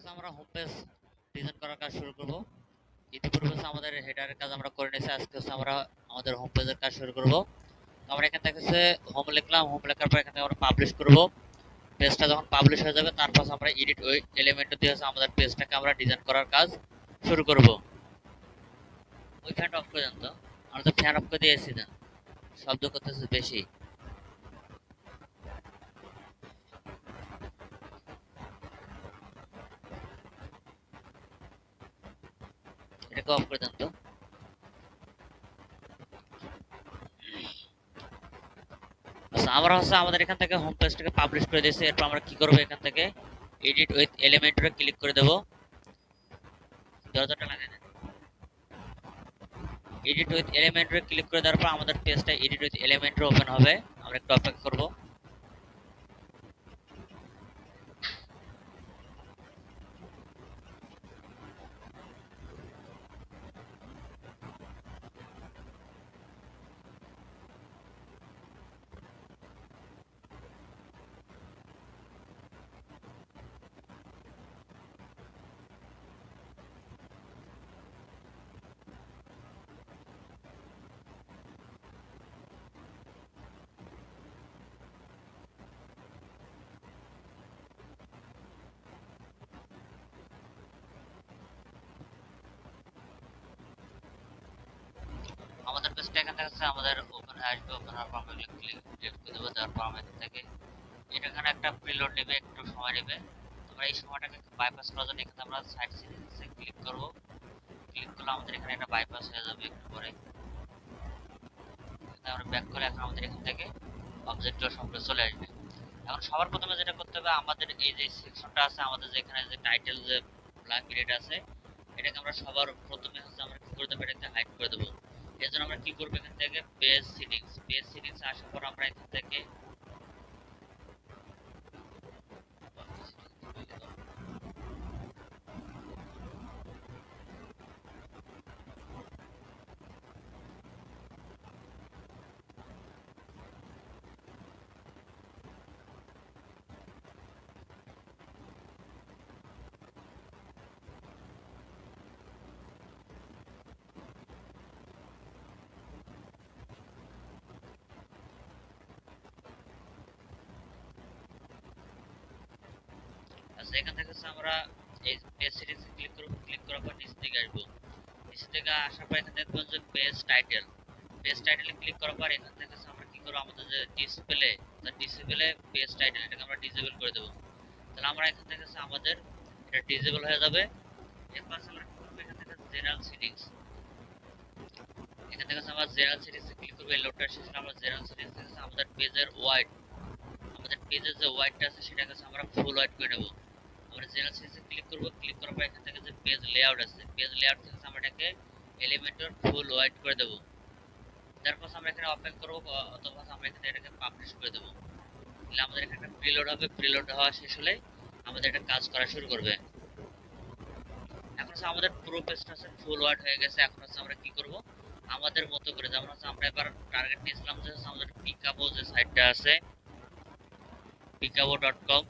হচ্ছে আমরা home page design করার কাজ শুরু করব। ইতিপূর্বে হচ্ছে আমাদের হেডারের কাজ আমরা করে নিয়েছি, আজকে হচ্ছে আমরা আমাদের হোম পেজের কাজ শুরু করব। আমরা এখান থেকে হচ্ছে হোম লিখলাম, হোম লেখার পর এখান থেকে আমরা পাবলিশ করব। পেজটা যখন পাবলিশ হয়ে যাবে তারপর আমরা এডিট ওই এলিমেন্ট দিয়ে হচ্ছে আমাদের পেজটাকে আমরা ডিজাইন করার কাজ শুরু করব। ওই ফ্যানটা অফ করে দেন তো, আমরা তো ফ্যান অফ করে দিয়েছি না, শব্দ করতেছে বেশি, এটাকে অফ করে দেন তো। আচ্ছা, আমরা হচ্ছে আমাদের এখান থেকে হোম পেজটাকে পাবলিশ করে দিয়েছি। এরপর আমরা কি করব, এখান থেকে এডিট উইথ এলিমেন্টরে ক্লিক করে দেব। দরজাটা লাগাই দেন। এডিট উইথ এলিমেন্টরে ক্লিক করে দেওয়ার পর আমাদের পেজটা এডিট উইথ এলিমেন্টরে ওপেন হবে। আমরা একটু অপেক্ষা করব। আমাদের পেজটা এখান থেকে হচ্ছে আমাদের ওপেন আসবে। ওপেন হওয়ার পর আমরা ক্লিক করে দেবো। দেওয়ার পর আমরা এখান থেকে এখানে একটা প্রিলোড নেবে, একটু সময় নেবে। আমরা এই সময়টাকে বাইপাস করার জন্য এখানে আমরা সাইড সিরিজে ক্লিক করব। ক্লিক করলে আমাদের এখানে একটা বাইপাস হয়ে যাবে একটু পরে। আমরা ব্যাক করে এখন আমাদের এখান থেকে অবজেক্টগুলো সবগুলো চলে আসবে। এখন সবার প্রথমে যেটা করতে হবে, আমাদের এই যে সেকশনটা আছে, আমাদের যে এখানে যে টাইটেল যে ব্ল্যাঙ্ক পিরিয়ড আছে, এটাকে আমরা সবার প্রথমে হচ্ছে আমরা কি করে দেবো, এটাকে হাইড করে দেবো। এর জন্য আমরা কি করবো, এখান থেকে পেজ সেটিংস আসার পর আমরা এখান থেকে আচ্ছা, এখান থেকে হচ্ছে আমরা এই পেজ সেটিংসে ক্লিক করব। ক্লিক করার পর নিচ দিকে আসবো। নিচ থেকে আসার পর এখানে দেখবেন যে পেজ টাইটেলে ক্লিক করার পর এখান থেকে হচ্ছে আমরা কি করবো, আমাদের যে ডিসপ্লে পেজ টাইটেল, এটাকে আমরা ডিসেবল করে দেবো। তাহলে আমরা এখান থেকে হচ্ছে আমাদের এটা ডিসেবল হয়ে যাবে। এরপর আমরা কি করবো, এখান থেকে জেনারেল সেটিংস, এখান থেকে আমরা জেনারেল সেটিংসে ক্লিক করবো। এই লোডটা শেষ হলে আমরা জেনারেল সেটিংস থেকে আমাদের পেজের ওয়াইড, আমাদের পেজের যে ওয়াইডটা আছে সেটাকে আমরা ফুল ওয়াইড করে নেবো। আমরা জেনারেল সেটিংসে ক্লিক করব। ক্লিক করার পর এখান থেকে যে পেজ লেআউট আছে, পেজ লেআউট থেকে আমরা এটাকে এলিমেন্টর ফুল ওয়াইড করে দেবো। তারপর আমরা এখানে অপেক্ষা করব, অথবা আমরা এখানে এটাকে পাবলিশ করে দেবো। তাহলে আমাদের এখানে একটা প্রিলোড হবে। প্রিলোড হওয়া শেষ হলে আমাদের এটা কাজ করা শুরু করবে। এখন হচ্ছে আমাদের পুরো পেজটা আছে ফুল ওয়াইড হয়ে গেছে। এখন হচ্ছে আমরা কি করব, আমাদের মতো করে, যেমন হচ্ছে আমরা এবার টার্গেট নিয়েছিলাম যে আমাদের পিকাবো যে সাইটটা আছে, পিকাবো.com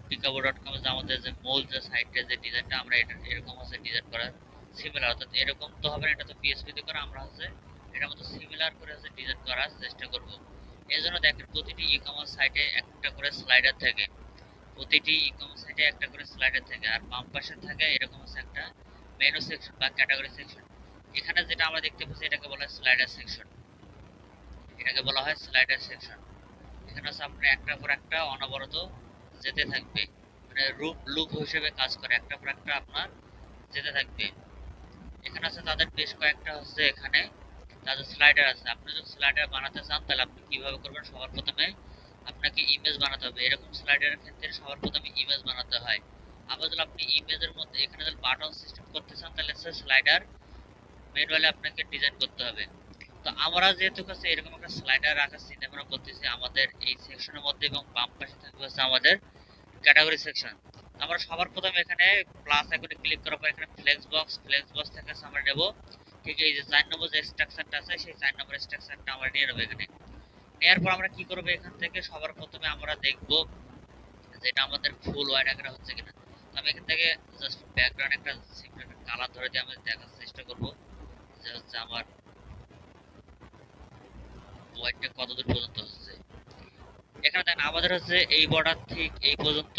যে আমাদের যে মূল যে সাইটের যে ডিজাইনটা, আমরা এটা এরকম হচ্ছে ডিজাইন করার সিমিলার, অর্থাৎ এরকম তো হবে না, এটা তো পিএসপি দিয়ে করা, আমরা হচ্ছে এটার মতো সিমিলার করে হচ্ছে ডিজাইন করার চেষ্টা করব। এই জন্য দেখেন প্রতিটি ই কমার্স সাইটে একটা করে স্লাইডার থাকে, প্রতিটি ই কমার্স সাইটে একটা করে স্লাইডার থাকে, আর বাম পাশে থাকে এরকম হচ্ছে একটা মেনু সেকশন বা ক্যাটাগরি সেকশন। এখানে যেটা আমরা দেখতে পাচ্ছি এটাকে বলা হয় স্লাইডার সেকশন, এটাকে বলা হয় স্লাইডার সেকশন। এখানে হচ্ছে আপনার একটার পর একটা অনবরত যেতে থাকবে, মানে লুপ হিসেবে কাজ করে, একটা পর একটা আপনার যেতে থাকবে। এখানে আছে তাদের বেশ কয়েকটা হচ্ছে এখানে তাদের স্লাইডার আছে। আপনি যদি স্লাইডার বানাতে চান তাহলে আপনি কিভাবে করবেন, সবার প্রথমে আপনাকে ইমেজ বানাতে হবে। এরকম স্লাইডারের ক্ষেত্রে সবার প্রথমে ইমেজ বানাতে হয়। আবার যদি আপনি ইমেজের মধ্যে এখানে যদি বাটন সিস্টেম করতে চান তাহলে স্লাইডার ম্যানুয়ালি আপনাকে ডিজাইন করতে হবে। তো আমরা যেহেতু কাছে এরকম একটা স্লাইডার রাখার চিন্তা ভাবনা করতেছি আমাদের এই সেকশনের মধ্যে, এবং বাম পাশে থাকবে হচ্ছে আমাদের ক্যাটাগরি সেকশন। আমরা সবার প্রথমে এখানে প্লাস আইকনে ক্লিক করার পর এখানে ফ্লেক্স বক্স থেকে আমরা নেব। ঠিক এই যে 4 নম্বর যে স্ট্রাকচারটা আছে সেই 4 নম্বর স্ট্রাকচারটা আমরা নিয়ে নেব। এখানে নেওয়ার পর আমরা কি করব, এখান থেকে সবার প্রথমে আমরা দেখব যে এটা আমাদের ফুল ওয়াইড আকারে হচ্ছে কিনা। আমি এখান থেকে জাস্ট ব্যাকগ্রাউন্ড একটা সিম্পল একটা কালার ধরে দিয়ে আমি দেখার চেষ্টা করব যে হচ্ছে আমার হোয়াইটটা কতদূর পর্যন্ত হচ্ছে। এখানে দেখেন আমাদের হচ্ছে এই বর্ডার ঠিক এই পর্যন্ত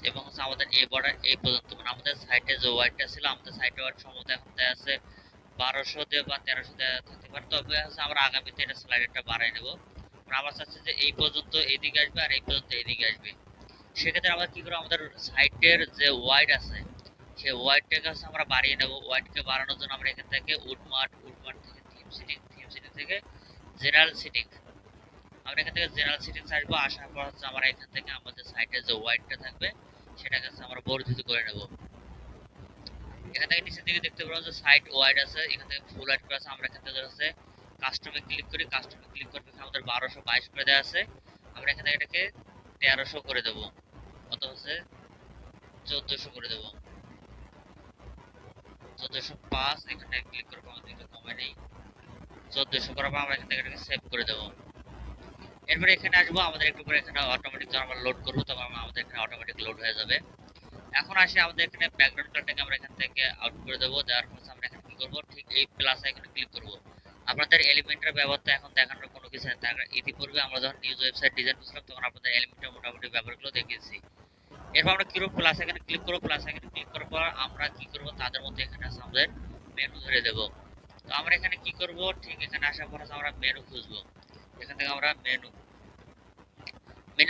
এবং হচ্ছে আমাদের এই বর্ডার এই পর্যন্ত, মানে আমাদের সাইডে যে হোয়াইটটা ছিল আমাদের সাইডে হোয়াইট সম্ভবত এখন দেয়া আছে 1200 দিয়ে বা 1300 দেয়া থাকতে পারে, তবে হচ্ছে আমরা আগামীতে এটা স্লাইডারটা বাড়াই নেব। আমার চাচ্ছি যে এই পর্যন্ত এইদিকে আসবে আর এই পর্যন্ত এইদিকে আসবে। সেক্ষেত্রে আমরা কি করবো, আমাদের সাইডের যে ওয়াইড আছে সেই ওয়াইডটাকে হচ্ছে আমরা বাড়িয়ে নেব। ওয়াইডকে বাড়ানোর জন্য আমরা এখান থেকে উডমার্ট থেকে থিম সিটিং থেকে জেনারেল সিটিং, আমরা এখান থেকে জেনারেল সিটিংস আসবো। আসার পর হচ্ছে আমরা এখান থেকে আমাদের সাইডে যে ওয়াইডটা থাকবে সেটাকে হচ্ছে আমরা বর্ধিত করে নেব। এখান থেকে নিচের দিকে দেখতে পাবো যে সাইড ওয়াইড আছে, এখান থেকে ফুল ওয়াইড করা আছে। আমরা এখান থেকে হচ্ছে কাস্টমে ক্লিক করি, কাস্টমে ক্লিক করতে আমাদের 1222 করে দেওয়া আছে, আমরা এখান থেকে এটাকে 1300 করে দেব, অত হচ্ছে 1400 করে দেব, 1405। এখানে ক্লিক করবো, আমাদের একটু কমে নেই, 1400 করার পর আমরা এখান থেকে এটাকে সেভ করে দেব। এরপরে এখানে আসবো, আমাদের একটু করে এখানে অটোমেটিক যখন আমরা লোড করবো তখন আমাদের এখানে অটোমেটিক লোড হয়ে যাবে। এখন আসি আমাদের এখানে ব্যাকগ্রাউন্ড কালারটাকে আমরা এখান থেকে আউট করে দেবো। দেওয়ার পর আমরা এখানে কি করবো, ঠিক এই প্লাস আইকনে ক্লিক করবো। আপনাদের এলিমেন্টের ব্যবহারটা এখন দেখানোর কোনো কিছু নেই, তার ইতিপূর্বে আমরা যখন নিউজ ওয়েবসাইট ডিজাইন করছিলাম তখন আপনাদের এলিমেন্টের মোটামুটি ব্যবহারগুলো দেখিয়েছি। এরপর আমরা কি করবো, প্লাস আইকনে ক্লিক করবো। প্লাস আইকনে ক্লিক করার পর আমরা কি করবো, তাদের মধ্যে এখানে আছে আমাদের মেনু ধরে দেবো। তো আমরা এখানে কি করব, ঠিক এখানে আসার পর আমরা মেনু খুঁজবো। এখান থেকে আমরা মেনু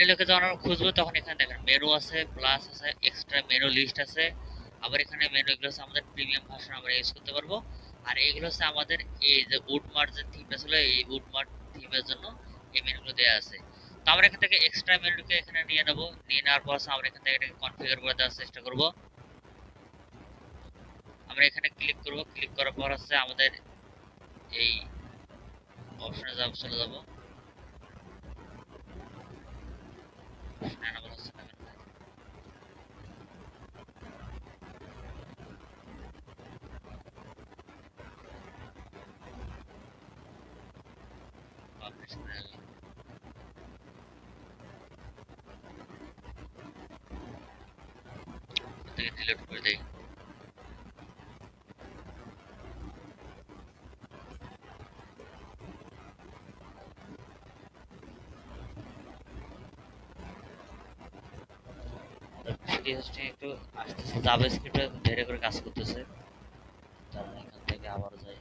লিখে যখন আমরা খুঁজবো তখন এখানে দেখেন মেনু আছে, প্লাস আছে, এক্সট্রা মেনু লিস্ট আছে। আবার এখানে মেনু এগুলো হচ্ছে আমাদের প্রিমিয়াম ভার্সন আমরা ইউজ করতে পারবো। আর এইগুলো হচ্ছে আমাদের এই যে উডমার্ট যে থিমটা ছিল এই উডমার্ট থিমের জন্য এই মেনুগুলো দেওয়া আছে। তো আমরা এখান থেকে এক্সট্রা মেনুকে এখানে নিয়ে নেব। নিয়ে নেওয়ার পর আমরা এখান থেকে এটাকে কনফিগার করে দেওয়ার চেষ্টা করব। আমরা এখানে ক্লিক করব, ক্লিক করার পর হচ্ছে আমাদের এই অপশনে চলে যাব। ডিলিট করে দেই। একটু আসতেছে, জাভাস্ক্রিপ্টে ধীরে করে কাজ করতেছে, তারা এখান থেকে আবার যাই।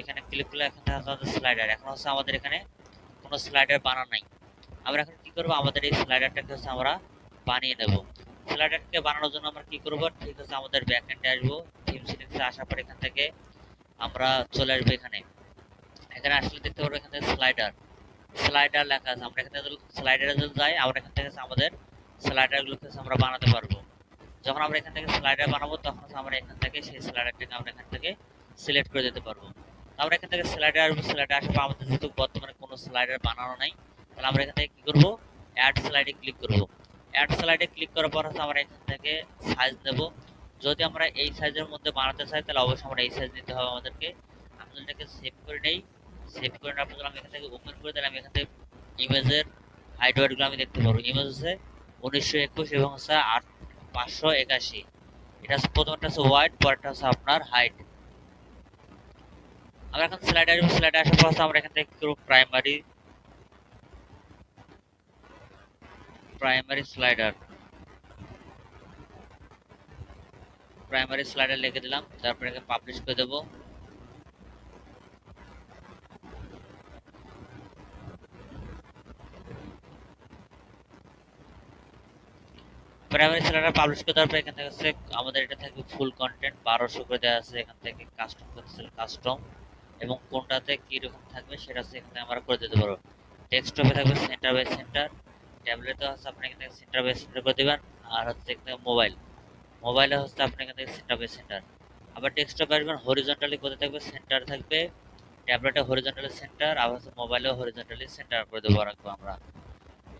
এখানে ক্লিক করলে এখন দেখা যাচ্ছে স্লাইডার, এখন হচ্ছে আমাদের এখানে কোনো স্লাইডার বানানো নাই। আমরা এখন কি করব, আমাদের এই স্লাইডারটাকে হচ্ছে আমরা বানিয়ে নেব। স্লাইডারকে বানানোর জন্য আমরা কি করব, ঠিক আছে আমাদের ব্যাকএন্ডে আসবো। থিম সিটিংসে আসার পর এখান থেকে আমরা চলে আসবো এখানে। এখানে আসলে দেখতে পারবো এখানে স্লাইডার লেখা আছে। আমরা এখানে স্লাইডারে যদি যাই আমরা এখান থেকে আমাদের স্লাইডারগুলোকে আমরা বানাতে পারবো। যখন আমরা এখান থেকে স্লাইডার বানাবো তখন আমরা এখান থেকে সেই স্লাইডারটাকে আমরা এখান থেকে সিলেক্ট করে দিতে পারবো। আমরা এখান থেকে স্লাইডার আসবো, স্লাইডার আসার পর আমাদের যেহেতু বর্তমানে কোনো স্লাইডার বানানো নাই তাহলে আমরা এখান থেকে কি করব, অ্যাড স্লাইডে ক্লিক করব। অ্যাড স্লাইডে ক্লিক করার পর আমরা এখান থেকে সাইজ নেব। যদি আমরা এই সাইজের মধ্যে বানাতে চাই তাহলে অবশ্যই আমরা এই সাইজ নিতে হবে আমাদেরকে। আমি এটাকে সেভ করে নেই। সেভ করে নেওয়ার পর আমি এখান থেকে ওপেন করে দিলাম। এখান থেকে ইমেজের হাইট ওয়েটগুলো আমি দেখতে পারবো। ইমেজ হচ্ছে 1921 এবং হচ্ছে 581। এটা হচ্ছে প্রথমটা হচ্ছে ওয়াইড, পরেরটা হচ্ছে আপনার হাইট। আমরা এখন স্লাইডার আসার পর আমরা এখান থেকে করব প্রাইমারি স্লাইডার লিখে দিলাম। তারপর এখানে পাবলিশ করে দেব। প্রাইমারি স্লাইডার পাবলিশ করে দেওয়ার পর এখান থেকে হচ্ছে আমাদের এটা থাকবে ফুল কন্টেন্ট 1200 করে দেওয়া আছে। এখান থেকে কাস্টম করতে কাস্টম এবং কোনটাতে কি রকম থাকবে সেটা হচ্ছে এখানে আমরা করে দিতে পারবো। ডেস্কটপে থাকবে সেন্টার বাই সেন্টার, ট্যাবলেটে হচ্ছে আপনি এখান থেকে সেন্টার বাই সেন্টার করে দিবেন। আর হচ্ছে এখানে মোবাইলে হচ্ছে আপনি এখান থেকে সেন্টার বাই সেন্টার। আবার ডেস্কটপে আসবেন, হরিজন্টালি কোথায় থাকবে, সেন্টার থাকবে। ট্যাবলেটে হরিজন্টালি সেন্টার, আবার হচ্ছে মোবাইলেও হরিজন্টালি সেন্টার করে দেবো রাখবো আমরা।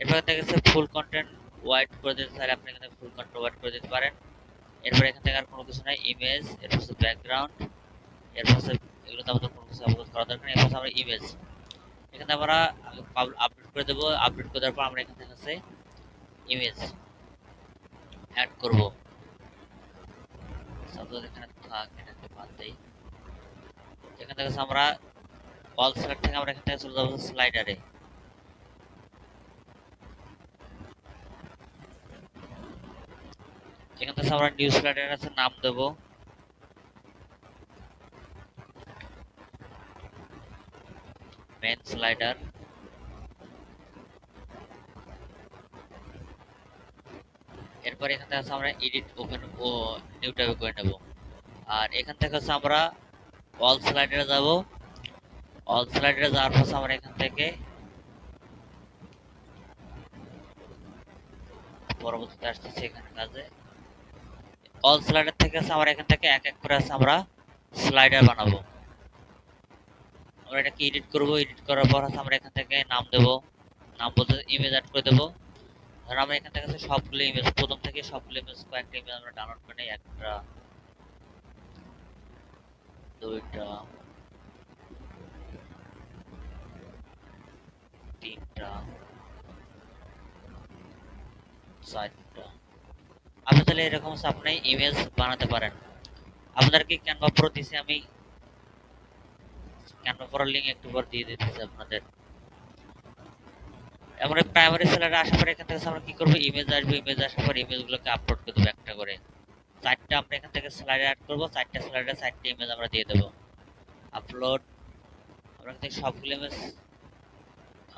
এরপর দেখেছে ফুল কন্টেন্ট হোয়াইট করে দিতে চাইলে আপনি এখানে ফুল কন্ট্রোল হোয়াইট করে দিতে পারেন। এরপর এখান থেকে আর কোনো কিছু নাই, ইমেজ, এরপর হচ্ছে ব্যাকগ্রাউন্ড, এরপর হচ্ছে এগুলো তো আমাদের কোনো কিছু অবগত করা দরকার নেই। এরপর হচ্ছে আমরা ইমেজ এখানে আমরা আপলোড করে দেবো। আপলোড করে দেওয়ার পর আমরা এখান থেকে হচ্ছে ইমেজ অ্যাড করব। সাপোজ এখানে থাক, এটাকে বাদ দেই। এখান থেকে হচ্ছে আমরা অল সিলেক্ট থেকে আমরা এখান থেকে চলে যাবো স্লাইডারে। এখান থেকে আমরা নিউ স্লাইডার আছে নাম দেব, মেন স্লাইডার। এরপর এখান থেকে আমরা এডিট ওপেন ও নিউ ট্যাবে করে নেব। আর এখান থেকে হচ্ছে আমরা অল স্লাইডারে যাব। অল স্লাইডারে যাওয়ার পর আমরা এখান থেকে পরবর্তীতে আসতেছি এখানে কাজে। অল স্লাইডার থেকে আমরা এখান থেকে এক এক করে আমরা স্লাইডার বানাবো। আমরা এটাকে এডিট করব। এডিট করার পর আমরা এখান থেকে নাম দেব, নাম বলতে ইমেজ অ্যাড করে দেব। ধর আমরা এখান থেকে সবগুলো ইমেজ, প্রথম থেকে সবগুলো ইমেজ, কয়েকটা ইমেজ আমরা ডাউনলোড করে নিই। একটা, দুইটা, তিনটা, চারটা। আপনি তাহলে এরকম আপনি ইমেজ বানাতে পারেন। আপনাদেরকে ক্যানভা প্রো দিছি আমি, ক্যানভা প্রো লিংক একটু পর দিয়ে দিতেছি আপনাদের। আমরা প্রাইমারি সেলারে আসার পর এখান থেকে আমরা কি করব, ইমেজ আসবে। ইমেজ আসার পর ইমেজগুলোকে আপলোড করে দেব একটা করে। চারটা আমরা এখান থেকে স্লাইডে অ্যাড করব, চারটা স্লাইডে চারটা ইমেজ আমরা দিয়ে দেব। আপলোড, আমরা এখান থেকে সবগুলো ইমেজ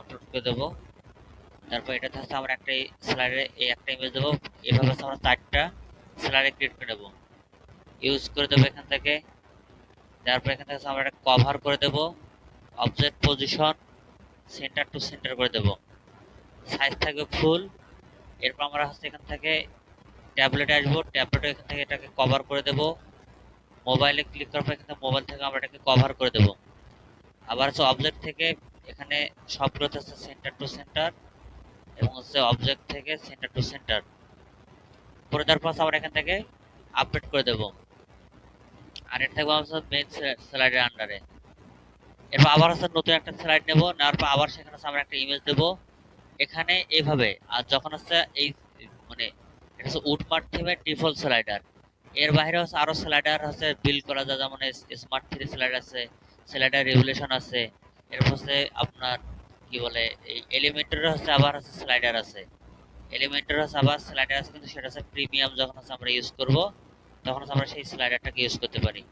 আপলোড করে দেব। তারপর এটা হচ্ছে আমরা একটা স্লাইডে এই একটা ইমেজ দেব। এভাবে আমরা চারটা স্লাইডে ক্রিয়েট করে নেব, ইউজ করে দেব এখান থেকে। তারপর এখান থেকে আমরা একটা কভার করে দেব, object position centre to centre করে দেব, সাইজ থাকবে ফুল। এরপর আমরা হচ্ছে এখান থেকে ট্যাবলেটে আসবো, ট্যাবলেটে এখান থেকে এটাকে কভার করে দেব। মোবাইলে ক্লিক করার পর এখান থেকে মোবাইল থেকে আমরা এটাকে কভার করে দেব। আবার হচ্ছে অবজেক্ট থেকে এখানে সবগুলোতে হচ্ছে সেন্টার টু সেন্টার এবং হচ্ছে অবজেক্ট থেকে সেন্টার টু সেন্টার করে দেওয়ার পর আমরা এখান থেকে আপডেট করে দেব। আর এটা থাকবে হচ্ছে মেইন স্লাইডের আন্ডারে। এরপর আবার হচ্ছে নতুন একটা স্লাইড নেব, নেওয়ার পর আবার সেখানে আমরা একটা ইমেজ দেব এখানে এইভাবে। আর যখন হচ্ছে এই মানে এটা হচ্ছে উডমার্ট থিমের ডিফল্ট স্লাইডার। এর বাইরে হচ্ছে আরো স্লাইডার হচ্ছে বিল্ড করা যায়, যেমন স্মার্ট 3 স্লাইডার আছে, স্লাইডার রেভলিউশন আছে। এরপর হচ্ছে আপনার কি বলে এই এলিমেন্টের হচ্ছে আবার হচ্ছে স্লাইডার আছে। এলিমেন্টের হচ্ছে আবার স্লাইডার আছে, কিন্তু সেটা হচ্ছে প্রিমিয়াম। যখন হচ্ছে আমরা ইউজ করব তখন হচ্ছে আমরা সেই স্লাইডারটাকে ইউজ করতে পারি।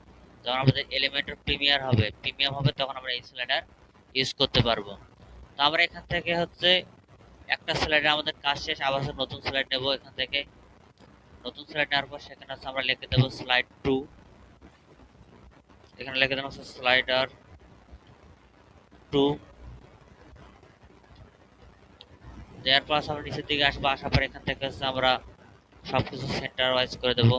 যখন আমাদের এলিমেন্টের প্রিমিয়াম হবে তখন আমরা এই স্লাইডার ইউজ করতে পারবো। তো আমরা এখান থেকে হচ্ছে একটা স্লাইডে আমাদের কাজ শেষ। আবার নতুন স্লাইড নেব। এখান থেকে নতুন স্লাইড নেওয়ার পর সেখানে আমরা লিখে দেবো স্লাইড 2। এখানে লিখে দেবো স্লাইডার 2। দেওয়ার পর আমরা নিচের দিকে আসবো, আসার পর এখান থেকে আমরা সবকিছু সেন্টার ওয়াইজ করে দেবো।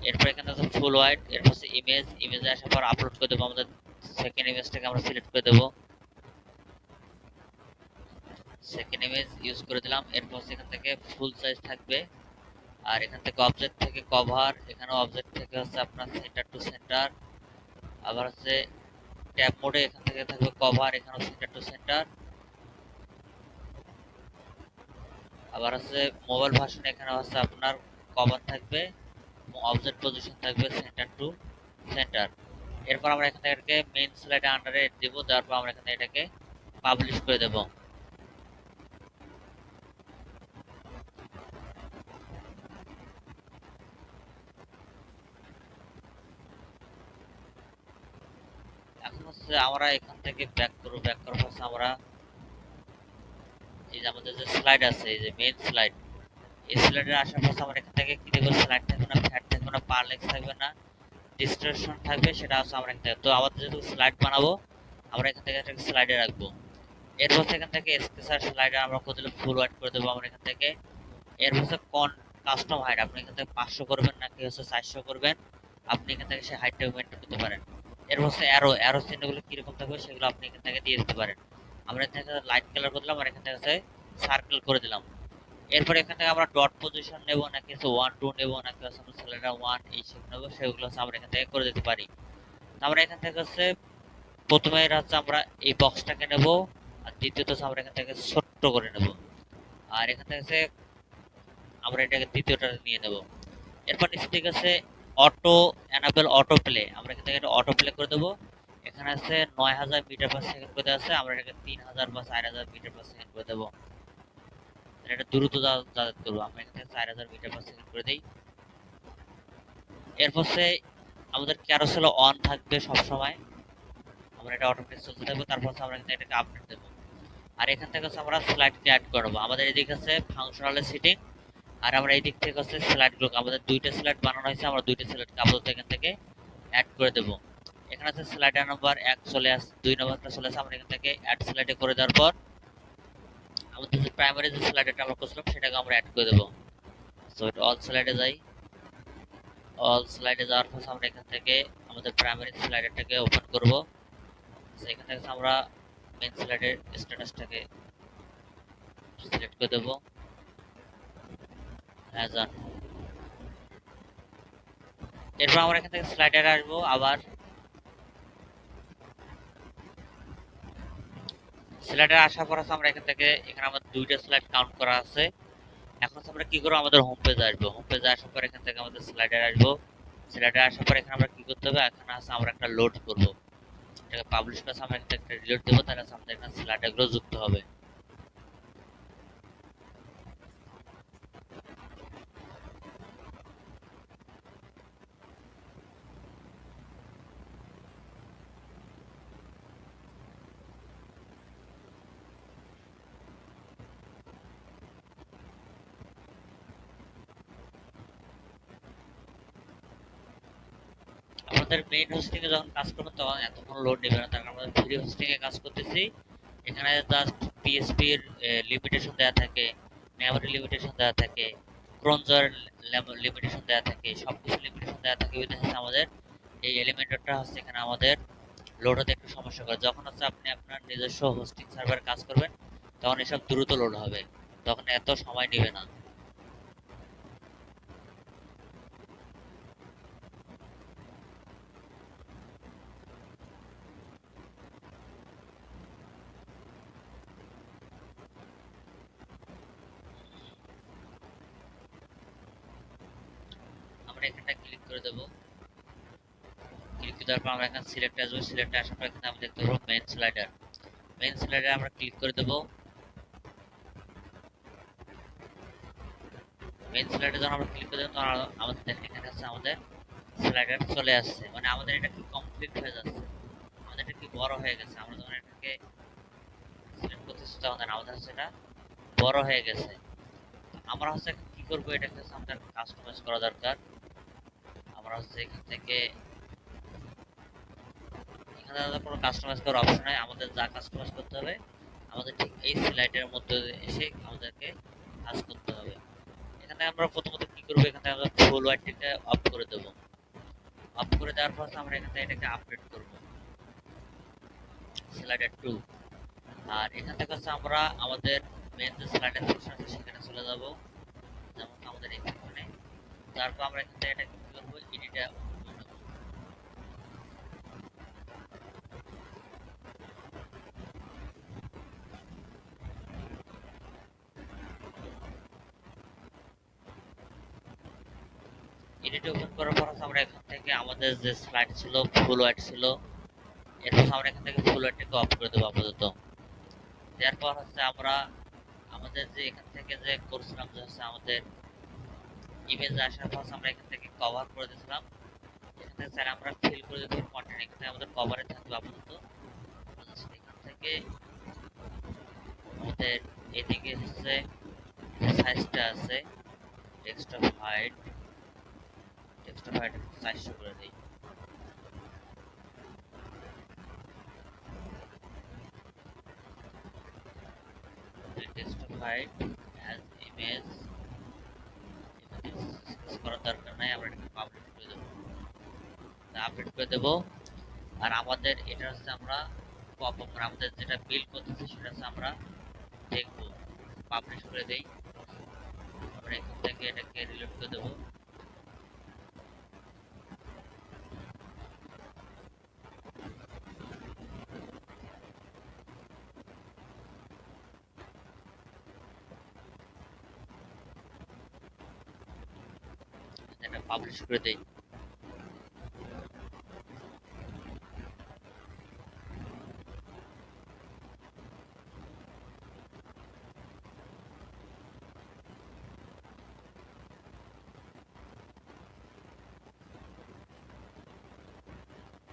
এরপর এখানে আছে ফুল হোয়াইট। এরপর হচ্ছে ইমেজে আসার পর আপলোড করে দেবো। আমাদের সেকেন্ড ইমেজটাকে আমরা সিলেক্ট করে দেবো, সেকেন্ড ইমেজ ইউজ করে দিলাম। এরপর এখান থেকে ফুল সাইজ থাকবে। আর এখান থেকে অবজেক্ট থেকে কভার, এখানে অবজেক্ট থেকে হচ্ছে আপনার সেন্টার টু সেন্টার। আবার হচ্ছে ট্যাব মোডে এখান থেকে থাকবে কভার, এখানেও সেন্টার টু সেন্টার। আবার হচ্ছে মোবাইল ভার্সন, এখানে হচ্ছে আপনার কভার থাকবে এবং অবজেক্ট পজিশন থাকবে সেন্টার টু সেন্টার। এরপর আমরা এখান থেকে মেইন স্লাইডে আন্ডারে দেব, দেওয়ার পর আমরা এখানে এটাকে পাবলিশ করে দেব। এখন হচ্ছে আমরা এখান থেকে ব্যাক করব। ব্যাক করার পর আমরা এই যে আমাদের যে স্লাইড আছে, এই যে মেইন স্লাইড, এই স্লাইডে আসার পর আমরা এখান থেকে কি দেখব, স্লাইড থাকবে না, ফ্যাট থাকবে না, পারলেক্স থাকবে না, ডিসক্রিপশন থাকবে। সেটা হচ্ছে আমরা এখান থেকে, তো আমাদের যেহেতু স্লাইড বানাবো আমরা এখান থেকে এটাকে স্লাইডে রাখবো। এরপর এখান থেকে স্কেচার স্লাইডার আমরা করে দিলে ফুল হোয়াইট করে দেবো আমরা এখান থেকে। এরপর হচ্ছে কাস্টম হাইট, আপনি এখান থেকে 500 করবেন নাকি হচ্ছে 400 করবেন, আপনি এখান থেকে সেই হাইটটা মেনটেন করতে পারেন। এর হচ্ছে অ্যারো চিহ্নগুলো কিরকম থাকবে সেগুলো আপনি এখান থেকে দিয়ে দিতে পারেন। আমরা এখান থেকে লাইট কালার করে দিলাম আর এখান থেকে সার্কেল করে দিলাম। এরপর এখান থেকে আমরা ডট পজিশন নেব নাকি হচ্ছে 1 2 নেব নাকি হচ্ছে আমরা সিলিন্ডার 1 এই শেপ নেব সেগুলো হচ্ছে আমরা এখান থেকে করে দিতে পারি। আমরা এখান থেকে হচ্ছে প্রথমে হচ্ছে আমরা এই বক্সটাকে নেব আর দ্বিতীয়ত হচ্ছে আমরা এখান থেকে ছোট্ট করে নেব আর এখান থেকে হচ্ছে আমরা এটাকে দ্বিতীয়টা নিয়ে নেব। এরপর নিচে ঠিক আছে অটো এনাবেল অটো প্লে, আমরা এখান থেকে এটা অটো প্লে করে দেবো। এখানে আছে 9000 মিটার পার সেকেন্ড করে দেওয়া আছে, আমরা এটাকে 3000 বা 4000 মিটার পার সেকেন্ড করে দেবো। এটা দ্রুত যাতায়াত করবো, আমরা এখান থেকে 4000 মিটার পার সেকেন্ড করে দিই। এরপর সে আমাদের ক্যারোসেল অন থাকবে সব সময়, আমরা এটা অটোমেটিক চলতে থাকবে। তারপর আমরা এখান থেকে এটাকে আপডেট দেবো আর এখান থেকে আমরা স্লাইডকে অ্যাড করবো। আমাদের এদিকে আছে ফাংশনালের সেটিং আর আমরা এই দিক থেকে হচ্ছে স্লাইডগুলো আমাদের দুইটা স্লাইড বানানো হয়েছে, আমরা দুইটা স্লাইডকে আপাতত এখান থেকে অ্যাড করে দেবো। এখানে আছে স্লাইডার নাম্বার 1 চলে আসছে, 2 নাম্বারটা চলে আসছে, আমরা এখান থেকে অ্যাড স্লাইডে করে দেওয়ার পর আমাদের যে প্রাইমারি যে স্লাইডারটা আমরা করছিলাম সেটাকে আমরা অ্যাড করে দেবো। সো এটা অল স্লাইডে যাই, অল স্লাইডে যাওয়ার পর আমরা এখান থেকে আমাদের প্রাইমারি স্লাইডারটাকে ওপেন করব। এখান থেকে আমরা মেইন স্লাইডের স্ট্যাটাসটাকে সিলেক্ট করে দেবো অ্যাজ অন। এরপর আমরা এখান থেকে স্লাইডারে আসবো, আবার স্লাইডারে আসার পর আমরা এখান থেকে এখানে আমাদের দুইটা স্লাইড কাউন্ট করা আছে। এখন আমরা কি করবো, আমাদের হোম পেজে আসবো। হোম পেজে আসার পর এখান থেকে আমাদের স্লাইডারে আসবো। স্লাইডারে আসার পর এখানে আমরা কি করতে হবে, এখানে আছে আমরা একটা লোড করবো, এটাকে পাবলিশ করে আমরা এখান থেকে একটা রিলোড দেবো, তাহলে আমাদের এখানে স্লাইডারগুলো যুক্ত হবে। আমাদের মেইন হোস্টিং এ যখন কাজ করবো তখন এতক্ষণ লোড নেবে না, তার কারণ আমরা ফ্রি হোস্টিং এ কাজ করতেছি। এখানে জাস্ট পিএসপি এর লিমিটেশন দেওয়া থাকে, মেমরি লিমিটেশন দেওয়া থাকে, ক্রনজার লিমিটেশন দেওয়া থাকে, সবকিছু লিমিটেশন দেওয়া থাকে। ওই হচ্ছে আমাদের এই এলিমেন্টরটা হচ্ছে এখানে আমাদের লোড হতে একটু সমস্যা করে। যখন হচ্ছে আপনি আপনার নিজস্ব হোস্টিং সার্ভার কাজ করবেন তখন এসব দ্রুত লোড হবে, তখন এত সময় নেবে না। আমরা এখানটা ক্লিক করে দেবো, ক্লিক দেওয়ার পর আমরা এখানে সিলেক্ট আসবো। সিলেক্ট আসার পর এখানে আমরা দেখতে পাবো মেইন স্লাইডার। মেইন স্লাইডারে আমরা ক্লিক করে দেবো। মেইন স্লাইডে যখন আমরা ক্লিক করে দেবো তখন আমাদের দেখেন এখানে আছে আমাদের স্লাইডার চলে আসছে, মানে আমাদের এটা কি কমপ্লিট হয়ে যাচ্ছে, আমাদের এটা কি বড় হয়ে গেছে। আমরা যখন এটাকে সিলেক্ট করতেছি তখন আমাদের হচ্ছে এটা বড় হয়ে গেছে। আমরা হচ্ছে কি করবো, এটাকে হচ্ছে আমাদের কাস্টমাইজ করা দরকার। আমরা হচ্ছে এখান থেকে এখানে কোনো কাস্টমাইজ করার অপশন নাই, আমাদের যা কাস্টমাইজ করতে হবে আমাদের ঠিক এই স্লাইডের মধ্যে এসে আমাদেরকে কাজ করতে হবে। এখানে আমরা প্রথমত কি করবো, এখানে আমরা ফুল হোয়াইটটাকে অফ করে দেবো। অফ করে দেওয়ার পর আমরা এখান থেকে এটাকে আপডেট করবো স্লাইডার 2। আর এখান থেকে হচ্ছে আমরা আমাদের মেন যে স্লাইডার সেকশন আছে সেখানে চলে যাব, যেমন আমাদের এখানে। তারপর আমরা এখান থেকে এটা কি করবো, এডিটে এডিটে ওপেন করার পর আমরা এখান থেকে আমাদের যে স্লাইড ছিল ফুল হোয়াইট ছিল, এরপর আমরা এখান থেকে ফুল হোয়াইটটাকে অফ করে দেবো আপাতত। এরপর হচ্ছে আমরা আমাদের যে এখান থেকে যে করছিলাম যে হচ্ছে আমাদের ইমেজে আসার পর আমরা এখান থেকে কভার করে দিয়েছিলাম, এখান থেকে স্যার আমরা ফিল করে দিতে কন্টেন্ট এখান থেকে আমাদের কভারে থাকবে আপাতত। এখান থেকে আমাদের এদিকে হচ্ছে যে সাইজটা আছে টেক্সট হাইট, টেক্সট হাইট 400 করে দেই। টেক্সট হাইট অ্যাজ ইমেজ করার দরকার নাই, আমরা এটাকে পাবলিশ করে দেবো, আপডেট করে দেবো। আর আমাদের এটা হচ্ছে আমরা আমাদের যেটা বিল করতেছি সেটা হচ্ছে আমরা দেখবো, পাবলিশ করে দেই। আমরা এখান থেকে এটাকে রিলোড করে দেবো। এটা পাবলিশ করে দেই।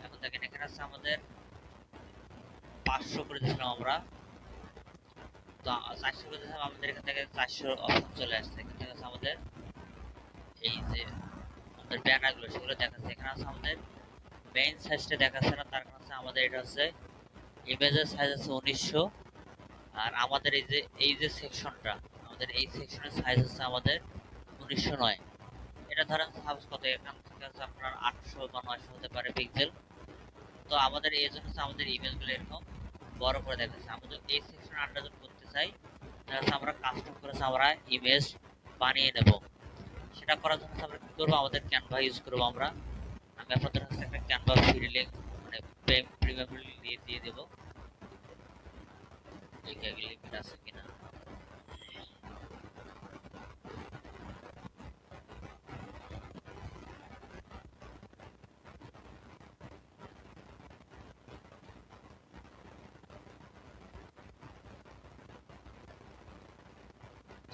এখন দেখেন এখানে আছে আমাদের 500 করে দিয়েছিলাম আমরা, তো 400 করে দিয়েছিলাম, আমাদের এখান থেকে 400 অপশন চলে আসছে। এখান থেকে আছে আমাদের এই যে আমাদের ব্যানারগুলো সেগুলো দেখাচ্ছে। এখানে আছে আমাদের মেইন সাইজটা দেখাচ্ছে না, তার কারণ হচ্ছে আমাদের এটা হচ্ছে ইমেজের সাইজ আছে 1900। আর আমাদের এই যে সেকশনটা, আমাদের এই সেকশনের সাইজ হচ্ছে আমাদের 1909। এটা ধরেন সাপোজ কত, এখান থেকে হচ্ছে আপনার 800 বা 900 হতে পারে পিক্সেল। তো আমাদের এই জন্য হচ্ছে আমাদের ইমেজগুলো এরকম বড় করে দেখাচ্ছে। আমাদের এই সেকশন আমরা যদি করতে চাই তাহলে আমরা কাস্টম করে আমরা ইমেজ বানিয়ে নেব। সেটা করার জন্য আমরা কি করবো, আমাদের ক্যানভা ইউজ করবো আমরা। আমি আপনাদের কাছে একটা ক্যানভা ফ্রি লিংক মানে প্রিমিয়াম দিয়ে দেবো। দেখি আগে লিমিট আছে কিনা।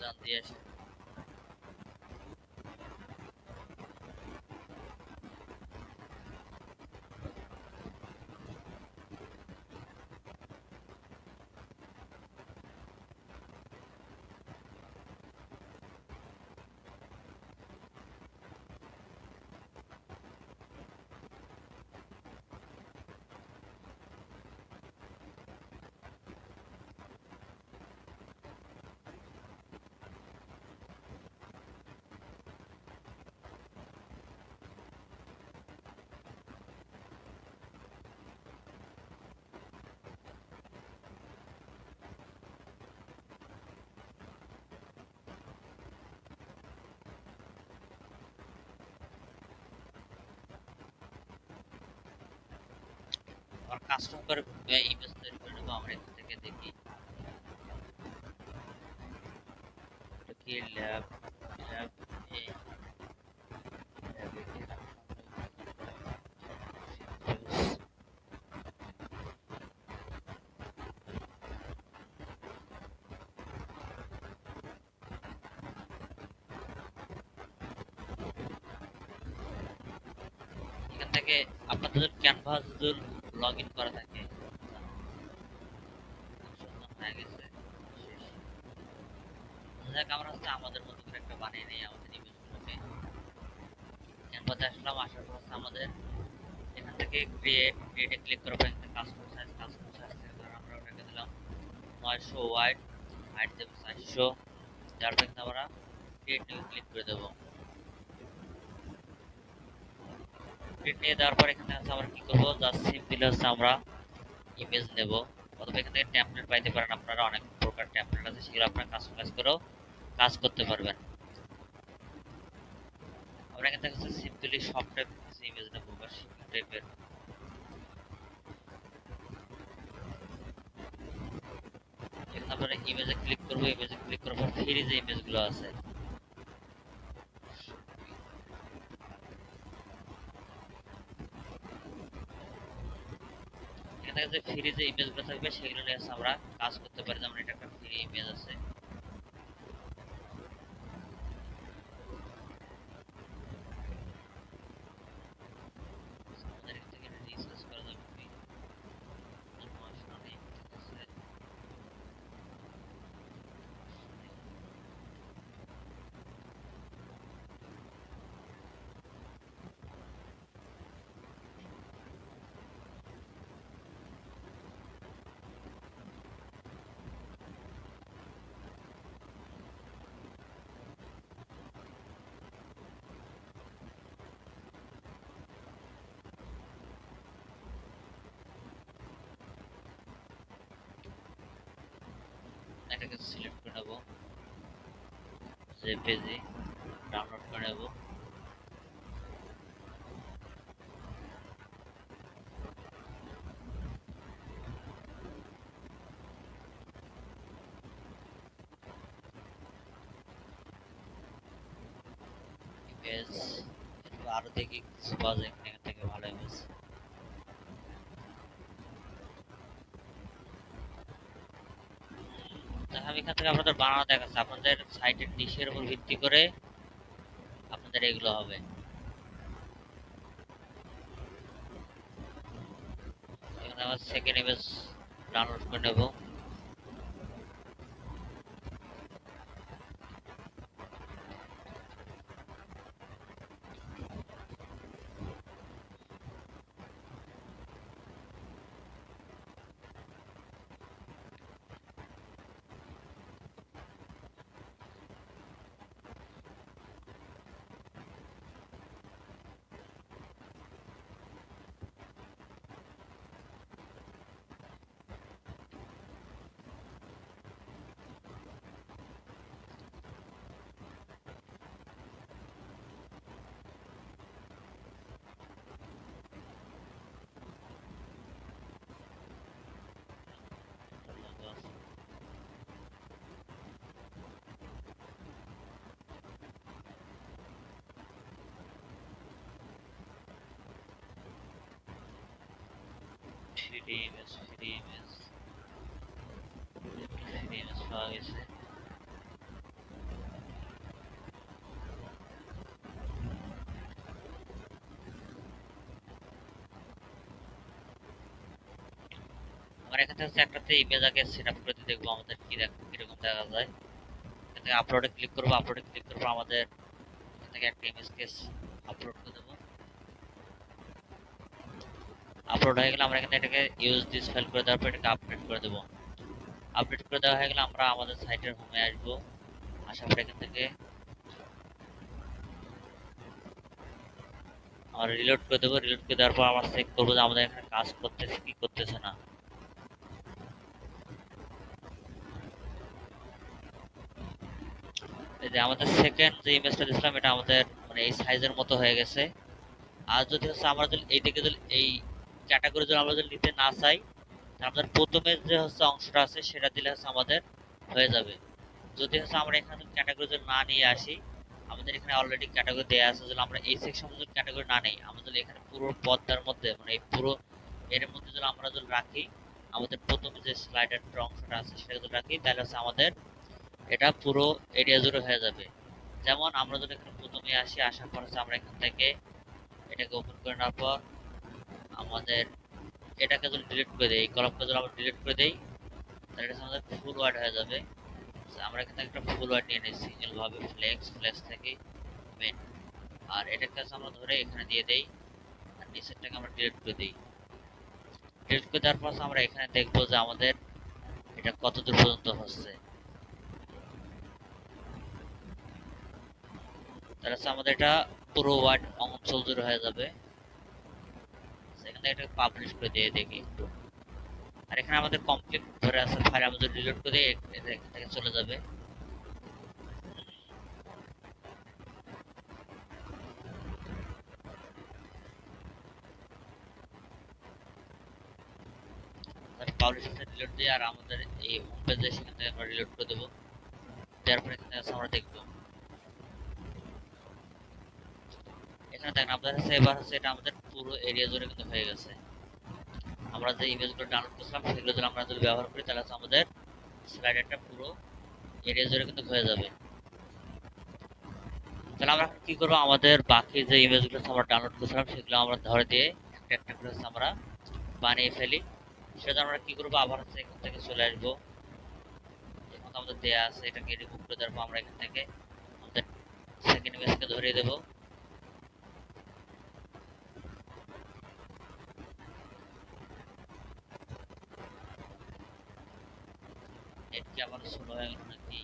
জান দিয়ে আসি। আর কাস্টম করে ইমেজ তৈরি করে নেবো আমরা এখান থেকে। দেখি এটা কি ল্যাব ল্যাব এ এখান থেকে আপনাদের ক্যানভা যদি লগ ইন করা থাকে হয়ে গেছে শেষ। দেখ আমরা হচ্ছে আমাদের মতো করে একটা বানিয়ে নিই আমাদের ইমেজগুলোকে। ক্যানভাতে আসলাম, আসার পর হচ্ছে আমাদের এখান থেকে ক্রিয়েটে ক্লিক করার পর এখানে কাস্টম সাইজ থেকে ধর আমরা ওটাকে দিলাম 900 ওয়াইড, হাইট দেবো 400। তারপর এখানে আমরা ক্রিয়েট নিয়ে ক্লিক করে দেবো। ক্রিয়েট নিয়ে দেওয়ার পর এখানে আছে আমরা কি করবো, জাস্ট সিম্পলি হচ্ছে আমরা ইমেজ নেব। অথবা এখান থেকে টেমপ্লেট পাইতে পারেন আপনারা, অনেক প্রকার টেমপ্লেট আছে, সেগুলো আপনারা কাস্টমাইজ করেও কাজ করতে পারবেন। আমরা এখান থেকে সিম্পলি সব টাইপ ইমেজ নেব বা শিপিং টাইপের। এখানে আমরা ইমেজে ক্লিক করবো, ইমেজে ক্লিক করার পর ফ্রি যে ইমেজগুলো আছে এখান থেকে যে ফ্রি যে ইমেজগুলো থাকবে সেগুলো নিয়ে আমরা কাজ করতে পারি। যেমন এটা একটা ফ্রি ইমেজ আছে, আমাদের এখান থেকে রিসার্চ করা যাবে কি সমস্যা নেই, ঠিক আছে। এটাকে সিলেক্ট করে নেব, জেপিজি ডাউনলোড করে নেব। ইমেজ আরো দেখি কিছু পাওয়া যায় এখান থেকে ভালো ইমেজ। আমি এখান থেকে আপনাদের বানানো দেখাচ্ছে, আপনাদের সাইটের ডিশের উপর ভিত্তি করে আপনাদের এগুলো হবে। এখানে আমার সেকেন্ড ইমেজ ডাউনলোড করে নেব। থ্রি ইমেজ পাওয়া গেছে। আমার এখান থেকে একটাতে ইমেজ আগে সেট আপ করে দেখবো আমাদের কিরকম দেখা যায়। এখান থেকে আপলোডে ক্লিক করবো, আমাদের এখান থেকে একটা ইমেজকে আপলোড করে দেবো। আপলোড হয়ে গেলে আমরা এখানে এটাকে ইউজ দিস ফাইল করে দেওয়ার পর এটাকে আপডেট করে দেবো। আপডেট করে দেওয়া হয়ে গেলে আমরা আমাদের সাইটের হোমে আসবো। আসার পর এখান থেকে আমরা রিলোড করে দেবো। রিলোড করে দেওয়ার পর আমরা চেক করবো যে আমাদের এখানে কাজ করতেছে কি করতেছে না। এই যে আমাদের সেকেন্ড যে ইমেজটা দিয়েছিলাম এটা আমাদের মানে এই সাইজের মতো হয়ে গেছে। আর যদি হচ্ছে আমরা যদি এইদিকে যদি এই ক্যাটাগরি যদি আমরা যদি নিতে না চাই, আমাদের প্রথমে যে হচ্ছে অংশটা আছে সেটা দিলে হচ্ছে আমাদের হয়ে যাবে। যদি হচ্ছে আমরা এখানে ক্যাটাগরি যদি না নিয়ে আসি, আমাদের এখানে অলরেডি ক্যাটাগরি দেওয়া আছে, যদি আমরা এই সেকশনে যদি ক্যাটাগরি না নেই, আমাদের এখানে পুরো পর্দার মধ্যে মানে এই পুরো এর মধ্যে যদি আমরা যদি রাখি, আমাদের প্রথমে যে স্লাইডার অংশটা আছে সেটা যদি রাখি, তাহলে হচ্ছে আমাদের এটা পুরো এরিয়া জুড়ে হয়ে যাবে। যেমন আমরা যদি এখানে প্রথমে আসি, আসার পর হচ্ছে আমরা এখান থেকে এটাকে ওপেন করে নেওয়ার পর আমাদের এটাকে যদি ডিলিট করে দেই, এই কলামটা যদি আমরা ডিলিট করে দেই, তাহলে এটা আমাদের ফুল ওয়ার্ড হয়ে যাবে। আমরা এখান থেকে একটা ফুল ওয়ার্ড নিয়ে নিই সিঙ্গেল ভাবে, ফ্লেক্স থেকে মেন। আর এটার কাছে আমরা ধরে এখানে দিয়ে দেই, আর নিচেরটাকে আমরা ডিলিট করে দিই। ডিলিট করে দেওয়ার পর আমরা এখানে দেখবো যে আমাদের এটা কত দূর পর্যন্ত হচ্ছে। তাহলে আমাদের এটা পুরো ওয়ার্ড অঞ্চল জুড়ে হয়ে যাবে। এখানে এটা পাবলিশ করে দিয়ে দেখি একটু। আর এখানে আমাদের কমপ্লিট ধরে আছে ফাইল, আমরা যদি ডিলিট করে দিই এটা এখান থেকে চলে যাবে। পাবলিশারটা ডিলিট দিই, আর আমাদের এই হোম পেজে সেখান থেকে আমরা ডিলিট করে দেবো। দেওয়ার পরে এখানে আমরা দেখবো এখানে দেখেন আপনাদের কাছে এবার হচ্ছে এটা আমাদের পুরো এরিয়া জুড়ে কিন্তু হয়ে গেছে। আমরা যে ইমেজগুলো ডাউনলোড করছিলাম সেগুলো যদি আমরা যদি ব্যবহার করি, তাহলে আমাদের স্লাইডারটা পুরো এরিয়া জুড়ে কিন্তু হয়ে যাবে। তাহলে আমরা কি করবো, আমাদের বাকি যে ইমেজগুলো আমরা ডাউনলোড করছিলাম সেগুলো আমরা ধরে দিয়ে একটা একটা করে আমরা বানিয়ে ফেলি। সেটা আমরা কি করবো, আবার হচ্ছে এখান থেকে চলে আসবো। এখন আমাদের দেয়া আছে, এটাকে রিমুভ করে দেওয়ার পর আমরা এখান থেকে আমাদের সেকেন্ড ইমেজকে ধরিয়ে দেবো। নেটকে আবার স্লো হয়ে গেল নাকি,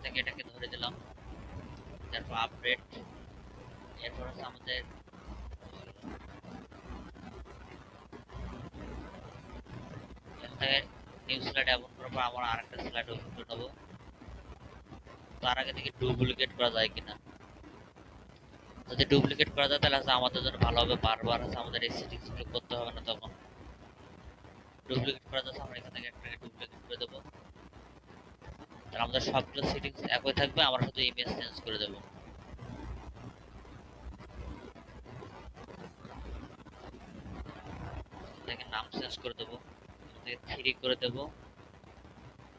থেকে এটাকে ধরে দিলাম। তারপর আপডেট, এরপর হচ্ছে আমাদের এখান থেকে নিউ স্লাইড ওপেন করার পর আমরা আরেকটা স্লাইড ওপেন করে নেবো। তার আগে থেকে ডুপ্লিকেট করা যায় কিনা, যদি ডুপ্লিকেট করা যায় তাহলে আমাদের জন্য ভালো হবে, বারবার আমাদের এই সেটিংস গুলো করতে হবে না। তখন ডুপ্লিকেট করা যাচ্ছে, আমরা এখান থেকে একটা ডুপ্লিকেট করে দেবো, তাহলে আমাদের সবগুলো সেটিংস একই থাকবে, আমরা শুধু ইমেজ চেঞ্জ করে দেবো। এটাকে নাম চেঞ্জ করে দেবো, এটাকে 3 করে দেবো,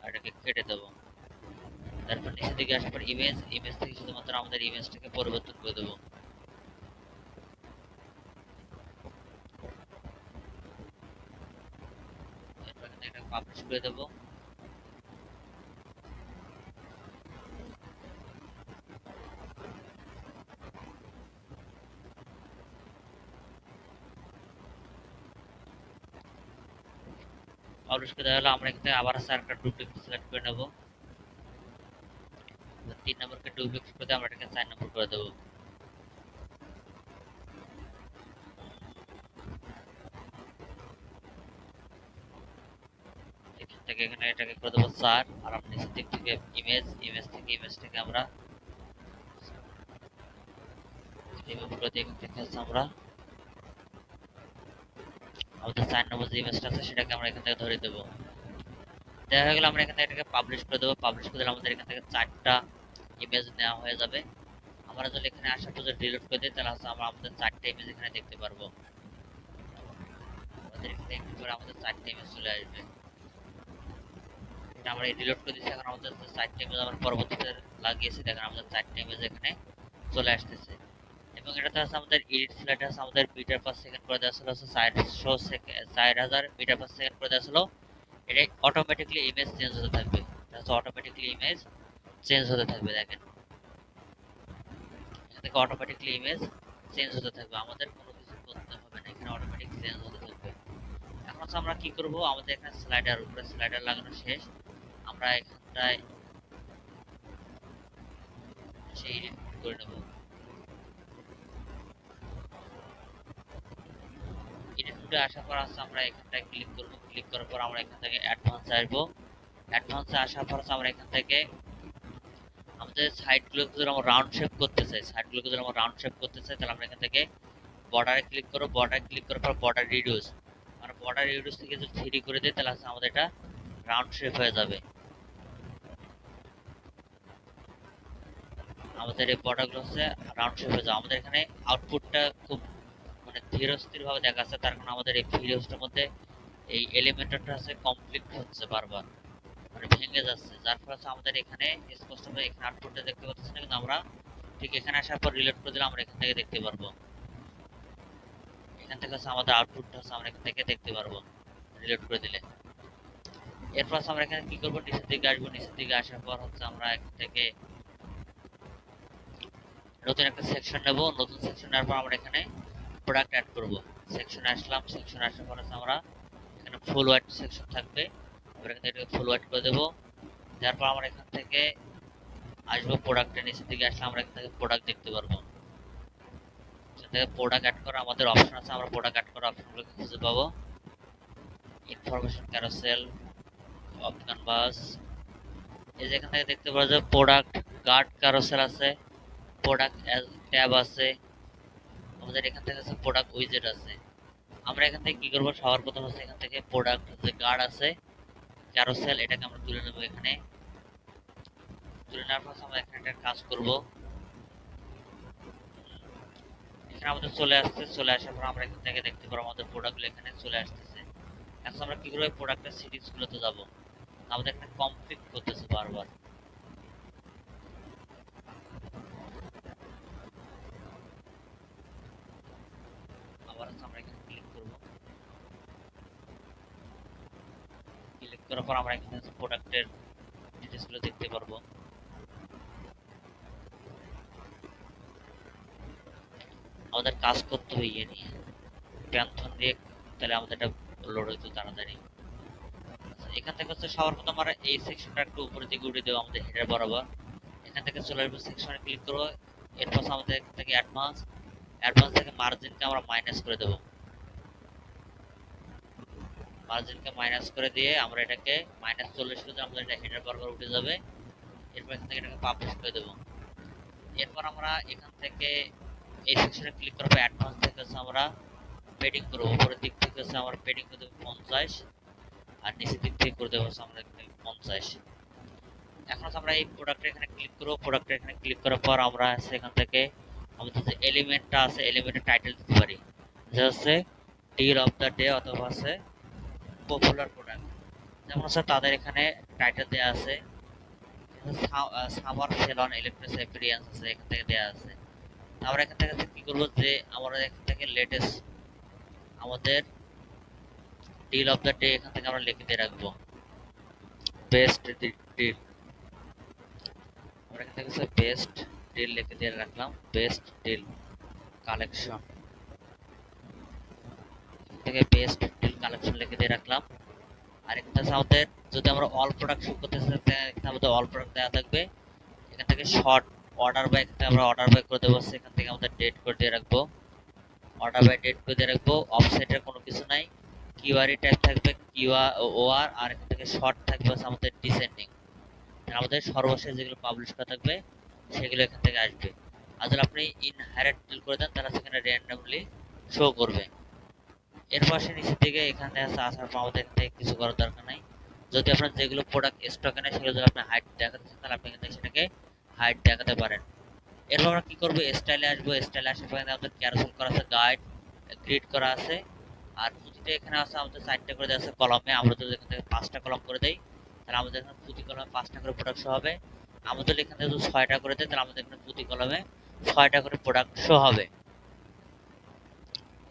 আর এটাকে কেটে দেবো। তারপর নিচে দিকে আসার পর ইমেজ থেকে শুধুমাত্র আমাদের ইমেজটাকে পরিবর্তন করে দেবো। এরপর এটা পাবলিশ করে দেবো। পাবলিশ করে দেওয়া হলো, আমরা এখানে আবার একটা ডুপ্লিকেট সিলেক্ট করে নেবো। 3 নম্বরকে ডুপ্লিকেট করে দিয়ে আমরা এটাকে 4 নম্বর করে দেবো। এখান থেকে এখানে এটাকে করে দেবো 4, আর আমরা নিচের দিক থেকে ইমেজটাকে আমরা রিমুভ করে দিয়ে এখান থেকে আমরা আমাদের 4 নম্বর যে ইমেজটা আছে সেটাকে আমরা এখান থেকে ধরে দেবো। দেখা হয়ে গেল, আমরা এখান থেকে এটাকে পাবলিশ করে দেবো। পাবলিশ করে দিলে আমাদের এখান থেকে 4টা ইমেজ নেওয়া হয়ে যাবে। আমরা যদি এখানে আসার পর ডিলিট করে দিই তাহলে আমরা আমাদের 4টা ইমেজ এখানে দেখতে পারবো। আমাদের এখানে একটু করে আমাদের 4টা ইমেজ চলে আসবে। এটা আমরা ডিলিট করে দিচ্ছি, এখন আমাদের 4টা ইমেজ আমরা পরবর্তীতে লাগিয়েছি, দেখেন আমাদের 4টা ইমেজ এখানে চলে আসতেছে। এবং এটাতে আছে আমাদের এডিট স্লাইড আছে, আমাদের মিটার পার সেকেন্ড করে দেওয়া ছিল 4000 মিটার পার সেকেন্ড করে দেওয়া ছিল। এটা অটোমেটিক্যালি ইমেজ চেঞ্জ হতে থাকবে, অটোমেটিক্যালি ইমেজ চেঞ্জ হতে থাকবে। দেখেন এখান থেকে অটোমেটিক্যালি ইমেজ চেঞ্জ হতে থাকবে, আমাদের কোনো কিছু করতে হবে না, এখানে অটোমেটিক চেঞ্জ হতে থাকবে। এখন আমরা কি করব, আমাদের এখানে স্লাইডার উপরে স্লাইডার লাগানো শেষ, আমরা এখানটায় সেই করে নেব। এডিটে আসার পর আমরা এখানটায় ক্লিক করব, ক্লিক করার পর আমরা এখান থেকে অ্যাডভান্সে আসবো। অ্যাডভান্সে আসার পর আমরা এখান থেকে আমাদের সাইডগুলোকে যদি আমরা রাউন্ড শেপ করতে চাই, তাহলে আমরা এখান থেকে বর্ডারে ক্লিক করব। বর্ডারে ক্লিক করার পর বর্ডার রিডিউস, আমরা বর্ডার রিডিউস থেকে যদি 3 করে দিই তাহলে আমাদের এটা রাউন্ড শেপ হয়ে যাবে। আমাদের এই বর্ডারগুলো হচ্ছে রাউন্ড শেপ হয়ে যাবে। আমাদের এখানে আউটপুটটা খুব মানে ধীরস্থির ভাবে দেখাচ্ছে, তার কারণ আমাদের এই ভিডিওসটার মধ্যে এই এলিমেন্টটা আছে কমপ্লিট হচ্ছে বারবার, মানে ভেঙে যাচ্ছে, যার ফলে আমাদের এখানে স্পষ্টভাবে এখানে আউটপুটটা দেখতে পাচ্ছি না, কিন্তু আমরা ঠিক এখানে আসার পর রিলোড করে দিলে আমরা এখান থেকে দেখতে পারবো। এখান থেকে আমাদের আউটপুটটা আমরা এখান থেকে দেখতে পারবো রিলোড করে দিলে। এরপর আমরা এখানে কি করবো, নিচের দিকে আসবো। নিচের দিকে আসার পর আমরা এখান থেকে নতুন একটা সেকশন নেব। নতুন সেকশন নেওয়ার পর আমরা এখানে প্রোডাক্ট অ্যাড করব। সেকশনে আসলাম, সেকশনে আসার পর আমরা এখানে ফুল হোয়াইট সেকশন থাকবে, আমরা এখান থেকে ফুল হোয়াইট করে দেবো। তারপর আমরা এখান থেকে আসবো প্রোডাক্টের নিচের দিকে আসলে আমরা এখান থেকে প্রোডাক্ট দেখতে পারবো। এখান থেকে প্রোডাক্ট অ্যাড করা আমাদের অপশন আছে, আমরা প্রোডাক্ট অ্যাড করা অপশনগুলো খুঁজে পাবো। ইনফরমেশন ক্যারোসেল, অফ ক্যানভাস, এই যে এখান থেকে দেখতে পাওয়া যায় প্রোডাক্ট গার্ড ক্যারোসেল আছে, প্রোডাক্ট ট্যাব আছে, আমাদের এখান থেকে আছে প্রোডাক্ট উইজেট আছে। আমরা এখান থেকে কি করব, সবার প্রথম হচ্ছে এখান থেকে প্রোডাক্ট যে গার্ড আছে ক্যারোসেল, এটাকে আমরা তুলে নেব। এখানে তুলে নেওয়ার পর আমরা এখানে একটা কাজ করব, এখানে আমাদের চলে আসছে। চলে আসার পর আমরা এখান থেকে দেখতে পারবো আমাদের প্রোডাক্টগুলো এখানে চলে আসতেছে। এখন আমরা কি করব, প্রোডাক্টের সেটিংস গুলোতে যাব, আমাদের এখানে কমপ্লিট করতেছে বারবার। আবার আমরা এখানে ক্লিক করব, ক্লিক করার পর আমরা এখানে প্রোডাক্টের ডিটেইলস গুলো দেখতে পারবো। আমাদের কাজ করতে হবে ইয়ে নিয়ে, প্যান্থন দিয়ে, তাহলে আমাদের এটা লোড হইতো তাড়াতাড়ি। এখান থেকে হচ্ছে সবার প্রথম আমরা এই সেকশনটা একটু উপরের দিকে উঠে দেবো আমাদের হেডার বরাবর। এখান থেকে চলে আসবো সেকশনে ক্লিক করবো, এরপর আমাদের এখান থেকে অ্যাডভান্স থেকে মার্জিনকে আমরা মাইনাস করে দেবো। মার্জিনকে মাইনাস করে দিয়ে আমরা এটাকে -40 করে দিলে আমাদের এটা হেডার বরাবর উঠে যাবে। এরপর এখান থেকে এটাকে পাবলিশ করে দেবো। এরপর আমরা এখান থেকে এই সেকশনে ক্লিক করবো, অ্যাডভান্স থেকে হচ্ছে আমরা পেডিং করবো। উপরের দিক থেকে হচ্ছে আমরা পেডিং করে দেবো 50, আর নিচের দিক থেকে করে দেবো হচ্ছে আমরা এখানে 50। এখন হচ্ছে আমরা এই প্রোডাক্টের এখানে ক্লিক করবো। প্রোডাক্টের এখানে ক্লিক করার পর আমরা হচ্ছে এখান থেকে আমাদের যে এলিমেন্টটা আছে এলিমেন্টের টাইটেল দিতে পারি, যে হচ্ছে ডিল অফ দ্য ডে অথবা হচ্ছে পপুলার প্রোডাক্ট। যেমন হচ্ছে তাদের এখানে টাইটেল দেওয়া আছে summer sell on electric experience আছে, এখান থেকে দেওয়া আছে। আমরা এখান থেকে কি করবো, যে আমরা এখান থেকে লেটেস্ট আমাদের ডিল অফ দ্য ডে এখান থেকে আমরা লিখে দিয়ে রাখবো বেস্ট ডিল। আমরা এখান থেকে বেস্ট ডিল লিখে দিয়ে রাখলাম, বেস্ট ডিল কালেকশন থেকে বেস্ট ডিল কালেকশন লিখে দিয়ে রাখলাম। আর এখানে আমাদের যদি আমরা অল প্রোডাক্ট শো করতে চাই এখানে আমাদের অল প্রোডাক্ট দেওয়া থাকবে। এখান থেকে শর্ট অর্ডার বাই আমরা অর্ডার বাই করে দেবো, সেখান থেকে আমাদের ডেট করে দিয়ে রাখবো, অর্ডার বাই ডেট করে দিয়ে রাখবো। অফসেটের কোনো কিছু নাই, কিউআরই টাইপ থাকবে কিউআর ওআর, আর এখান থেকে শর্ট থাকবে আমাদের ডিসেন্ডিং, আমাদের সর্বশেষ যেগুলো পাবলিশ করা থাকবে সেগুলো এখান থেকে আসবে। আর যদি আপনি ইনহেরিট ডিল করে দেন তাহলে সেখানে র্যান্ডমলি শো করবে। এর পাশে নিচের দিকে এখানে আসার পর আমাদের এখান থেকে কিছু করার দরকার নাই। যদি আপনার যেগুলো প্রোডাক্ট স্টকে নেই সেগুলো যদি আপনি হাইড দেখাতে চান তাহলে আপনি এখান থেকে সেটাকে হাইড দেখাতে পারেন। এরপর আমরা কি করবো, স্টাইলে আসবো। স্টাইলে আসার পর আমাদের ক্যারোসেল করা আছে, গাইড গ্রিড করা আছে, আর প্রতিটা এখানে আছে আমাদের 4টা করে দেওয়া আছে কলমে। আমরা যদি এখান থেকে 5টা কলম করে দেই তাহলে আমাদের এখানে প্রতি কলমে 5টা করে প্রোডাক্ট শো হবে। আমাদের এখান থেকে যদি 6টা করে দেয় তাহলে আমাদের এখানে প্রতি কলমে 6টা করে প্রোডাক্ট শো হবে,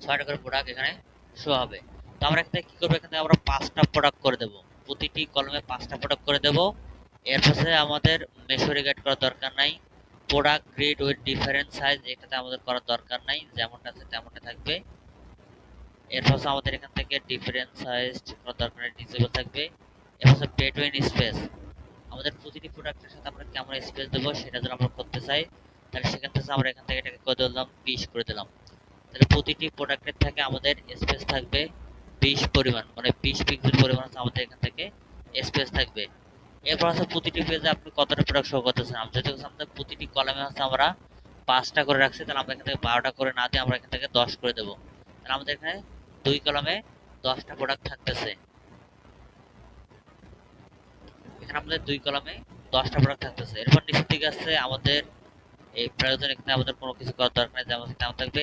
6টা করে প্রোডাক্ট এখানে শো হবে। তো আমরা এখান থেকে কি করবো, এখান থেকে আমরা 5টা প্রোডাক্ট করে দেবো, প্রতিটি কলমে 5টা প্রোডাক্ট করে দেবো। এর পাশে আমাদের মেশরি গাইড করার দরকার নাই, product grid with different size এটাতে আমাদের করার দরকার নাই, যেমনটা আছে তেমনটা থাকবে। এর পাশে আমাদের এখান থেকে ডিফারেন্ট সাইজ করার দরকার নেই, ডিসেবল থাকবে। এর পাশে বিটুইন স্পেস, আমাদের প্রতিটি প্রোডাক্টের সাথে আমরা কেমন স্পেস দেবো সেটা যদি আমরা করতে চাই তাহলে সেখান থেকে আমরা এখান থেকে এটাকে করে দিলাম 20 করে দিলাম। তাহলে প্রতিটি প্রোডাক্টের থেকে আমাদের স্পেস থাকবে 20 পরিমাণ, মানে 20 পিক্সেল পরিমাণ আমাদের এখান থেকে স্পেস থাকবে। এরপর হচ্ছে প্রতিটি পেজে আপনি কতটা প্রোডাক্ট শো করতেছেন। যদি আমাদের প্রতিটি কলামে হচ্ছে আমরা 5টা করে রাখছি তাহলে আমরা এখান থেকে 12টা করে না দিয়ে আমরা এখান থেকে 10 করে দেবো। তাহলে আমাদের এখানে 2 কলামে 10টা প্রোডাক্ট থাকতেছে, এখানে আমাদের 2 কলামে 10টা প্রোডাক্ট থাকতেছে। এরপর নিচের দিকে আছে আমাদের এই প্রয়োজন, এখানে আমাদের কোনো কিছু করার দরকার নেই, যেমন তেমন থাকবে।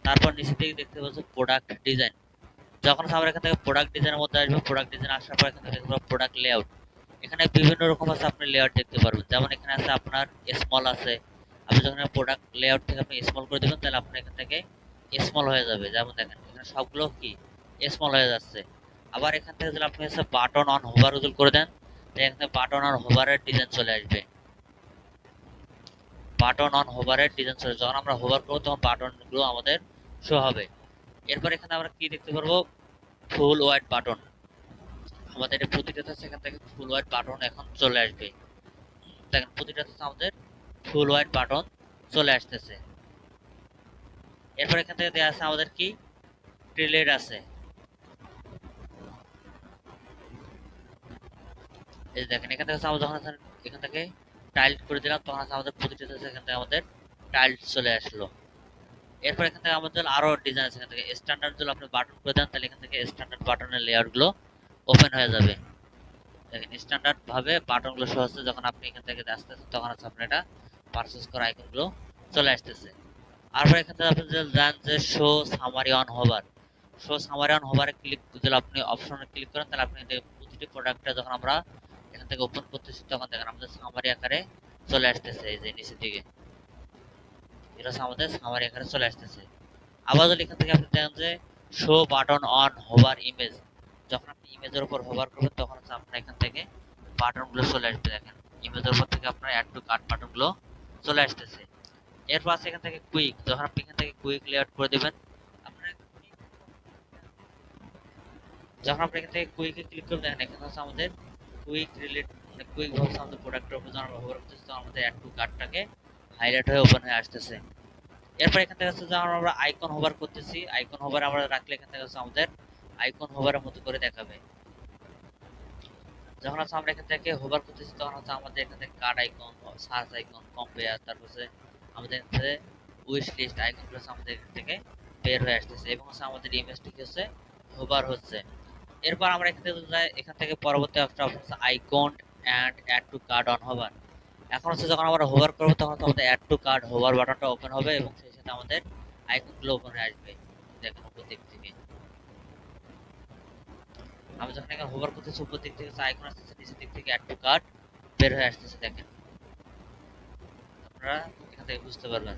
তারপর নিচের দিকে দেখতে পাচ্ছি প্রোডাক্ট ডিজাইন। যখন আমরা এখান থেকে প্রোডাক্ট ডিজাইনের মধ্যে আসবো, প্রোডাক্ট ডিজাইন আসার পর এখান থেকে দেখবো প্রোডাক্ট লেআউট। এখানে বিভিন্ন রকম আছে আপনি লেআউট দেখতে পারবেন, যেমন এখানে আছে আপনার স্মল আছে। আপনি যখন প্রোডাক্ট লেআউট থেকে আপনি স্মল করে দেবেন তাহলে আপনার এখান থেকে স্মল হয়ে যাবে, যেমন দেখেন এখানে সবগুলো কি স্মল হয়ে যাচ্ছে। আবার এখান থেকে যদি আপনি হচ্ছে বাটন অন হোভার উজল করে দেন তাহলে এখানে বাটন অন হোভারের ডিজাইন চলে আসবে, বাটন অন হোভারের ডিজাইন চলে, যখন আমরা হোভার করবো তখন বাটনগুলো আমাদের শো হবে। এরপর এখানে আমরা কি দেখতে পারবো, ফুল হোয়াইট বাটন। আমাদের প্রতিটাতে সেখান থেকে ফুল হোয়াইট বাটন এখন চলে আসবে, দেখেন প্রতিটাতে আমাদের ফুল হোয়াইট বাটন চলে আসতেছে। এরপর এখান থেকে দেওয়া আছে আমাদের কি ট্রিলেট আছে, এই দেখেন এখান থেকে আমরা যখন এখান থেকে টাইল করে দিলাম তখন আমাদের প্রতিটাতে সেখান থেকে আমাদের টাইল চলে আসলো। এরপর এখান থেকে আমাদের আরো ডিজাইন আছে, এখান থেকে স্ট্যান্ডার্ড যদি আপনি বাটন করে দেন তাহলে এখান থেকে স্ট্যান্ডার্ড বাটনের লেয়ার গুলো ওপেন হয়ে যাবে। দেখেন স্ট্যান্ডার্ড ভাবে বাটন গুলো শো হচ্ছে, যখন আপনি এখান থেকে আসতেছেন তখন হচ্ছে আপনার এটা পারচেজ করা আইকন গুলো চলে আসতেছে। আর এখান থেকে আপনি জানেন যে show summary on hover, show summary on হোভারে ক্লিক যদি আপনি অপশনে ক্লিক করেন তাহলে আপনি প্রতিটি প্রোডাক্টটা যখন আমরা এখান থেকে ওপেন করতেছি তখন দেখেন আমাদের সামারি আকারে চলে আসতেছে, এই যে নিচের দিকে এটা আমাদের সামারি আকারে চলে আসতেছে। আবার যদি এখান থেকে আপনি দেখেন যে show button on hover image, যখন আপনি ইমেজের উপর হোভার করবেন তখন হচ্ছে আপনার এখান থেকে বাটনগুলো চলে আসবে, দেখেন ইমেজের উপর থেকে আপনার অ্যাড টু কার্ট বাটনগুলো চলে আসতেছে। এরপর আছে এখান থেকে কুইক, যখন আপনি এখান থেকে কুইক লেআউট করে দিবেন আপনার যখন আপনি এখান থেকে কুইকে ক্লিক করবেন দেখেন এখানে হচ্ছে আমাদের কুইক রিলেট, মানে কুইক ভাবে আমাদের প্রোডাক্টের উপর যখন আমরা হোভার করতেছি তখন আমাদের অ্যাড টু কার্টটাকে হাইলাইট হয়ে ওপেন হয়ে আসতেছে। এরপর এখান থেকে হচ্ছে যখন আমরা আইকন হোভার করতেছি, আইকন হোভার আমরা রাখলে এখান থেকে হচ্ছে আমাদের আইকন হোভারের মতো করে দেখাবে। যখন হচ্ছে আমরা এখান থেকে হোভার করতেছি তখন হচ্ছে আমাদের এখান থেকে card icon, search icon, compare, তারপর হচ্ছে আমাদের এখান থেকে উইশ লিস্ট আইকনগুলো হচ্ছে আমাদের এখান থেকে বের হয়ে আসতেছে এবং হচ্ছে আমাদের ইমেজটি হচ্ছে হোভার হচ্ছে। এরপর আমরা এখান থেকে যাই, এখান থেকে পরবর্তী একটা অপশন হচ্ছে icon and add to card on hover. এখন হচ্ছে যখন আমরা হোভার করবো তখন হচ্ছে আমাদের অ্যাড টু কার্ড হোভার বাটনটা ওপেন হবে এবং সেই সাথে আমাদের আইকনগুলো ওপেন হয়ে আসবে। দেখেন উপর দিক থেকে আমি যখন এখানে হোভার করতেছি উপর দিক থেকে আইকন আসতেছে, নিচের দিক থেকে অ্যাড টু কার্ট বের হয়ে আসতেছে। দেখেন আপনারা এখান থেকে বুঝতে পারবেন।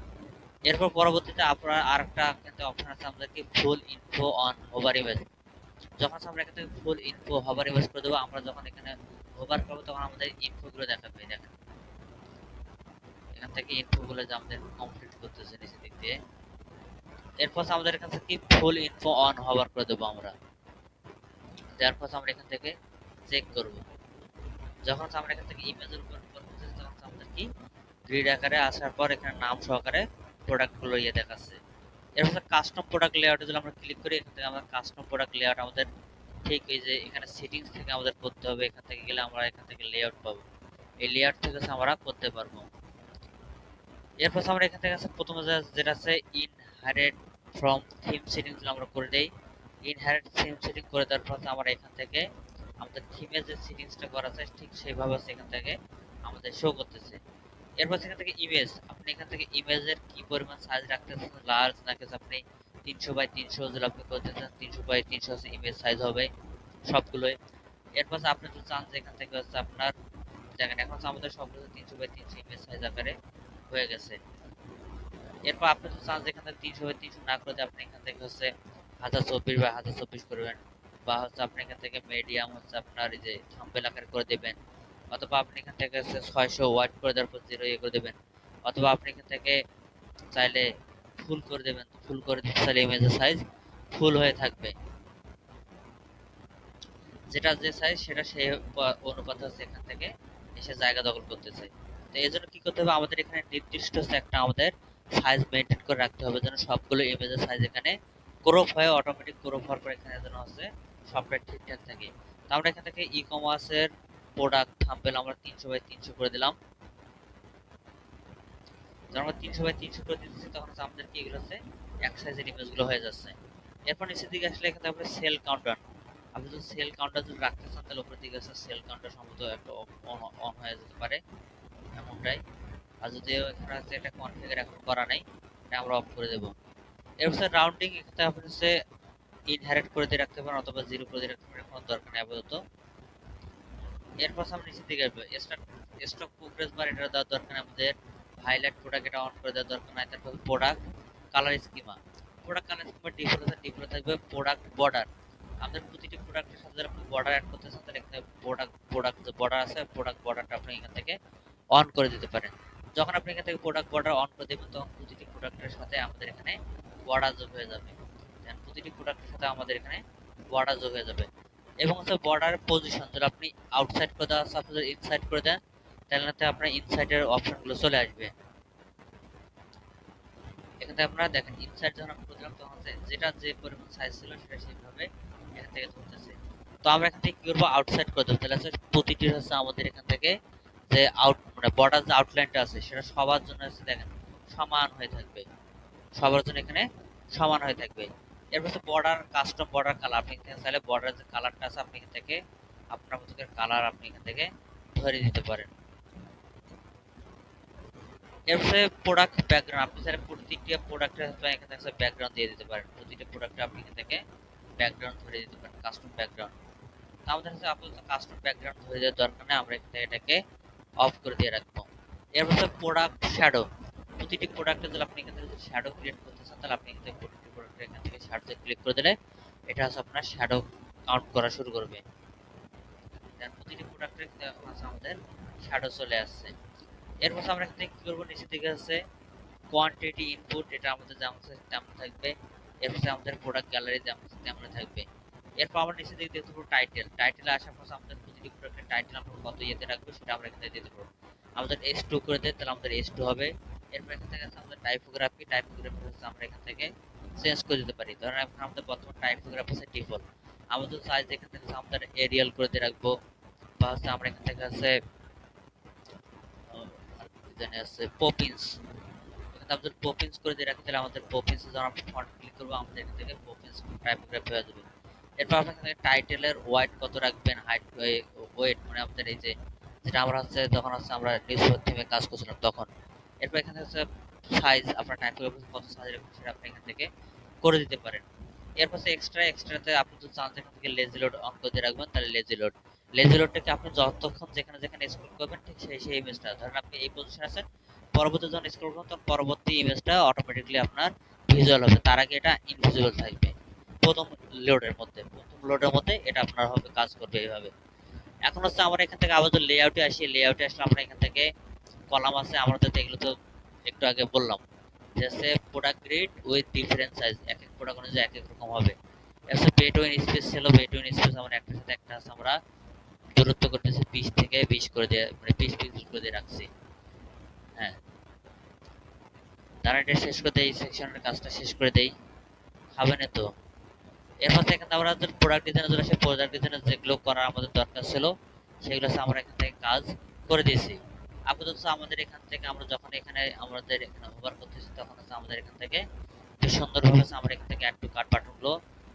এরপর পরবর্তীতে আপনারা আরেকটা কিন্তু অপশন আছে আমাদের কি ফুল ইনফো অন হোভার ইমেজ। যখন আমরা এখান থেকে ফুল ইনফো হোভার ইমেজ করে দেবো, আমরা যখন এখানে হোভার করবো তখন আমাদের ইনফো গুলো দেখাবে। দেখেন এখান থেকে ইনফো গুলো যে আমাদের কমপ্লিট করতেছে নিচের দিক দিয়ে। এরপর আমাদের এখান থেকে ফুল ইনফো অন হোভার করে দেবো আমরা। দেওয়ার পর আমরা এখান থেকে চেক করব। যখন আমরা এখান থেকে ইমেজের উপর করতেছি তখন আমাদের কি গ্রিড আকারে আসার পর এখানে নাম সহকারে প্রোডাক্টগুলো দেখাচ্ছে। এরপর কাস্টম প্রোডাক্ট লেআউটে যদি আমরা ক্লিক করি এখান থেকে আমরা কাস্টম প্রোডাক্ট লেআউট আমাদের ঠিক এই যে এখানে সেটিংস থেকে আমাদের করতে হবে। এখান থেকে গেলে আমরা এখান থেকে লেআউট পাবো, এই লেআউট থেকে আমরা করতে পারবো। এরপর আমরা এখান থেকে আছে প্রথমে যেটা আছে ইনহারেট ফ্রম থিম সেটিংস আমরা করে দেই। ইনহারেট থিম সেটিং করে দেওয়ার পর আমরা এখান থেকে আমাদের থিমের যে সেটিংসটা করা আছে ঠিক সেইভাবে এখান থেকে আমাদের শো করতেছে। এরপর এখান থেকে ইমেজ, আপনি এখান থেকে ইমেজের কি পরিমাণ সাইজ রাখতে চান, লার্জ নাকি আপনি 300x300 যদি আপনি করতে চান 300x300 ইমেজ সাইজ হবে সবগুলোই। এরপর আপনি যদি চান যে এখান থেকে হচ্ছে আপনার দেখেন এখন আমাদের সবগুলো 300x300 ইমেজ সাইজ আকারে হয়ে গেছে। এরপর আপনি যদি চান যে এখান থেকে 300x300 না করে আপনি এখান থেকে হচ্ছে 1024x1024 করবেন, বা হচ্ছে আপনি এখান থেকে মিডিয়াম হচ্ছে আপনার এই যে থাম্বনেল আকারে করে দিবেন, অথবা আপনি এখান থেকে 600 ওয়াট করে দেওয়ার পর 0 করে দেবেন, অথবা আপনি এখান থেকে চাইলে ফুল করে দেবেন। ফুল করে দিতে চাইলে ইমেজের সাইজ ফুল হয়ে থাকবে, যেটা যে সাইজ সেটা সেই অনুপাতে হচ্ছে এখান থেকে এসে জায়গা দখল করতেছে। তো এই জন্য কি করতে হবে, আমাদের এখানে নির্দিষ্ট একটা আমাদের সাইজ মেনটেন করে রাখতে হবে যেন সবগুলো ইমেজের সাইজ এখানে ক্রপ হয়ে অটোমেটিক ক্রপ হওয়ার পর এখানে যেন হচ্ছে সবটা ঠিকঠাক থাকে। তো আমরা এখান থেকে ই কমার্সের প্রোডাক্ট থাম্বনেল আমরা 300x300 করে দিলাম। যখন আমরা 300x300 করে দিচ্ছি তখন আমাদের কি এগুলো হচ্ছে এক সাইজের ইমেজগুলো হয়ে যাচ্ছে। এরপর নিচের দিকে আসলে এখানে আমরা সেল কাউন্টার, আপনি যদি সেল কাউন্টার যদি রাখতে চান তাহলে উপরের দিকে আছে সেল কাউন্টার সম্ভবত একটা অন হয়ে যেতে পারে এমনটাই। আর যদি এখানে আছে এটা কনফিগার এখন করা নাই, এটা আমরা অফ করে দেব। এরপর রাউন্ডিং এখানে আপনি হচ্ছে ইনহেরিট করে দিয়ে রাখতে পারেন অথবা 0 করে দিয়ে রাখতে পারেন, কোনো দরকার নেই আপাতত। এরপর আমরা নিচের দিকে আসবো স্টক প্রোগ্রেস বার, এটা দেওয়ার দরকার নেই আমাদের। হাইলাইট প্রোডাক্ট এটা অন করে দেওয়ার দরকার নাই। তারপর product colour schema, product colour schema default থাকবে। প্রোডাক্ট বর্ডার, আমাদের প্রতিটি প্রোডাক্টের সাথে আপনি বর্ডার অ্যাড করতে চান তাহলে এখানে প্রোডাক্ট যে বর্ডার আছে প্রোডাক্ট বর্ডারটা আপনি এখান থেকে অন করে দিতে পারেন। যখন আপনি এখান থেকে প্রোডাক্ট বর্ডার অন করে দেবেন তখন প্রতিটি প্রোডাক্টের সাথে আমাদের এখানে বর্ডার যোগ হয়ে যাবে। প্রতিটি প্রোডাক্টের সাথে আমাদের এখানে বর্ডার যোগ হয়ে যাবে। এবং হচ্ছে বর্ডারের পজিশন যদি আপনি আউটসাইড করে দেওয়া সাপোজ ইনসাইড করে দেন তাহলে আপনার ইনসাইডের অপশনগুলো চলে আসবে। এখানে আপনারা দেখেন ইনসাইড যখন আমি করলাম তখন যেটা যে পরিমাণ সাইজ ছিল সেটা সেইভাবে এখান থেকে ধরতেছে। তো আমরা এখান থেকে কি করবো, আউটসাইড করে দেবো। তাহলে প্রতিটির হচ্ছে আমাদের এখান থেকে যে মানে বর্ডার যে আউটলাইনটা আছে সেটা সবার জন্য হচ্ছে দেখেন সমান হয়ে থাকবে, সবার জন্য এখানে সমান হয়ে থাকবে। এরপর হচ্ছে বর্ডার কাস্টম বর্ডার কালার, আপনি এখানে চাইলে বর্ডার যে কালারটা আছে আপনি এখান থেকে আপনার মতো করে কালার আপনি এখান থেকে ধরে দিতে পারেন। এরপরে প্রোডাক্ট ব্যাকগ্রাউন্ড, আপনি চাইলে প্রত্যেকটা প্রোডাক্টের এখান থেকে ব্যাকগ্রাউন্ড দিয়ে দিতে পারেন। প্রতিটা প্রোডাক্টে আপনি এখান থেকে ব্যাকগ্রাউন্ড ধরে দিতে পারেন, কাস্টম ব্যাকগ্রাউন্ড। আমাদের কাছে আপাতত কাস্টম ব্যাকগ্রাউন্ড ধরে দেওয়ার দরকার নেই, আমরা এখান থেকে এটাকে অফ করে দিয়ে রাখবো। এরপর হচ্ছে প্রোডাক্ট শ্যাডো, প্রতিটি প্রোডাক্টে যদি আপনি এখান থেকে শ্যাডো ক্রিয়েট করতে চান তাহলে আপনি এখান থেকে প্রতিটি প্রোডাক্টে এখান থেকে শ্যাডোতে ক্লিক করে দিলে এটা হচ্ছে আপনার শ্যাডো কাউন্ট করা শুরু করবে। দেন প্রতিটি প্রোডাক্টের আমাদের শ্যাডো চলে আসছে। এরপর আমরা এখান থেকে কি করবো, নিচের দিকে আছে কোয়ান্টিটি ইনপুট, এটা আমাদের যেমন তেমন থাকবে। এরপর আমাদের প্রোডাক্ট গ্যালারি যেমন তেমন থাকবে। এরপর আমরা নিচের দিকে দেখতে পাবো টাইটেলে আসার পর আমাদের প্রতিটি প্রোডাক্টের টাইটেল আমরা কত ইয়েতে রাখবো সেটা আমরা এখান থেকে দিতে পারবো। আমাদের S2 করে দেয় তাহলে আমাদের S2 হবে। এরপর এখান থেকে আমাদের টাইপোগ্রাফি হচ্ছে আমরা এখান থেকে চেঞ্জ করে দিতে পারি। ধরেন এখন আমাদের বর্তমান টাইপোগ্রাফি হচ্ছে ডিফল্ট, আমাদের সাইজ এখান থেকে আমাদের এরিয়াল করে দিয়ে রাখবো, বা হচ্ছে আমরা এখান থেকে আছে জানি আছে পপিন্স, এখানে আমাদের পপিন্স করে দিয়ে রাখি, তাহলে আমাদের পপিন্স যখন আমরা ফন্ট ক্লিক করবো আমাদের এখান থেকে পপিন্স টাইপোগ্রাফি হয়ে যাবে। এরপর আপনি এখান থেকে টাইটেলের ওয়েট কত রাখবেন, হাইট ওয়েট মানে আমাদের এই যে যেটা আমরা হচ্ছে যখন হচ্ছে আমরা নিউজ থিমে কাজ করছিলাম তখন। এরপর এখানে হচ্ছে সাইজ আপনার টাইপোগ্রাফি কত সাইজ রাখবেন সেটা আপনি এখান থেকে করে দিতে পারেন। এরপর এক্সট্রাতে আপনি যদি চান এখান থেকে লেজি লোড অন করে দিয়ে রাখবেন, তাহলে লেজি লোডটাকে আপনি যতক্ষণ যেখানে যেখানে স্ক্রল করবেন ঠিক সেই ইমেজটা ধরেন আপনি এই পজিশন আছেন, পরবর্তী যখন স্ক্রল করবেন তখন পরবর্তী ইমেজটা অটোমেটিক্যালি আপনার ভিজুয়াল হবে, তার আগে এটা ইনভিজিবল থাকবে। প্রথম লোডের মধ্যে এটা আপনার হবে কাজ করবে এইভাবে। এখন হচ্ছে আমরা এখান থেকে আবার লেআউটে আসি, লেআউটে আসলে আমরা এখান থেকে কলাম আছে আমাদের, তো এগুলো তো একটু আগে বললাম যে হচ্ছে product grid with different size, এক এক প্রোডাক্ট অনুযায়ী এক এক রকম হবে। এসে বেটওয়েন স্পেস ছিল, বেটওয়েন স্পেস আমরা একটার সাথে একটা আছে আমরা দূরত্ব করতেছি 20 থেকে 20 করে দিয়ে, মানে 20 পিক্সেল করে দিয়ে রাখছি। হ্যাঁ, তারা এটা শেষ করে দেই, সেকশনের কাজটা শেষ করে দেই, হবে না তো। এরপর থেকে আমরা প্রোডাক্ট ডিজাইনে চলে আসি, প্রোডাক্ট ডিজাইনে যেগুলো করার আমাদের দরকার ছিল সেগুলো আমরা এখান থেকে কাজ করে দিয়েছি। আপাতত আমাদের এখান থেকে আমরা যখন এখানে আমাদের এখানে হোভার করতেছি তখন হচ্ছে আমাদের এখান থেকে বেশ সুন্দরভাবে আমরা এখান থেকে অ্যাড টু কার্ট বাটনগুলো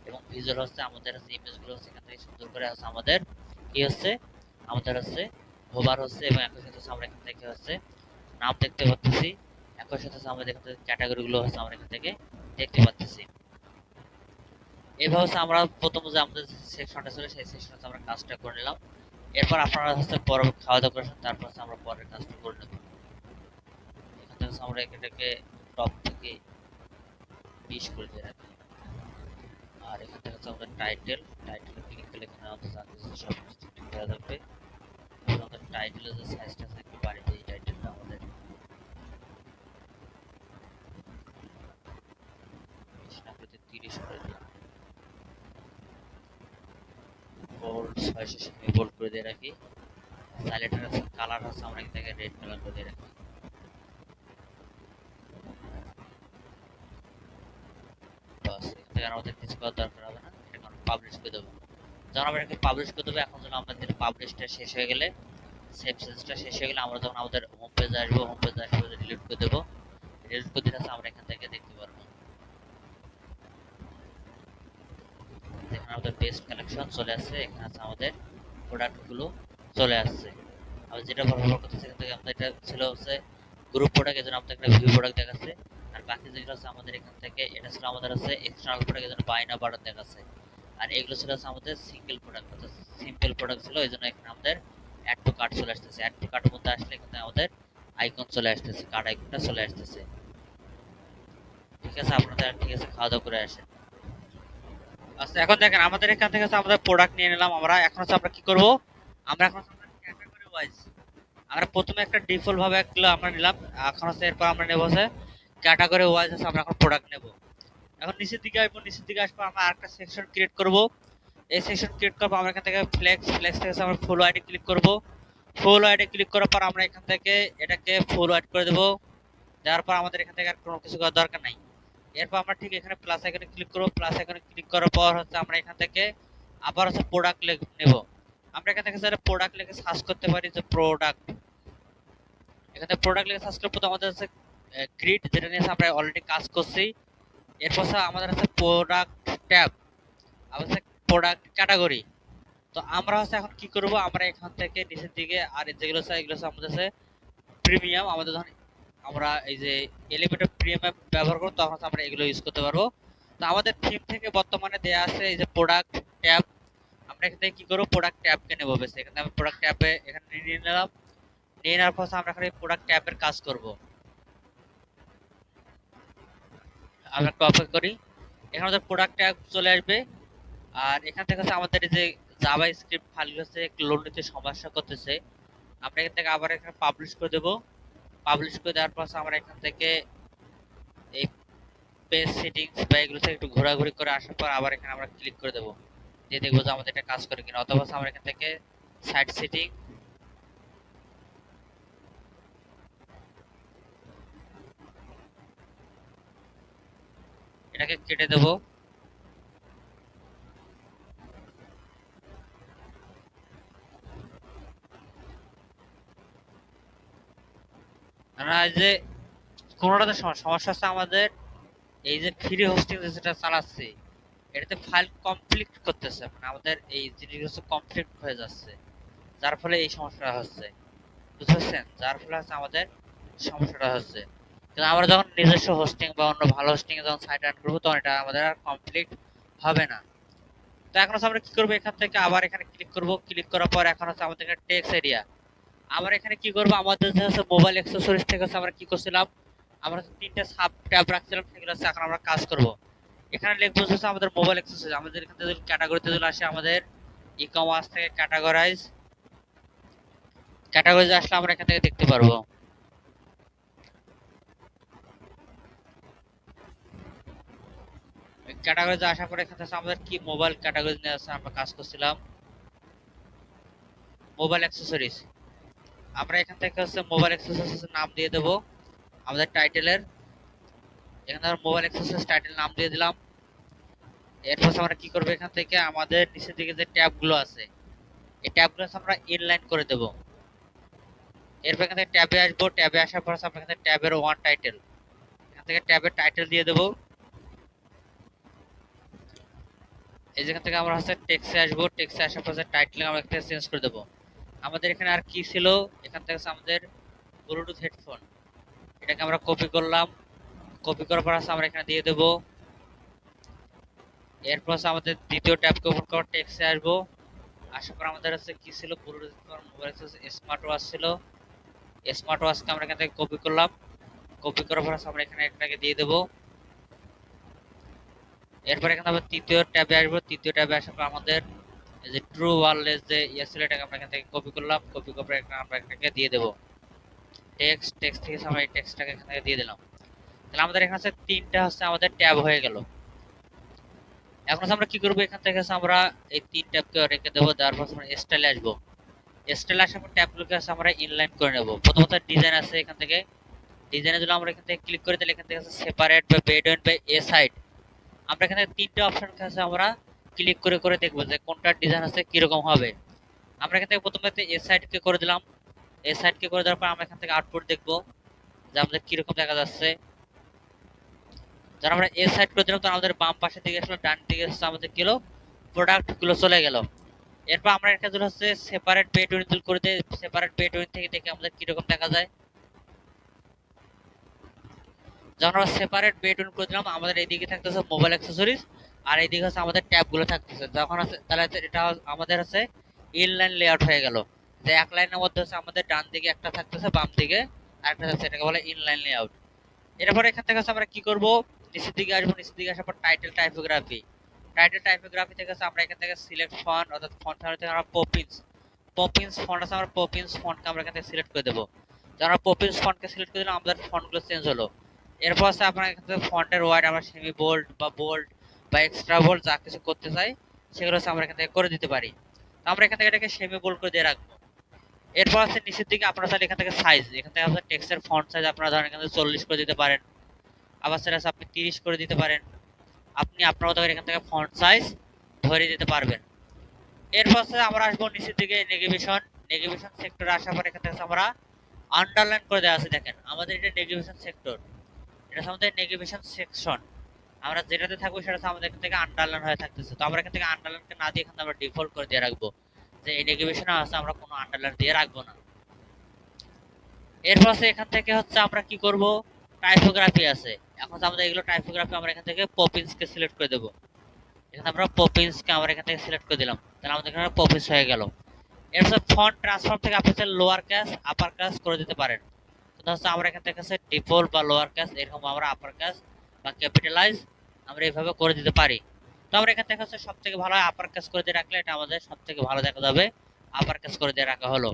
এবং ভিজুয়াল হচ্ছে আমাদের হচ্ছে ইমেজগুলো হচ্ছে এখান থেকে সুন্দর করে হচ্ছে আমাদের কি হচ্ছে আমাদের হচ্ছে হোভার হচ্ছে, এবং একই সাথে আমরা এখান থেকে হচ্ছে নাম দেখতে পাচ্ছি, একই সাথে আমাদের এখান থেকে ক্যাটাগরিগুলো হচ্ছে আমরা এখান থেকে দেখতে পাচ্ছি। এভাবে হচ্ছে আমরা প্রথম যে আমাদের সেকশনটা ছিল সেই সেকশনে আমরা কাজটা করে নিলাম। এরপর আপনারা হচ্ছে পরে খাওয়া দাওয়া করেছেন, তারপর আমরা পরের কাজটা করে নেব। এখান থেকে আমরা এটাকে টপ থেকে 20 করে দিয়ে রাখি। আর এখান থেকে আমরা টাইটেল ক্লিক করলে এখানে আমাদের সব কিছু ঠিক হয়ে যাবে। আমাদের টাইটেলের যে সাইজটা আছে একটু বাড়িয়ে দিই, টাইটেলটা আমাদের 30 করে দিই, বোল্ড 600 সেমি বোল্ড করে দিয়ে রাখি। সাইলেন্টের কালার হচ্ছে আমরা এখান থেকে রেড কালার করে দিয়ে রাখি। বাস, এখান থেকে আমাদের কিছু করার দরকার হবে না, এটা আমরা পাবলিশ করে দেবো। যখন আমরা এটাকে পাবলিশ করে দেবো, এখন যখন আমাদের পাবলিশটা শেষ হয়ে গেলে, সেভ সেন্সটা শেষ হয়ে গেলে আমরা যখন আমাদের হোম পেজে আসবো, হোম পেজে আসবো ডিলিট করে দেবো, ডিলিট করে দিলে আমরা এখান থেকে দেখতে পারবো এখানে আমাদের বেস্ট কালেকশন চলে আসছে, এখানে আছে আমাদের প্রোডাক্টগুলো চলে আসছে। আমি যেটা ব্যবহার করতেছি এখান থেকে আমাদের এটা ছিল হচ্ছে গ্রুপ প্রোডাক্ট, এজন্য আমাদের এখানে ভিউ প্রোডাক্ট দেখাচ্ছে। আর বাকি যেগুলো আছে আমাদের এখান থেকে এটা ছিল আমাদের আছে এক্সটার্নাল প্রোডাক্ট, এজন্য বাই নাও বাটন দেখাচ্ছে। আর এগুলো ছিল আমাদের সিঙ্গেল প্রোডাক্ট, অর্থাৎ সিম্পল প্রোডাক্ট ছিল, এই জন্য এখানে আমাদের অ্যাড টু কার্ট চলে আসতেছে। অ্যাড টু কার্টের মধ্যে আসলে এখানে আমাদের আইকন চলে আসতেছে, কার্ড আইকনটা চলে আসতেছে। ঠিক আছে, আপনাদের ঠিক আছে, খাওয়া দাওয়া করে আসেন। আচ্ছা, এখন দেখেন আমাদের এখান থেকে আমাদের প্রোডাক্ট নিয়ে নিলাম আমরা। এখন হচ্ছে আমরা কি করব, আমরা এখন ক্যাটাগরি ওয়াইজ আমরা প্রথমে একটা ডিফল্ট ভাবে একটা আমরা নিলাম। এখন হচ্ছে এরপর আমরা নেব হচ্ছে ক্যাটাগরি ওয়াইজ হচ্ছে আমরা এখন প্রোডাক্ট নেব। এখন নিচের দিকে আসবো আমরা আরেকটা সেকশন ক্রিয়েট করব। এই সেকশন ক্রিয়েট করব আমরা এখান থেকে ফ্লেক্স থেকে আমরা ফুল ওয়াইডে ক্লিক করব। ফুল ওয়াইডে ক্লিক করার পর আমরা এখান থেকে এটাকে ফুল ওয়াইড করে দেব। দেওয়ার পর আমাদের এখান থেকে আর কোনো কিছু করার দরকার নাই। এরপর আমরা ঠিক এখানে প্লাস আইকনে ক্লিক করব। প্লাস আইকনে ক্লিক করার পর হচ্ছে আমরা এখান থেকে আবার হচ্ছে প্রোডাক্ট নেব। আমরা এখান থেকে স্যার প্রোডাক্ট লিখে সার্চ করতে পারি যে প্রোডাক্ট, এখানে প্রোডাক্ট লিখে সার্চ করব। তো আমাদের হচ্ছে গ্রিড, যেটা নিয়ে আমরা অলরেডি কাজ করছি। এরপর আমাদের আছে প্রোডাক্ট ট্যাব, আমাদের প্রোডাক্ট ক্যাটাগরি। তো আমরা হচ্ছে এখন কি করব, আমরা এখান থেকে নিচের দিকে আর যেগুলো আছে এগুলো আমাদের আছে প্রিমিয়াম। আমাদের ধরুন আমরা এই যে এলিমেন্টর প্রিমিয়াম ব্যবহার করব, তখন আমরা এগুলো ইউজ করতে পারবো। তো আমাদের থিম থেকে বর্তমানে দেয়া আছে এই যে প্রোডাক্ট ট্যাব। আমরা এখান থেকে কি করব, প্রোডাক্ট ট্যাবকে নেব। বেশ, এখানে আমি প্রোডাক্ট ট্যাবে এখানে নিয়ে নিলাম। নিয়ে নেওয়ার পর আমরা এখানে প্রোডাক্ট ট্যাবের কাজ করব। আমরা একটু অপেক্ষা করি, এখানে আমাদের প্রোডাক্ট ট্যাব চলে আসবে। আর এখান থেকে আমাদের এই যে জাভা স্ক্রিপ্ট ফাইলগুলো হচ্ছে একটু লোড নিতে সমস্যা করতেছে। আমরা এখান থেকে আবার এখানে পাবলিশ করে দেব। পাবলিশ করে দেওয়ার পর আমরা এখান থেকে এই পেজ সেটিংস বা এগুলো থেকে একটু ঘোরাঘুরি করে আসার পর আবার এখানে আমরা ক্লিক করে দেব, দিয়ে দেখবো যে আমাদের এটা কাজ করে কিনা। অথবা আমরা এখান থেকে সাইট সেটিং, এটাকে কেটে দেব। আমরা এই যে কোনোটাতে সমস্যা হচ্ছে আমাদের এই যে ফ্রি হোস্টিং যেটা চালাচ্ছি এটাতে ফাইল কমপ্লিট করতেছে, মানে আমাদের এই জিনিসগুলো কমপ্লিট হয়ে যাচ্ছে, যার ফলে এই সমস্যাটা হচ্ছে। বুঝতে পারছেন? যার ফলে হচ্ছে আমাদের সমস্যাটা হচ্ছে। কিন্তু আমরা যখন নিজস্ব হোস্টিং বা অন্য ভালো হোস্টিং এ যখন সাইট রান করবো তখন এটা আমাদের আর কমপ্লিট হবে না। তো এখন হচ্ছে আমরা কি করবো, এখান থেকে আবার এখানে ক্লিক করব, ক্লিক করার পর এখন হচ্ছে আমাদের এখানে টেক্সট এরিয়া। আবার এখানে কি করবো, আমাদের যে হচ্ছে মোবাইল অ্যাক্সেসরিজ থেকে হচ্ছে আমরা কি করছিলাম, আমরা তিনটা সাব ট্যাব রাখছিলাম, সেগুলো হচ্ছে এখন আমরা কাজ করব। এখানে লিখবো হচ্ছে আমাদের মোবাইল অ্যাক্সেসরিজ, আমাদের এখান থেকে ক্যাটাগরিতে চলে আসে আমাদের ই কমার্স থেকে ক্যাটাগরাইজ, ক্যাটাগরিজ আসলে আমরা এখান থেকে দেখতে পারবো। ক্যাটাগরিজ আসার পরে এখানে আছে আমাদের কি মোবাইল ক্যাটাগরিজ নিয়ে আছে আমরা কাজ করছিলাম, মোবাইল অ্যাক্সেসরিজ। আমরা এখান থেকে হচ্ছে মোবাইল অ্যাক্সেসরিজ নাম দিয়ে দেব আমাদের টাইটেলের। এখানে আমরা মোবাইল অ্যাক্সেসরিজ টাইটেল নাম দিয়ে দিলাম। এরপর আমরা কি করব, এখান থেকে আমাদের নিচের দিকে যে ট্যাবগুলো আছে এই ট্যাবগুলো আমরা ইনলাইন করে দেব। এরপর এখান থেকে ট্যাবে আসবো, ট্যাবে আসার পর আমরা এখানে ট্যাবের ওয়ান টাইটেল, এখান থেকে ট্যাবের টাইটেল দিয়ে দেব। এই যেখান থেকে আমরা হচ্ছে টেক্সটে আসবো, টেক্সটে আসার পর টাইটেল আমরা এখানে চেঞ্জ করে দেব। আমাদের এখানে আর কি ছিল, এখান থেকে আমাদের ব্লুটুথ হেডফোন, এটাকে আমরা কপি করলাম, কপি করার পর আমরা এখানে দিয়ে দেব। এরপর আমাদের দ্বিতীয় ট্যাবকে ওপেন করে টেক্সটে আসবো, আসার পর আমাদের হচ্ছে কি ছিল, ব্লুটুথ মোবাইল স্মার্ট ওয়াচ ছিল, স্মার্ট ওয়াচকে আমরা এখান থেকে কপি করলাম, কপি করার পর আমরা এখানে একটাকে দিয়ে দেব। এরপর এখানে আমরা তৃতীয় ট্যাবে আসবো, তৃতীয় ট্যাবে আসার পর আমাদের এই যে ট্রু ওয়্যারলেস যে ছিল এটাকে আমরা এখান থেকে কপি করলাম, কপি করে আমরা এটাকে দিয়ে দেব। টেক্সট, টেক্সট থেকে আমরা এই টেক্সটটাকে এখান থেকে দিয়ে দিলাম। তাহলে আমাদের এখানে হচ্ছে তিনটা হচ্ছে আমাদের ট্যাব হয়ে গেল। এখন আমরা কি করব, এখান থেকে আমরা এই তিন ট্যাবকে রেখে দেবো, দেওয়ার পর আমরা স্টাইলে আসবো। স্টাইলে আসার পর ট্যাবগুলোকে আমরা ইনলাইন করে নেব। প্রথমত ডিজাইন আছে, এখান থেকে ডিজাইনে যদি আমরা এখান থেকে ক্লিক করি তাহলে এখান থেকে আছে সেপারেট বা বেড ওয়েন বা এ সাইড। আমরা এখানে তিনটা অপশন আছে, আমরা ক্লিক করে করে দেখবো যে কোনটা ডিজাইন আছে কিরকম হবে। আমরা এখান থেকে প্রথমে এ সাইড কে করে দিলাম, এ সাইড কে করে দেওয়ার পর আমরা এখান থেকে আউটপুট দেখবো যে আমাদের কিরকম দেখা যাচ্ছে। যখন আমরা এ সাইড করে দিলাম তখন আমাদের বাম পাশে দিকে আসলে, ডান দিকে আসলে আমাদের কিলো প্রোডাক্ট গুলো চলে গেল। এরপর আমরা একটা যেটা হচ্ছে সেপারেট বেড উইন্ডো করে দিয়ে সেপারেট বেড উইন্ডো থেকে দেখে আমাদের কিরকম দেখা যায়। যখন আমরা সেপারেট বেড উইন্ডো করে দিলাম আমাদের এইদিকে থাকতেছে মোবাইল অ্যাক্সেসরিজ আর এইদিকে হচ্ছে আমাদের ট্যাব গুলো থাকতেছে। যখন আছে তাহলে এটা আমাদের হচ্ছে ইনলাইন লেআউট হয়ে গেল, যে এক লাইনের মধ্যে হচ্ছে আমাদের ডান দিকে একটা থাকতেছে, বাম দিকে আরেকটা থাকছে, এটাকে বলে ইনলাইন লেআউট। এরপর এখান থেকে আমরা কি করব, নিচের দিকে আসবো, নিচের দিকে আসার পর টাইটেল টাইপোগ্রাফি, টাইটেল টাইপোগ্রাফি থেকে আমরা এখান থেকে সিলেক্ট ফন্ট, অর্থাৎ ফন্ট ফ্যামিলি থেকে আমরা পপিন্স, পপিন্স ফন্ট আছে, আমরা পপিন্স ফন্টকে আমরা এখান থেকে সিলেক্ট করে দেব। যখন আমরা পপিন্স ফন্টকে সিলেক্ট করে দিলাম আমাদের ফন্টগুলো চেঞ্জ হলো। এরপর আছে আপনার এখান থেকে ফন্টের ওয়াইড আমরা সেমি বোল্ড বা বোল্ড বা এক্সট্রা বোল্ড যা কিছু করতে চাই সেগুলো হচ্ছে আমরা এখান থেকে করে দিতে পারি। তো আমরা এখান থেকে এটাকে সেমি বোল্ড করে দিয়ে রাখবো। এরপর আছে নিচের দিকে আপনারা চাইলে এখান থেকে সাইজ, এখান থেকে আপনার টেক্সটের ফন্ট সাইজ আপনারা ধরেন এখান থেকে 40 করে দিতে পারেন, আবার সেটা আপনি 30 করে দিতে পারেন, আপনি আপনার মতো করে এখান থেকে ফন্ট সাইজ ধরে দিতে পারবেন। এরপর আমরা আসবো নিচের দিকে নেভিগেশন, নেভিগেশন সেক্টরে আসার পর এখান থেকে আমরা আন্ডারলাইন করে দেওয়া আছে, দেখেন আমাদের এটা নেভিগেশন সেক্টর, এটা আমাদের নেভিগেশন সেকশন, আমরা যেটাতে থাকবো সেটা আমাদের এখান থেকে আন্ডারলাইন হয়ে থাকতেছে। তো আমরা এখান থেকে আন্ডারলাইনকে না দিয়ে এখানে আমরা ডিফল্ট করে দিয়ে রাখবো যে এই নেভিগেশনে আছে আমরা কোনো আন্ডারলাইন দিয়ে রাখবো না। এরপর এখান থেকে হচ্ছে আমরা কি করব, টাইপোগ্রাফি আছে, এখন আমাদের এগুলো টাইপোগ্রাফি আমরা এখান থেকে পপিন্সকে সিলেক্ট করে দেব। এখানে আমরা পপিন্সকে আমরা এখান থেকে সিলেক্ট করে দিলাম, তাহলে আমাদের এখানে পপিন্স হয়ে গেল। এরপর ফন্ট ট্রান্সফর্ম থেকে আপনি লোয়ার ক্যাস আপার ক্যাস করে দিতে পারেন। তো হচ্ছে আমরা এখান থেকে ডিফল্ট বা লোয়ার ক্যাস এরকম আমরা আপার ক্যাস বা ক্যাপিটালাইজ আমরা এইভাবে করে দিতে পারি। তো আমরা এখান থেকে সব থেকে ভালো হয় আপার ক্যাস করে দিয়ে রাখলে এটা আমাদের সব থেকে ভালো দেখা যাবে, আপার ক্যাস করে দিয়ে রাখা হলো।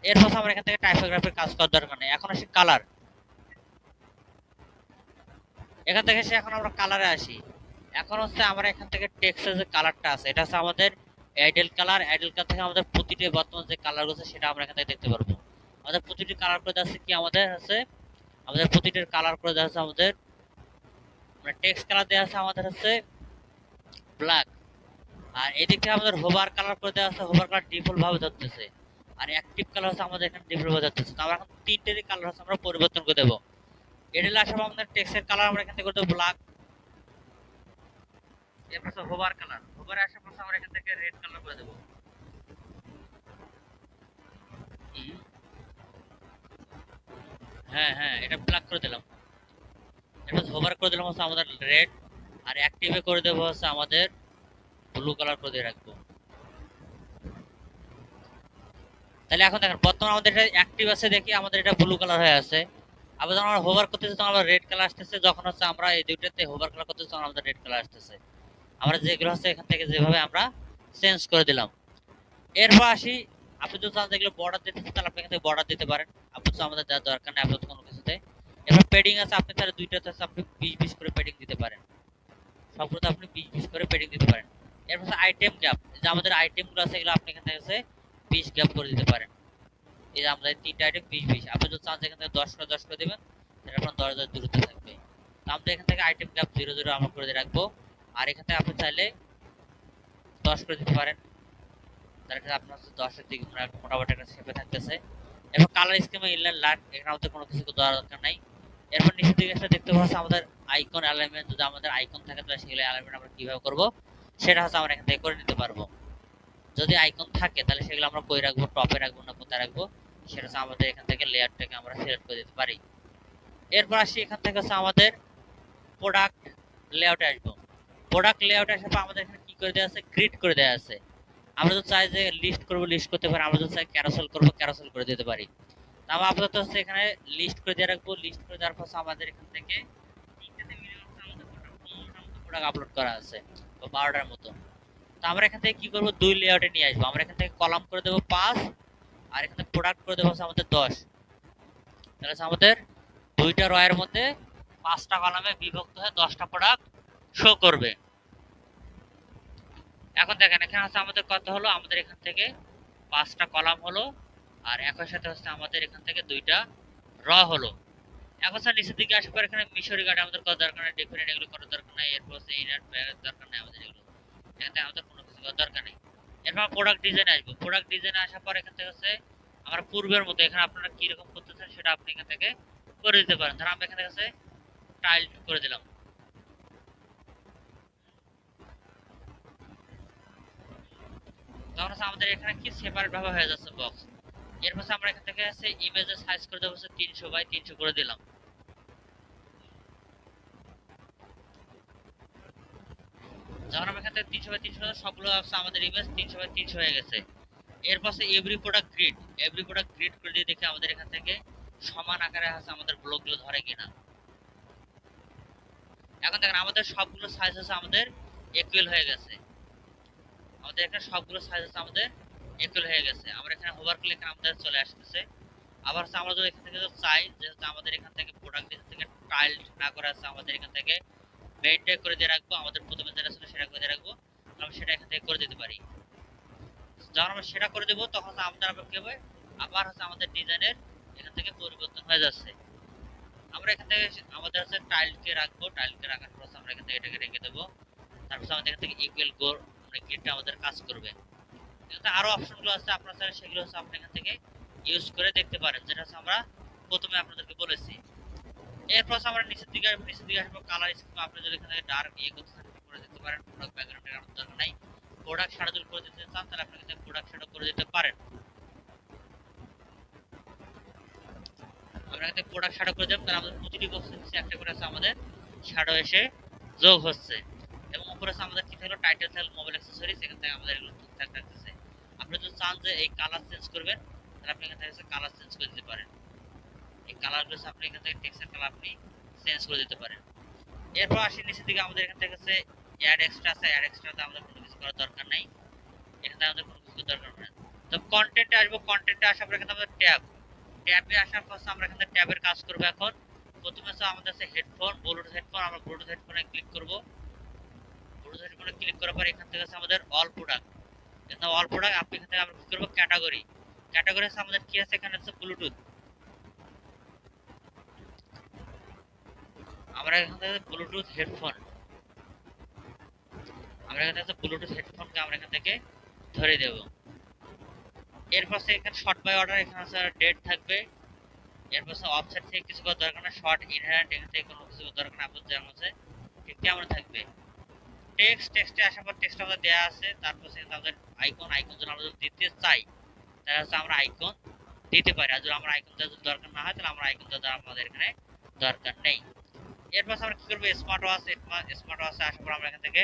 এরপর আমরা এখান থেকে টাইপোগ্রাফির কাজ করার দরকার নেই। এখন আসি কালার, এখান থেকে এখন আমরা কালারে আসি। এখন হচ্ছে আমরা এখান থেকে টেক্সটের যে কালারটা আছে এটা হচ্ছে আমাদের অ্যাডেল কালার, অ্যাডেল কালার থেকে আমাদের প্রতিটি বর্তমান যে কালার আছে সেটা আমরা এখান থেকে দেখতে পারবো। আমাদের প্রতিটি কালার করে দেওয়া আছে কি, আমাদের আছে আমাদের প্রতিটির কালার করে দেওয়া আছে আমাদের মানে টেক্সট কালার দেওয়া আছে আমাদের হচ্ছে ব্ল্যাক, আর এদিক থেকে আমাদের হোভার কালার করে দেওয়া আছে, হোভার কালার ডিফল্ট ভাবে ধরতেছে। আর অ্যাক্টিভ কালার হচ্ছে আমাদের এখানে ডিফল্ট বোঝাচ্ছে। তো আমরা এখন তিনটেরই কালার হচ্ছে আমরা পরিবর্তন করে দেবো। এটা আসার পর আমাদের টেক্সটের কালার আমরা এখান থেকে করে দেবো ব্ল্যাক। এরপর হচ্ছে হোভার কালার, হোভারে আসার পর আমরা এখান থেকে রেড কালার করে দেবো। হ্যাঁ হ্যাঁ, এটা ব্ল্যাক করে দিলাম। এরপর হোভার করে দিলাম হচ্ছে আমাদের রেড, আর অ্যাক্টিভে করে দেবো হচ্ছে আমাদের ব্লু কালার করে দিয়ে রাখবো। তাহলে এখন দেখেন বর্তমানে আমাদের এটা অ্যাক্টিভ আছে দেখি আমাদের এটা ব্লু কালার হয়ে আছে। আবার যখন আমরা হোভার করতেছি তখন আমরা রেড কালার আসতেছে, যখন হচ্ছে আমরা এই দুইটাতে হোভার কালার করতেছি তখন আমাদের রেড কালার আসতেছে। আমরা যেগুলো হচ্ছে এখান থেকে যেভাবে আমরা চেঞ্জ করে দিলাম। এরপর আসি, আপনি যদি চান যেগুলো বর্ডার দিতে চান তাহলে আপনি এখান থেকে বর্ডার দিতে পারেন, আপাতত আমাদের দেওয়ার দরকার নেই আপাতত কোনো কিছুতে। এরপর পেডিং আছে, আপনি তাহলে দুইটাতে আপনি 20 করে পেডিং দিতে পারেন, সবগুলোতে আপনি 20 করে পেডিং দিতে পারেন। এরপর আইটেম গ্যাপ, যে আমাদের আইটেমগুলো আছে এগুলো আপনি এখান থেকে 20 গ্যাপ করে দিতে পারেন। এই যে আমাদের তিনটা আইটেম 20 আপনি যদি চান এখান থেকে 10 করে দিবেন, তাহলে আপনার 10,000 দূরত্ব থাকবে। তো আমরা এখান থেকে আইটেম গ্যাপ 0 আমরা করে দিয়ে রাখবো। আর এখান থেকে আপনি চাইলে 10 করে দিতে পারেন, তাহলে আপনার 10-এর দিকে মোটামুটি একটা শেপে থাকতেছে। এরপর কালার স্কিমে ইনলাইন লাইট, এখানে আমাদের কোনো কিছু দেওয়ার দরকার নাই। এরপর নিচের দিকে একটা দেখতে পাচ্ছি আমাদের আইকন অ্যালাইনমেন্ট, যদি আমাদের আইকন থাকে তাহলে সেগুলো অ্যালাইনমেন্ট আমরা কিভাবে করব সেটা হচ্ছে আমরা এখান থেকে করে নিতে পারবো। যদি আইকন থাকে তাহলে সেগুলো আমরা কই রাখবো, টপে রাখবো না কোথায় রাখবো সেটা হচ্ছে আমাদের এখান থেকে লেয়ারটাকে আমরা সিলেক্ট করে দিতে পারি। এরপর আসি এখান থেকে হচ্ছে আমাদের প্রোডাক্ট লেআউটে আসবো। প্রোডাক্ট লেআউটে আসার পর আমাদের এখানে কি করে দেওয়া আছে, গ্রিড করে দেওয়া আছে। আমরা যদি চাই যে লিস্ট করবো লিস্ট করতে পারি, আমরা যদি চাই ক্যারোসেল করবো ক্যারোসেল করে দিতে পারি। আমরা আপাতত হচ্ছে এখানে লিস্ট করে দিয়ে রাখবো। লিস্ট করে দেওয়ার পর আমাদের এখান থেকে তিনটাতে মিনিমাম আমাদের 15টার মতো প্রোডাক্ট আপলোড করা আছে বা 12টার মতো। তো আমরা এখান থেকে কি করবো, দুই লেআউটে নিয়ে আসবো। আমরা এখান থেকে কলাম করে দেবো 5, আর এখান থেকে প্রোডাক্ট করে দেবো আমাদের 10। তাহলে আমাদের দুইটা রয়ের মধ্যে 5টা কলামে বিভক্ত হয়ে 10টা প্রোডাক্ট শো করবে। এখন দেখেন এখানে হচ্ছে আমাদের কত হলো, আমাদের এখান থেকে 5টা কলাম হলো, আর একই সাথে হচ্ছে আমাদের এখান থেকে 2টা র হলো। এখন স্যার নিচের দিকে আসার পর এখানে মিশরি গার্ড আমাদের করার দরকার নেই, ডিফারেন্ট এগুলো করার দরকার নেই, এরপর হচ্ছে ইনার প্যারের দরকার নেই আমাদের এগুলো, এখান থেকে আমাদের কোনো কিছু করার দরকার নেই। এরপর প্রোডাক্ট ডিজাইনে আসবো। প্রোডাক্ট ডিজাইনে আসার পর এখান থেকে হচ্ছে আমরা পূর্বের মতো এখানে আপনারা কি রকম করতে চান সেটা আপনি এখান থেকে করে দিতে পারেন। ধর আমরা এখান থেকে হচ্ছে টাইল করে দিলাম। তখন হচ্ছে আমাদের এখানে কি সেপারেট ভাবে হয়ে যাচ্ছে বক্স। এরপর আমরা এখান থেকে হচ্ছে ইমেজের সাইজ করে দেবো 300 বাই 300 করে দিলাম। যখন আমরা এখান থেকে 300 বাই 300 সবগুলো আমাদের ইমেজ 300 বাই 300 হয়ে গেছে। এরপর every product grid, every product grid করে দিয়ে দেখি আমাদের এখান থেকে সমান আকারে আছে আমাদের ব্লকগুলো ধরে কিনা। এখন দেখেন আমাদের সবগুলো সাইজ আছে আমাদের ইকুয়াল হয়ে গেছে। আমাদের এখানে সবগুলো সাইজ আছে আমাদের ইকুয়াল হয়ে গেছে। আমরা এখানে হোভার করলে এখানে আমাদের চলে আসতেছে। আবার আমরা যদি এখান থেকে চাই যে আমাদের এখান থেকে প্রোডাক্ট ডিজাইন থেকে টাইল না করে আছে আমাদের এখান থেকে মেইনটেইন করে দিয়ে রাখবো, আমাদের প্রথমে যেটা ছিল সেটা করে দিয়ে রাখবো, আমরা সেটা এখান থেকে করে দিতে পারি। যখন আমরা সেটা করে দেবো তখন আমাদের আবার কি হবে, আবার হচ্ছে আমাদের ডিজাইনের এখান থেকে পরিবর্তন হয়ে যাচ্ছে। আমরা এখান থেকে আমাদের হচ্ছে টাইলকে রাখবো, টাইলকে রাখার পর আমরা এখান থেকে এটাকে রেখে দেবো। তারপর আমাদের এখান থেকে ইকুয়াল গোর মানে গ্রিডটা আমাদের কাজ করবে। এখানে আরো অপশনগুলো আছে, আপনারা চাইলে সেগুলো হচ্ছে আপনি এখান থেকে ইউজ করে দেখতে পারেন, যেটা হচ্ছে আমরা প্রথমে আপনাদেরকে বলেছি। এরপর আমরা নিচের দিকে আসবো। কালার স্কিম আপনি যদি এখান থেকে ডার্ক করতে চান করে দিতে পারেন, প্রোডাক্ট ব্যাকগ্রাউন্ডের আমার দরকার নাই। প্রোডাক্ট শ্যাডো করে দিতে চান তাহলে আপনি এখানে প্রোডাক্ট শ্যাডো করে দিতে পারেন। আমরা এখানে প্রোডাক্ট শ্যাডো করে দেব, তাহলে আমাদের প্রতিটি বক্সের নিচে একটা করে আছে আমাদের শ্যাডো এসে যোগ হচ্ছে। এবং উপরে আছে আমাদের কি থাকলো, টাইটেল থাকলো, মোবাইল অ্যাকসেসরিজ, এখান থেকে আমাদের এগুলো ঠিকঠাক রাখতেছে। আপনি যদি চান যে এই কালার চেঞ্জ করবেন তাহলে আপনি এখান থেকে কালার চেঞ্জ করে দিতে পারেন। এই কালারগুলো আপনি এখান থেকে টেক্সটের কালার আপনি চেঞ্জ করে দিতে পারেন। এরপর আসি নিচের দিকে আমাদের এখান থেকে হচ্ছে অ্যাড এক্সট্রা আছে, অ্যাড এক্সট্রাতে আমাদের কোনো কিছু করার দরকার নাই, এখানে আমাদের কোনো কিছু দরকার নেই। তো কন্টেন্টে আসবো। কন্টেন্টে আসার পর এখানে আমাদের ট্যাব, ট্যাবে আসার পর আমরা এখানে ট্যাবের কাজ করব। এখন প্রথমে আছে আমাদের আছে হেডফোন, ব্লুটুথ হেডফোন, আমরা ব্লুটুথ হেডফোনে ক্লিক করব। ব্লুটুথ হেডফোনে ক্লিক করার পর এখান থেকে আছে আমাদের অল প্রোডাক্ট, এখানে অল প্রোডাক্ট আপনি এখান থেকে আমরা কি করব, ক্যাটাগরি, ক্যাটাগরি আছে আমাদের কি আছে, এখানে আছে ব্লুটুথ। আমরা এখান থেকে ব্লুটুথ হেডফোন, আমরা এখান থেকে ব্লুটুথ হেডফোনকে আমরা এখান থেকে ধরে দেব। এরপর এখানে শর্ট বাই অর্ডার, এখানে আছে ডেট থাকবে। এরপর অফসেট থেকে কিছু করার দরকার না, শর্ট ইনহেরেন্ট এখান থেকে কোনো কিছু দরকার না, আপনার যেমন আছে ঠিক কেমন থাকবে। টেক্সটে আসার পর টেক্সট আমাদের দেওয়া আছে, তারপর আমাদের আইকন যদি আমরা দিতে চাই তাহলে হচ্ছে আমরা আইকন দিতে পারি, আর যদি আমরা আইকন দেওয়ার দরকার না হয় তাহলে আমরা আইকন দেওয়ার আমাদের এখানে দরকার নেই। এরপর আমরা কি করবো, স্মার্ট ওয়াচ, স্মার্ট ওয়াচে আসার পর আমরা এখান থেকে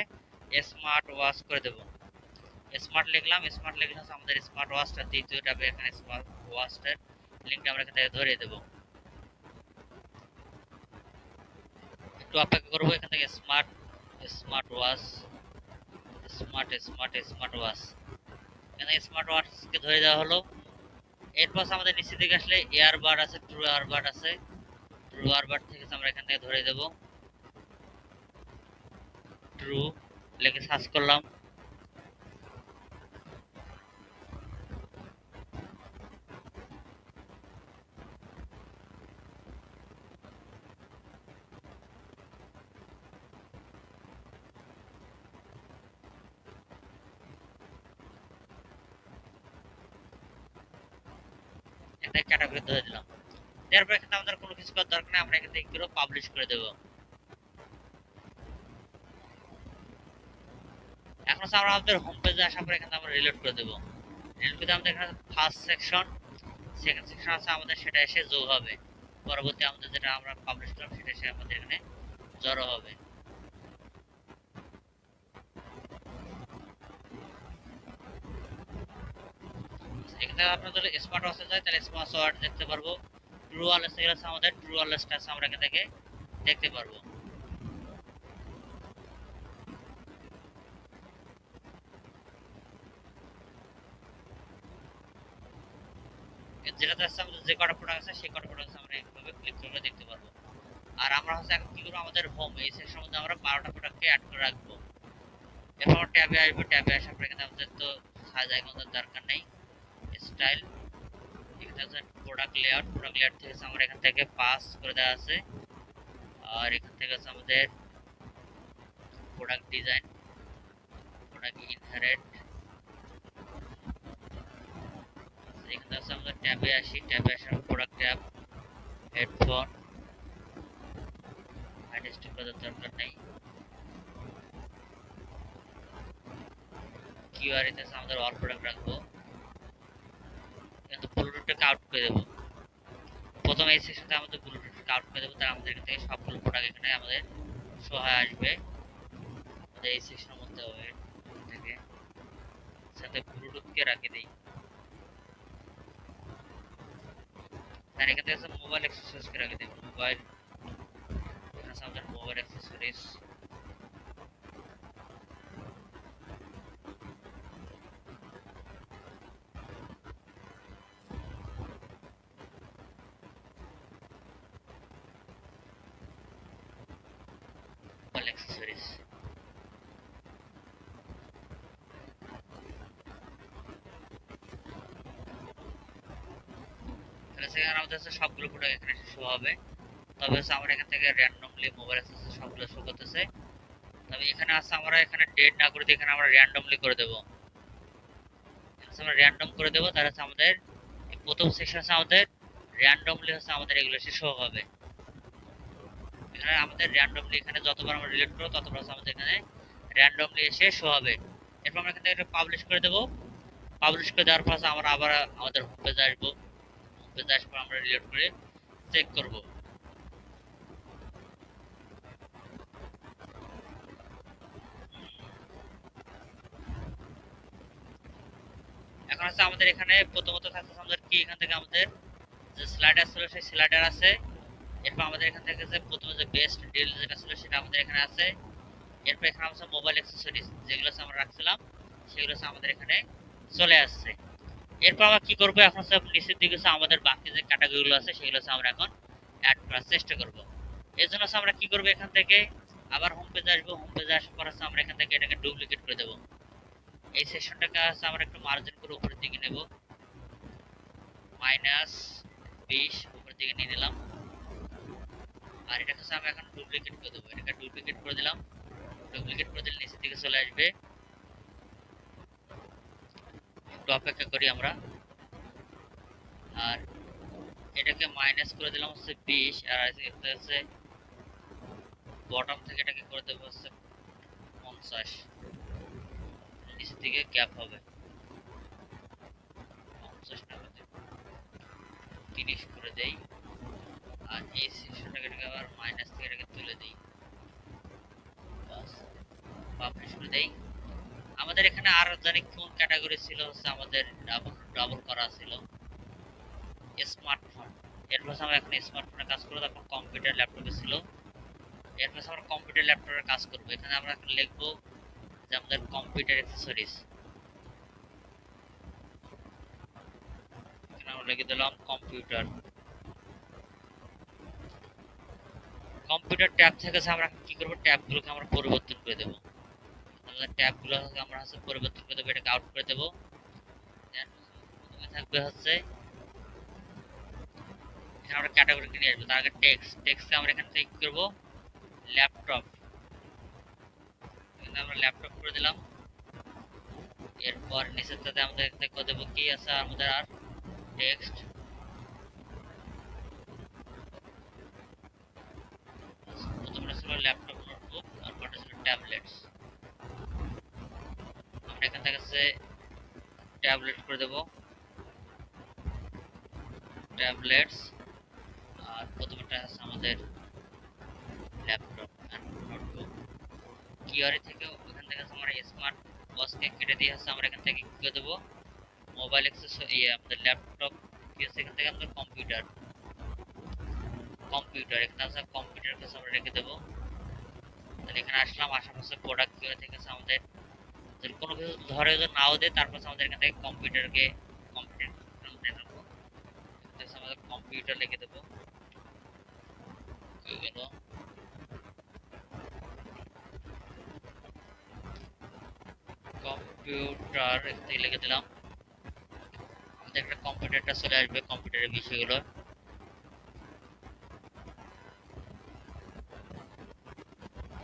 স্মার্ট ওয়াচ করে দেবো। স্মার্ট লিখলাম, স্মার্ট লিখলে আমাদের স্মার্ট ওয়াচটা দ্বিতীয় ট্যাবে এখানে স্মার্ট ওয়াচটার লিঙ্কটা আমরা এখান থেকে ধরিয়ে দেবো। একটু অপেক্ষা করবো, এখান থেকে স্মার্ট ওয়াচ, স্মার্ট ওয়াচ, এখানে স্মার্ট ওয়াচকে ধরে দেওয়া হলো। এরপর আমাদের নিচে দিকে আসলে এয়ারবাড আছে, ট্রু এয়ারবাড আছে, ট্রু এয়ারবাড থেকে আমরা এখান থেকে ধরে দেবো। ট্রু লিখে সার্চ করলাম, এখানে ক্যাটাগরি ধরে দিলাম। এরপর এখানে আমাদের কোনো কিছু করার দরকার নেই, আমরা এখান থেকে পুরো পাবলিশ করে দেবো। এখন আমরা আমাদের হোম পেজে আসার পর এখানে আমরা রিলোড করে দেবো। রিলোড করে আমাদের এখানে ফার্স্ট সেকশন, সেকেন্ড সেকশন আছে আমাদের, সেটা এসে যোগ হবে। পরবর্তী আমাদের যেটা আমরা পাবলিশ করলাম সেটা এসে আমাদের এখানে জড়ো হবে। এখানে আপনারা যদি স্মার্ট ওয়াচে যায় তাহলে স্মার্ট ওয়াচ দেখতে পারবো। ট্রু ওয়ারলেস এগুলো আছে আমাদের, ট্রু ওয়ারলেসটা আছে আমরা এখান থেকে দেখতে পারবো। যেটাতে আছে আমাদের যে কটা প্রোডাক্ট আছে সেই কটা প্রোডাক্ট আমরা এইভাবে ক্লিক করে দেখতে পারবো। আর আমরা হচ্ছে এখন কি করবো, আমাদের হোম এই সেকশনের মধ্যে আমরা 12টা প্রোডাক্টকে অ্যাড করে রাখবো। এরপর ট্যাবে আসবো, ট্যাবে আসার পর এখানে আমাদের তো সাইজ আইকনের দরকার নেই, স্টাইল, এখানে আছে প্রোডাক্ট লেআউট, প্রোডাক্ট লেআউট থেকে আমরা এখান থেকে পাস করে দেওয়া আছে। আর এখান থেকে আছে আমাদের প্রোডাক্ট ডিজাইন, প্রোডাক্ট ইনহেরেন্ট, এখানে আছে আমাদের ট্যাবে আসি, ট্যাবে আসার প্রোডাক্ট ট্যাব, হেডফোন, আইডেন্টিটি করার দরকার নেই। কিউআরএ তে আমাদের অল প্রোডাক্ট রাখবো, কিন্তু ব্লুটুথটাকে আউট করে দেবো। প্রথম এই সেকশনটা আমাদের ব্লুটুথটাকে আউট করে দেবো, তাহলে আমাদের এখান থেকে সবগুলো প্রোডাক্ট এখানে আমাদের শো হয়ে আসবে। আমাদের এই সেকশনের মধ্যে হবে থেকে সাথে ব্লুটুথকে রাখে দিই। আর এখান থেকে মোবাইল অ্যাক্সেসরিজকে রাখে দেবো, মোবাইল, এখানে আমাদের মোবাইল অ্যাক্সেসরিজ, মোবাইল অ্যাক্সেসরিজ। তাহলে সেখানে আমাদের সবগুলো প্রোডাক্ট এখানে শো হবে। তবে হচ্ছে আমরা এখান থেকে র্যান্ডমলি মোবাইল অ্যাক্সেসরিজ সবগুলো শো করতেছে। তবে এখানে আছে আমরা এখানে ডেট না করে এখানে আমরা র্যান্ডমলি করে দেব, আমরা র্যান্ডম করে দেব। তাহলে হচ্ছে আমাদের প্রথম সেকশন আছে আমাদের র্যান্ডমলি হচ্ছে আমাদের এগুলো এসে শো হবে। এখানে আমাদের র্যান্ডমলি এখানে যতবার আমরা রিলেট করব ততবার আমাদের এখানে র্যান্ডমলি এসে শো হবে। এরপর আমরা এখান থেকে পাবলিশ করে দেব। পাবলিশ করে দেওয়ার পর আমরা আবার আমাদের হোম পেজে আসবো, হোম পেজে আসার পর আমরা রিলেট করে চেক করব। এখন হচ্ছে আমাদের এখানে প্রথমত থাকছে আমাদের কি, এখান থেকে আমাদের যে স্লাইডার ছিল সেই স্লাইডার আছে। এরপর আমাদের এখান থেকে যে প্রথমে যে বেস্ট ডিল যেটা ছিল সেটা আমাদের এখানে আছে। এরপর এখানে আছে মোবাইল অ্যাক্সেসরিজ, যেগুলো আমরা রাখছিলাম সেগুলো আমাদের এখানে চলে আসছে। এরপর আমরা কি করব, এখন নিচের দিকে আমাদের বাকি যে ক্যাটাগরিগুলো আছে সেগুলো আমরা এখন অ্যাড করার চেষ্টা করব। এর জন্য আমরা কি করব, এখান থেকে আবার হোম পেজে আসবো, হোম পেজে আসার পর আমরা এখান থেকে এটাকে ডুপ্লিকেট করে দেব। এই সেকশনটাকে আমরা একটু মার্জিন করে উপরের দিকে নেব, -20 উপরের দিকে নিয়ে নিলাম। আর এটাকে আমরা এখন ডুপ্লিকেট করে দেবো, এটাকে ডুপ্লিকেট করে দিলাম। ডুপ্লিকেট করে দিলে নিচের দিকে চলে আসবে। একটু অপেক্ষা করি আমরা। আর এটাকে মাইনাস করে দিলাম হচ্ছে 20, আর এটা হচ্ছে বটম থেকে এটাকে করে দেবো হচ্ছে 50, নিচ থেকে গ্যাপ হবে 50 টাকা দেব, 30 করে দেই। আর এই সেকশনটাকে এটাকে আবার মাইনাস থেকে এটাকে তুলে দেই, পাবলিশ করে দেই। আমাদের এখানে আর জানি কোন ক্যাটাগরি ছিল হচ্ছে আমাদের ডাবল ডাবল করা ছিল স্মার্টফোন। এরপর আমরা এখন স্মার্টফোনে কাজ করব, তখন কম্পিউটার ল্যাপটপে ছিল। এরপর আমরা কম্পিউটার ল্যাপটপে কাজ করব। এখানে আমরা এখন লিখব যে আমাদের কম্পিউটার অ্যাক্সেসরিজ। এখানে আমরা লিখে দিলাম কম্পিউটার। কম্পিউটার ট্যাব থেকে আমরা কি করব, ট্যাবগুলোকে আমরা পরিবর্তন করে দেব। আমাদের ট্যাবগুলোকে আমরা হচ্ছে পরিবর্তন করে দেব, এটাকে আউট করে দেব। প্রথমে থাকবে হচ্ছে এখানে আমরা ক্যাটাগরি নিয়ে আসবো। তার আগে টেক্সটে আমরা এখান থেকে কি করব, ল্যাপটপ। এখানে আমরা ল্যাপটপ করে দিলাম। এরপর নিচেরটাতে আমরা এখানে করে দেব কি আছে আমাদের আর টেক্সট। প্রথমটা ছিল ল্যাপটপ নোটবুক, আর পরটা ছিল ট্যাবলেটস। আমরা এখান থেকে ট্যাবলেট করে দেব, ট্যাবলেটস। আর প্রথমটা আছে আমাদের ল্যাপটপ আর নোটবুক। কিউআরই থেকে ওখান থেকে আমরা স্মার্ট ওয়াচকে কেটে দিয়ে আমরা এখান থেকে কি করে দেব, মোবাইল অ্যাক্সেস আমাদের ল্যাপটপ কি আছে এখান থেকে আমাদের কম্পিউটার। এখানে আছে কম্পিউটার কাছে আমরা রেখে দেব। তাহলে এখানে আসলাম, আশেপাশে প্রোডাক্ট কিউআর থেকে আমাদের যদি কোনো কিছু ধরে যদি নাও দেয়, তারপর আমাদের এখান থেকে কম্পিউটারকে আমাদের কম্পিউটার লিখে দেবো। গেল কম্পিউটার, এখান থেকে লিখে দিলাম। আমাদের একটা কম্পিউটারটা চলে আসবে, কম্পিউটারের বিষয়গুলো।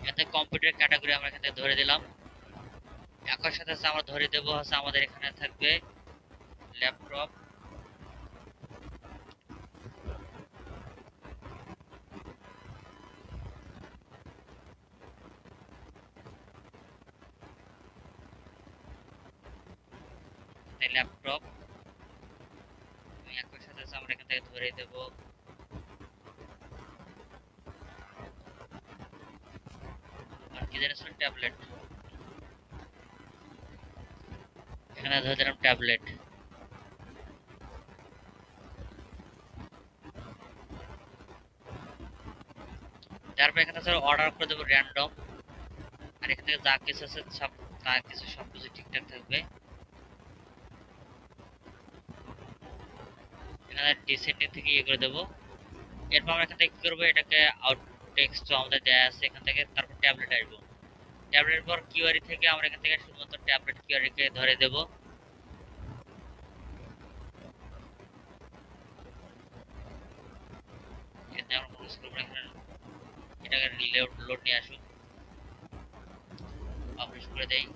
এখান থেকে কম্পিউটার ক্যাটাগরি আমরা এখান থেকে ধরে দিলাম। একই সাথে আমরা ধরে দেবো হচ্ছে আমাদের এখানে থাকবে ল্যাপটপ। ল্যাপটপ একই সাথে আমরা এখান থেকে ধরে দেবো আর কি জানেন ট্যাবলেট। এখানে ধরে দিলাম ট্যাবলেট। তারপর এখানে অর্ডার করে দেবো র্যান্ডম। আর এখান থেকে যা কিছু আছে সবকিছু ঠিকঠাক থাকবে। এখানে ডিসেন্ডিং থেকে ইয়ে করে দেবো। এরপর আমরা এখান থেকে কি করবো, এটাকে আউট টেক্সট আমাদের দেয়া আছে এখান থেকে। তারপর ট্যাবলেট আসবো। ট্যাবলেটের পর কিউআরি থেকে আমরা এখান থেকে শুধুমাত্র ট্যাবলেট কিউআরি কে ধরে দেব। এতে আমরা কোনো কিছু করব না, এটাকে লোড নিয়ে আসুন, পাবলিশ করে দেই।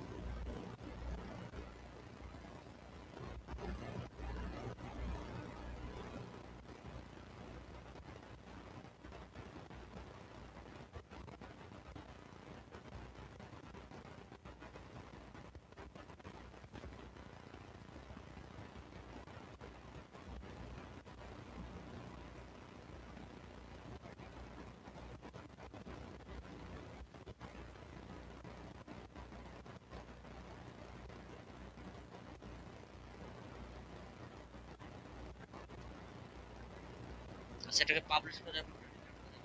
সেটাকে পাবলিশ করে দেব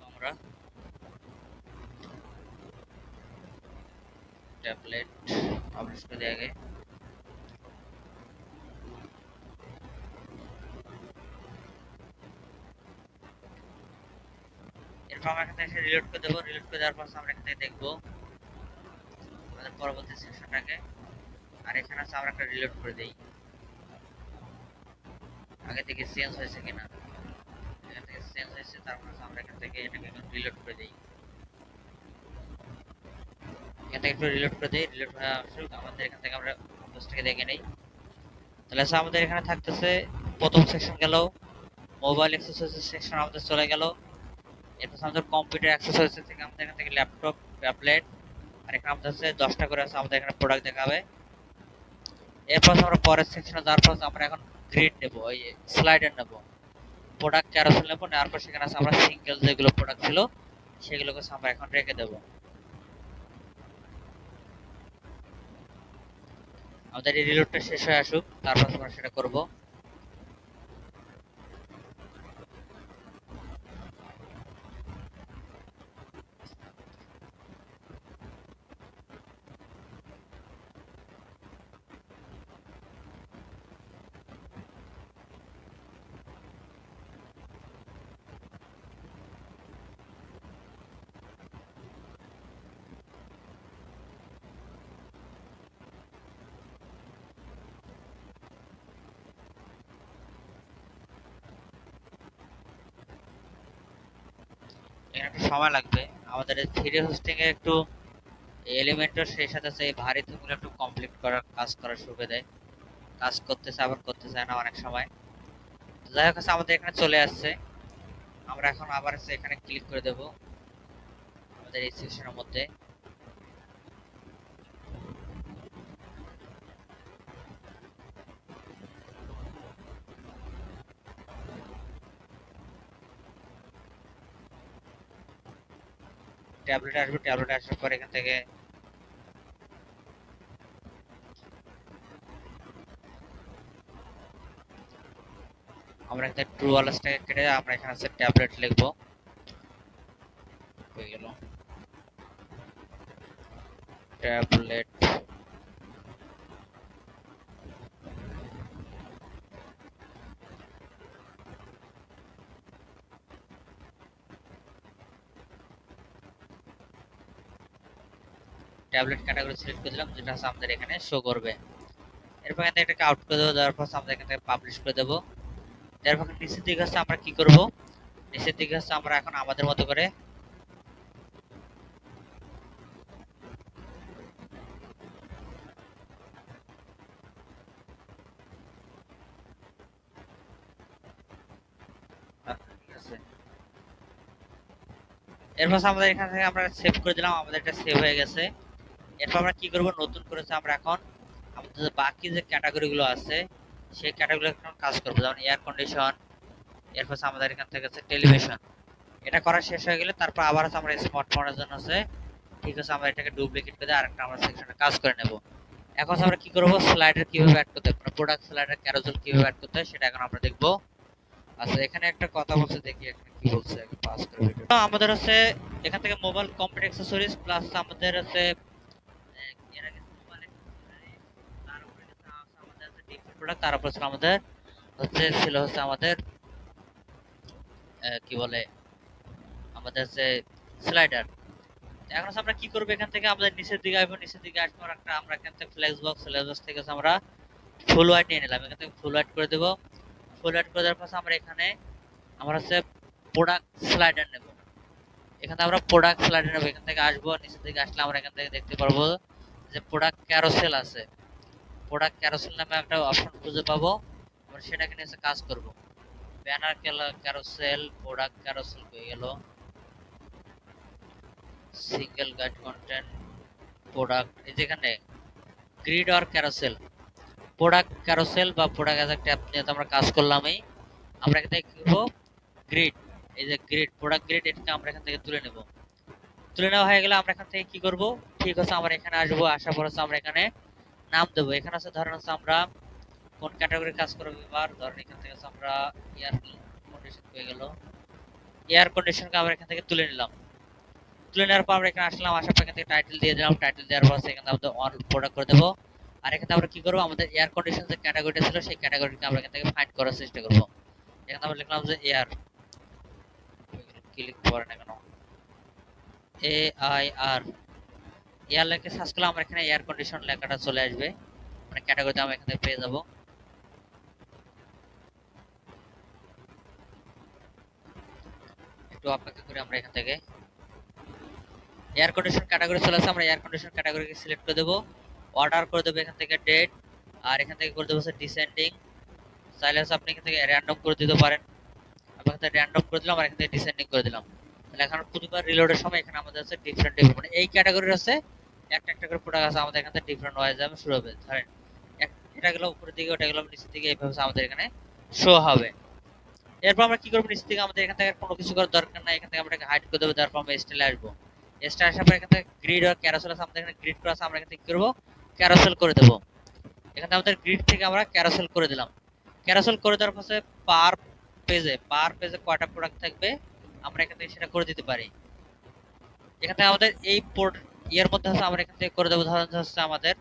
আমরা। ট্যাবলেট পাবলিশ করে দেওয়া আগে এরপর আমরা এখান থেকে রিলোড করে দেবো। রিলোড করে দেওয়ার পর আমরা এখান থেকে দেখবো আমাদের পরবর্তী সেকশনটাকে। আর এখানে আমরা একটা রিলোড করে দেই, আগে থেকে চেঞ্জ হয়েছে কিনা। এখান থেকে চেঞ্জ হয়েছে, তারপর আমরা এখান থেকে এটাকে রিলোড করে দেই। এখান থেকে একটু রিলোড করে দেই, রিলোড হয়ে আসুক। আমাদের এখান থেকে আমরা পোস্টটাকে দেখে নেই। তাহলে আমাদের এখানে থাকতেছে প্রথম সেকশন গেল, মোবাইল অ্যাক্সেসরিজ সেকশন আমাদের চলে গেল। এরপর আমাদের কম্পিউটার অ্যাক্সেসরিজ থেকে আমাদের এখান থেকে ল্যাপটপ, ট্যাবলেট, আর এখানে আমাদের হচ্ছে 10টা করে আছে, আমাদের এখানে প্রোডাক্ট দেখাবে। এরপর আমরা পরের সেকশনে যাওয়ার পর আমরা এখন গ্রিড নেব, ওই স্লাইডার নেব, প্রোডাক্ট ক্যারোসেল নেব, নেওয়ার পর সেখানে আছে আমরা সিঙ্গেল যেগুলো প্রোডাক্ট ছিল সেগুলোকে আমরা এখন রেখে দেব। আমাদের এই রিলোডটা শেষ হয়ে আসুক, তারপর আমরা সেটা করব। এখানে একটু সময় লাগবে, আমাদের 3D হোস্টিং এ একটু এলিমেন্টর সেই সাথে এই ভারী থিমগুলো একটু কমপ্লিট করার কাজ করার সুবিধা দেয়, কাজ করতেছে আবার করতে চায় না অনেক সময়। যাই হোক, আমাদের এখানে চলে আসছে, আমরা এখন আবার এখানে ক্লিক করে দেব আমাদের এই সেকশনের মধ্যে। ট্যাবলেট আসবে, ট্যাবলেট আসার পর এখান থেকে আমরা এখানে ট্রু ওয়ালেসটাকে কেটে আমরা এখানে আছে ট্যাবলেট লিখবো, হয়ে গেল ট্যাবলেট। ট্যাবলেট ক্যাটাগরি সিলেক্ট করে দিলাম, যেটা আছে আমাদের এখানে শো করবে। এরপর এখান থেকে এটাকে আউট করে দেবো, দেওয়ার পর আমরা এখান থেকে পাবলিশ করে দেবো। এরপর নিচের দিকে হচ্ছে আমরা কি করব, নিচের দিকে হচ্ছে আমরা এখন আমাদের মতো করে এরপর আমাদের এখান থেকে আমরা সেভ করে দিলাম, আমাদের এটা সেভ হয়ে গেছে। এরপর আমরা কি করব, নতুন করে আমরা এখন আমাদের বাকি যে ক্যাটাগরি গুলো আছে সেই ক্যাটাগরি এখন কাজ করব, যেমন এয়ার কন্ডিশন, এরপর আমাদের এখান থেকে আছে টেলিভিশন। এটা করা শেষ হয়ে গেলে তারপর আবার আমরা স্মার্টফোনের জন্য আছে, ঠিক আছে, আমরা এটাকে ডুপ্লিকেট করে দিয়ে আরেকটা আমরা সেকশনে কাজ করে নেব। এখন আমরা কি করব, স্লাইডার কিভাবে অ্যাড করতে হয়, প্রোডাক্ট স্লাইডার ক্যারোসেল কিভাবে অ্যাড করতে হয় সেটা এখন আমরা দেখব। আচ্ছা, এখানে একটা কথা বলছে, দেখি এখানে কি বলছে, আগে পাস করে ভিডিও। তো আমাদের আছে এখান থেকে মোবাইল কম্পিউটার অ্যাকসেসরিজ প্লাস আমাদের আছে এর আগে মোবাইল অ্যাকসেসরিজ, তারপরে আমাদের আছে ডিফারেন্ট প্রোডাক্ট, তারপর আমাদের ছিল আমাদের কি বলে আমাদের যে স্লাইডার। এখন আমরা কি করব, এখান থেকে আমাদের নিচের দিকে আসবো, নিচের দিকে আসবার একটা আমরা এখান থেকে ফ্লেক্স বক্স থেকে আমরা ফুল হোয়াইট নিয়ে নিলাম, এখান থেকে ফুল হোয়াইট করে দেব। ফুল হোয়াইট করে দেওয়ার পর আমরা এখানে আমরা প্রোডাক্ট স্লাইডার নেব, এখানে আমরা প্রোডাক্ট স্লাইডার নেব। এখান থেকে আসবো, নিচের দিকে আসলে আমরা এখান থেকে দেখতে পারবো যে প্রোডাক্ট ক্যারোসেল আছে, প্রোডাক্ট ক্যারোসেল নামে একটা অপশন খুঁজে পাবো, আমরা সেটাকে নিয়ে কাজ করব। ব্যানার ক্যারোসেল, প্রোডাক্ট ক্যারোসেল হয়ে গেল, সিঙ্গেল গাইড কন্টেন্ট, প্রোডাক্ট, এই যেখানে গ্রিড আর ক্যারোসেল, প্রোডাক্ট ক্যারোসেল বা প্রোডাক্ট অ্যাজ একটা ট্যাব নিয়ে আমরা কাজ করলামই। আমরা এখান থেকে কি করব, গ্রিড, এই যে গ্রিড, প্রোডাক্ট গ্রিড, এটাকে আমরা এখান থেকে তুলে নেব। তুলে নেওয়া হয়ে গেলে আমরা এখান থেকে কি করব, ঠিক আছে, আমরা এখানে আসবো, আসার পর আমরা এখানে নাম দেবো। এখানে আছে ধরেন আমরা কোন ক্যাটাগরি কাজ করব, এবার ধরেন এখান থেকে আমরা এয়ার কন্ডিশন হয়ে গেল, এয়ার কন্ডিশনকে আমরা এখান থেকে তুলে নিলাম। তুলে নেওয়ার পর আমরা এখানে আসলাম, আসার পর এখান থেকে টাইটেল দিয়ে দিলাম, টাইটেল দেওয়ার পর এখানে আমরা অন প্রোডাক্ট করে দেবো। আর এখানে আমরা কি করব, আমাদের এয়ার কন্ডিশন যে ক্যাটাগরিটা ছিল সেই ক্যাটাগরিকে আমরা এখান থেকে ফাইন্ড করার চেষ্টা করব। এখানে আমরা লিখলাম যে এয়ার, ক্লিক করেন না কেন, এ আই আর, এয়ার লেখে সার্চ করলে আমরা এখানে এয়ার কন্ডিশন লেখাটা চলে আসবে, মানে ক্যাটাগরিতে আমরা এখান থেকে পেয়ে যাব। একটু অপেক্ষা করে আমরা এখান থেকে এয়ার কন্ডিশন ক্যাটাগরি চলে আসে, আমরা এয়ার কন্ডিশন ক্যাটাগরিকে সিলেক্ট করে দেব, অর্ডার করে দেব এখান থেকে ডেট, আর এখান থেকে করে দেব ডিসেন্ডিং, চাইলে আপনি এখান থেকে র্যান্ডম করে দিতে পারেন, আমি এখানে র্যান্ডম করে দিলাম আর এখান থেকে ডিসেন্ডিং করে দিলাম। তাহলে এখন প্রতিবার রিলোডের সময় এখানে আমাদের আছে ডিফারেন্ট ডিফারেন্ট, মানে এই ক্যাটাগরির আছে একটা একটা করে প্রোডাক্ট আছে আমাদের এখান থেকে ডিফারেন্ট ওয়াইজ যাবে শুরু হবে। ধরেন এটা গেল উপরের দিকে, ওটা গেল নিচের দিকে, এইভাবে আমাদের এখানে শো হবে। এরপর আমরা কি করবো, নিচের দিকে আমাদের এখান থেকে কোনো কিছু করার দরকার নাই, এখান থেকে আমরা হাইড করে দেবো। তারপর আমরা স্টাইলে আসবো, স্টাইল আসার পর এখান থেকে গ্রিড আর ক্যারাসেল আছে আমাদের এখানে, গ্রিড করা আছে আমরা এখান থেকে কি করবো, ক্যারাসেল করে দেবো। এখানে আমাদের গ্রিড থেকে আমরা ক্যারাসেল করে দিলাম। ক্যারাসেল করে দেওয়ার পরে পার পেজে কয়টা প্রোডাক্ট থাকবে আমরা এখান থেকে সেটা করে দিতে পারি। এখান থেকে আমাদের এই পোর্ট ইয়ের মধ্যে হচ্ছে আমরা এখান থেকে করে দেবো, ধরেন হচ্ছে আমাদের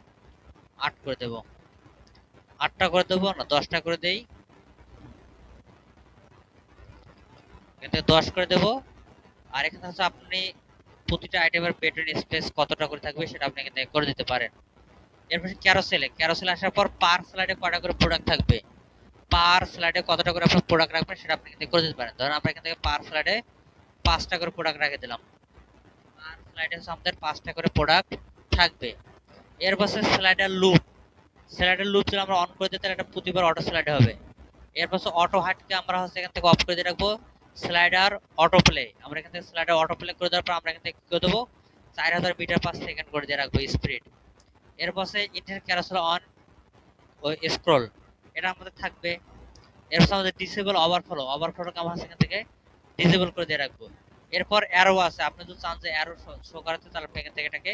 8 করে দেবো, 8টা করে দেবো না 10টা করে দেই, এখান থেকে 10 করে দেবো। আর এখানে হচ্ছে আপনি প্রতিটা আইটেমের পেটেন্ট স্পেস কতটা করে থাকবে সেটা আপনি এখান থেকে করে দিতে পারেন। এরপর ক্যারোসেলে আসার পর পার স্লাইডে কয়টা করে প্রোডাক্ট থাকবে, পার স্লাইডে কতটা করে আপনার প্রোডাক্ট রাখবেন সেটা আপনি এখান থেকে করে দিতে পারেন। ধরুন আমরা এখান থেকে পার স্লাইডে 5টা করে প্রোডাক্ট রেখে দিলাম, পার স্লাইডে আমাদের 5টা করে প্রোডাক্ট থাকবে। এরপর স্লাইডার লুপ যদি আমরা অন করে দিই তাহলে এটা প্রতিবার অটো স্লাইডে হবে। এরপর অটো হাইটকে আমরা হচ্ছে এখান থেকে অফ করে দিয়ে রাখবো, স্লাইডার অটো প্লে, আমরা এখান থেকে স্লাইডার অটো প্লে করে দেওয়ার পর আমরা এখান থেকে কি করে দেবো, 4000 মিটার পার সেকেন্ড করে দিয়ে রাখবো স্পিড। এরপর ইন্টারনেট ক্যারাসেল অন ওই স্ক্রল, এটা আমাদের থাকবে। এরপর আমাদের ডিসেবল ওভারফ্লোকে আমরা সেখান থেকে ডিসেবল করে দিয়ে রাখবো। এরপর অ্যারো আছে, আপনি যদি চান যে অ্যারো শো করাতে তাহলে আপনি এখান থেকে এটাকে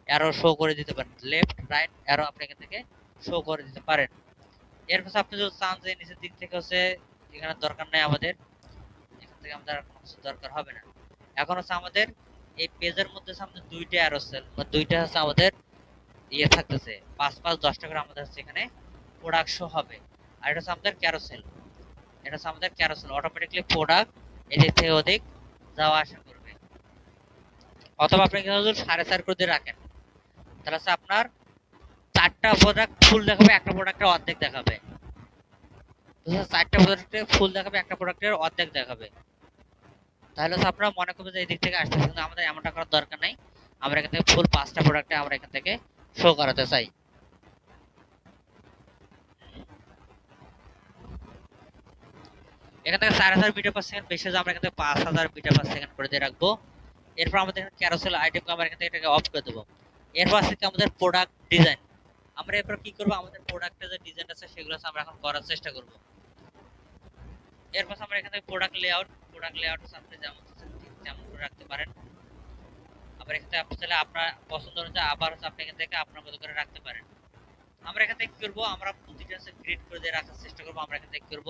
অ্যারো শো করে দিতে পারেন, লেফট রাইট অ্যারো আপনি এখান থেকে শো করে দিতে পারেন। এরপর আপনি যদি চান যে নিচের দিক থেকে হচ্ছে এখানে দরকার নাই আমাদের, এখান থেকে আমাদের কোনো কিছু দরকার হবে না। এখন হচ্ছে আমাদের এই পেজের মধ্যে আমাদের দুইটা অ্যারো সেল, মানে দুইটা হচ্ছে আমাদের ইয়ে থাকতেছে, 5 5 10টা করে আমাদের হচ্ছে এখানে প্রোডাক্ট শো হবে। আর এটা হচ্ছে আমাদের ক্যারোসেল, এটা হচ্ছে আমাদের ক্যারোসেল, অটোমেটিক্যালি প্রোডাক্ট এদিক থেকে ওদিক যাওয়া আসা করবে। অথবা আপনি যদি 4.5 করে দিয়ে রাখেন তাহলে হচ্ছে আপনার 4টা প্রোডাক্ট ফুল দেখাবে, একটা প্রোডাক্টের অর্ধেক দেখাবে। 4টা প্রোডাক্টে ফুল দেখাবে, একটা প্রোডাক্টের অর্ধেক দেখাবে। তাহলে হচ্ছে আপনারা মনে করবেন যে এই দিক থেকে আসতেছে, কিন্তু আমাদের এমনটা করার দরকার নাই। আমরা এখান থেকে ফুল 5টা প্রোডাক্টে আমরা এখান থেকে শো করাতে চাই। এখান থেকে 4000 মিটার পার সেকেন্ড বেশি, আমরা এখান থেকে 5000 মিটার পার সেকেন্ড করে দিয়ে রাখবো। এরপর আমাদের এখানে ক্যারোসেল আইটেমকে আমরা এখান থেকে এটাকে অফ করে দেবো। এরপর আছে আমাদের প্রোডাক্ট ডিজাইন, আমরা এরপর কি করব, আমাদের প্রোডাক্টের যে ডিজাইন আছে সেগুলো আমরা এখন করার চেষ্টা করব। এরপর আমরা এখান থেকে প্রোডাক্ট লেআউট আপনি যেমন ঠিক তেমন করে রাখতে পারেন। আবার এখান থেকে আপনি চাইলে আপনার পছন্দ অনুযায়ী আবার আপনি এখান থেকে আপনার মতো করে রাখতে পারেন। আমরা এখান থেকে কি করব, আমরা প্রতিটা গ্রিড করে দিয়ে রাখার চেষ্টা করব। আমরা এখান থেকে কি করব,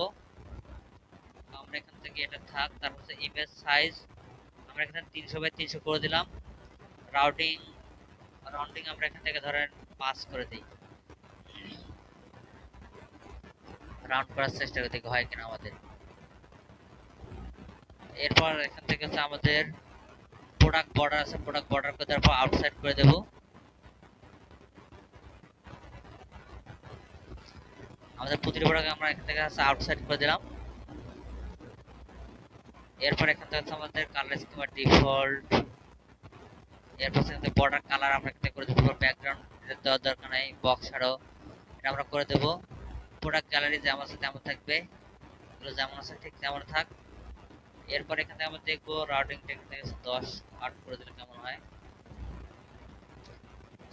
আমরা এখান থেকে এটা থাক, তারপর ইমেজ সাইজ আমরা এখানে 300 বাই 300 করে দিলাম। রাউন্ডিং আমরা এখান থেকে ধরেন 5 করে দিই, রাউন্ড করার চেষ্টা করি দেখি হয় কিনা আমাদের। এরপর এখান থেকে হচ্ছে আমাদের প্রোডাক্ট বর্ডার আছে, প্রোডাক্ট বর্ডার করে দেওয়ার পর আউটসাইড করে দেব। আমাদের প্রতিটা প্রোডাক্ট আমরা এখান থেকে হচ্ছে আউটসাইড করে দিলাম। এরপর এখান থেকে আমাদের কালার স্কিম আর ডিফল্ট, এরপর এখান থেকে বর্ডার কালার আমরা এখান থেকে করে দেব, ব্যাকগ্রাউন্ড দেওয়ার দরকার নাই, বক্স শ্যাডো এটা আমরা করে দেব। প্রোডাক্ট গ্যালারি যেমন আছে তেমন থাকবে, এগুলো যেমন আছে ঠিক তেমন থাক। এরপর এখানে আমরা দেখবো রাউটিং টেকনিক 10 8 করে দিলে কেমন হয়।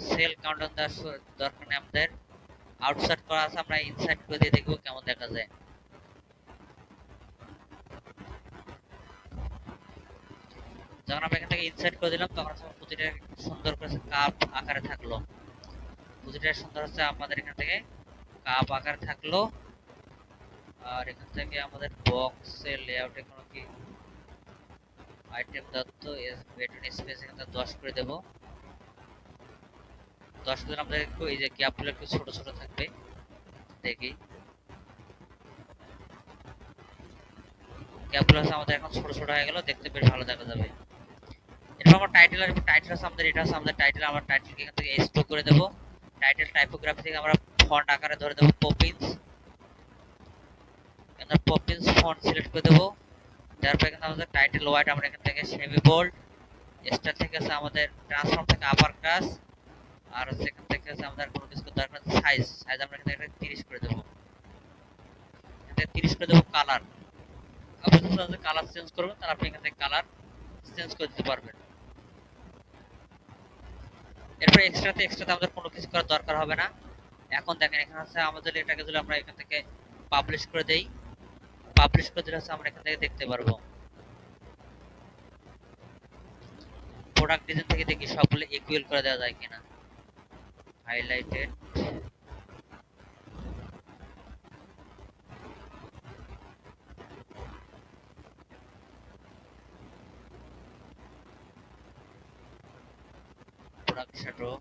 সেল কাউন্টার দেওয়ার দরকার নেই আমাদের, আউটসাইড করা আছে, আমরা ইনসাইড করে দিয়ে দেখবো কেমন দেখা যায়। যখন আমরা এখান থেকে ইনসাইড করে দিলাম তখন প্রতিটা সুন্দর করে কাপ আকারে থাকলো, প্রতিটা সুন্দর হচ্ছে আমাদের এখান থেকে কাপ আকারে থাকলো। আর এখান থেকে আমাদের বক্সের লেআউটে কোনো কি আইটেম দত্ত বেটন স্পেস এখান থেকে 10 করে দেব। 10 করে আমাদের একটু এই যে গ্যাপগুলো একটু ছোট ছোট থাকবে, দেখি গ্যাপগুলো আমাদের এখন ছোট ছোট হয়ে গেল, দেখতে বেশ ভালো দেখা যাবে। এরপর আমরা টাইটেল আছে আমাদের, এটা আছে আমাদের টাইটেল, আমরা টাইটেলকে এখান থেকে এক্সপোর্ট করে দেব। টাইটেল টাইপোগ্রাফি থেকে আমরা ফন্ট আকারে ধরে দেব পপিন্স, এখানে পপিন্স ফন্ট সিলেক্ট করে দেব। তারপর এখানে আমাদের টাইটেল ওয়াইড আমরা এখান থেকে সেমি বোল্ড, স্টার থেকে আছে আমাদের ট্রান্সফর্ম থেকে আপার ক্লাস, আর হচ্ছে এখান থেকে আছে আমাদের কোনো কিছু দরকার সাইজ আমরা এখান থেকে 30 করে দেব, এখান থেকে 30 করে দেব। আপনি যদি কালার চেঞ্জ করবেন তাহলে আপনি এখান থেকে কালার চেঞ্জ করে দিতে পারবেন। এরপর এক্সট্রাতে আমাদের কোনো কিছু করার দরকার হবে না। এখন দেখেন এখানে আছে আমাদের এটাকে যদি আমরা এখান থেকে পাবলিশ করে দেই, পাবলিশ করে দিলে আমরা এখান থেকে দেখতে পারবো প্রোডাক্ট ডিজাইন থেকে দেখি সবগুলো ইকুয়াল করে দেওয়া যায় কিনা। Highlighted product shadow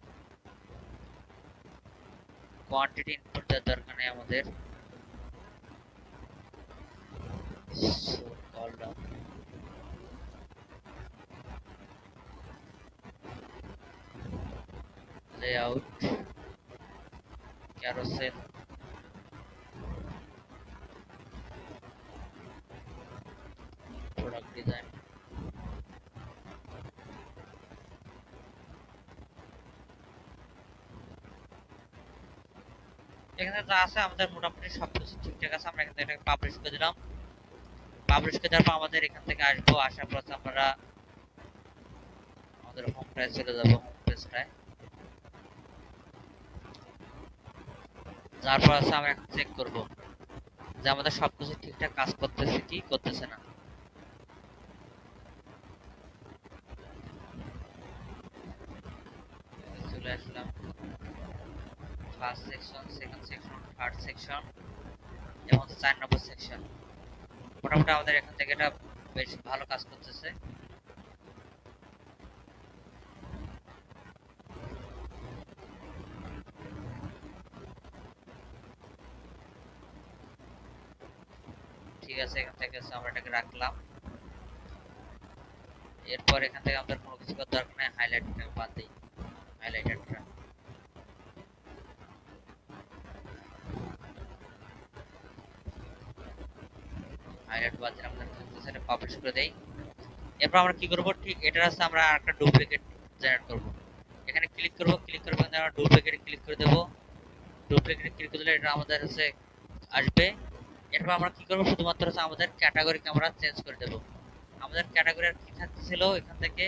quantity input দেওয়ার দরকার নেই আমাদের। So called layout carousel product design এখানে যা আছে আমাদের মোটামুটি সবকিছু ঠিকঠাক আছে। আমরা এখান থেকে এটাকে পাবলিশ করে দিলাম। পাবলিশ করে দেওয়ার পর আমাদের এখান থেকে আসবো, আসার পর আমরা আমাদের হোম পেজ চলে যাব। হোম পেজটায় যার পর আছে আমরা এখন চেক করব যে আমাদের সবকিছু ঠিকঠাক কাজ করতেছে কি করতেছে না। চলে আসলাম first section, second section, third section এবং 4 নম্বর সেকশন। মোটামুটি আমাদের এখান থেকে এটা বেশ ভালো কাজ করতেছে। ঠিক আছে, এখান থেকে আমরা এটাকে রাখলাম। এরপর এখান থেকে আমাদের কোনো কিছু করার দরকার নেই, হাইলাইটটা বাদ দিই। হাইলাইটারটা হাইলাইট বাদ দিলাম, আমরা পাবলিশ করে দেই। এরপর আমরা কি করব, ঠিক এটার আছে আমরা আরেকটা ডুপ্লিকেট জেনারেট করব। এখানে ক্লিক করব, ক্লিক করে আমরা ডুপ্লিকেটে ক্লিক করে দেব। ডুপ্লিকেটে ক্লিক করে দিলে এটা আমাদের কাছে আসবে। এরপর আমরা কি করব, শুধুমাত্র আমাদের ক্যাটাগরিকে আমরা চেঞ্জ করে দেব। আমাদের ক্যাটাগরি আর কি থাকতেছিল এখান থেকে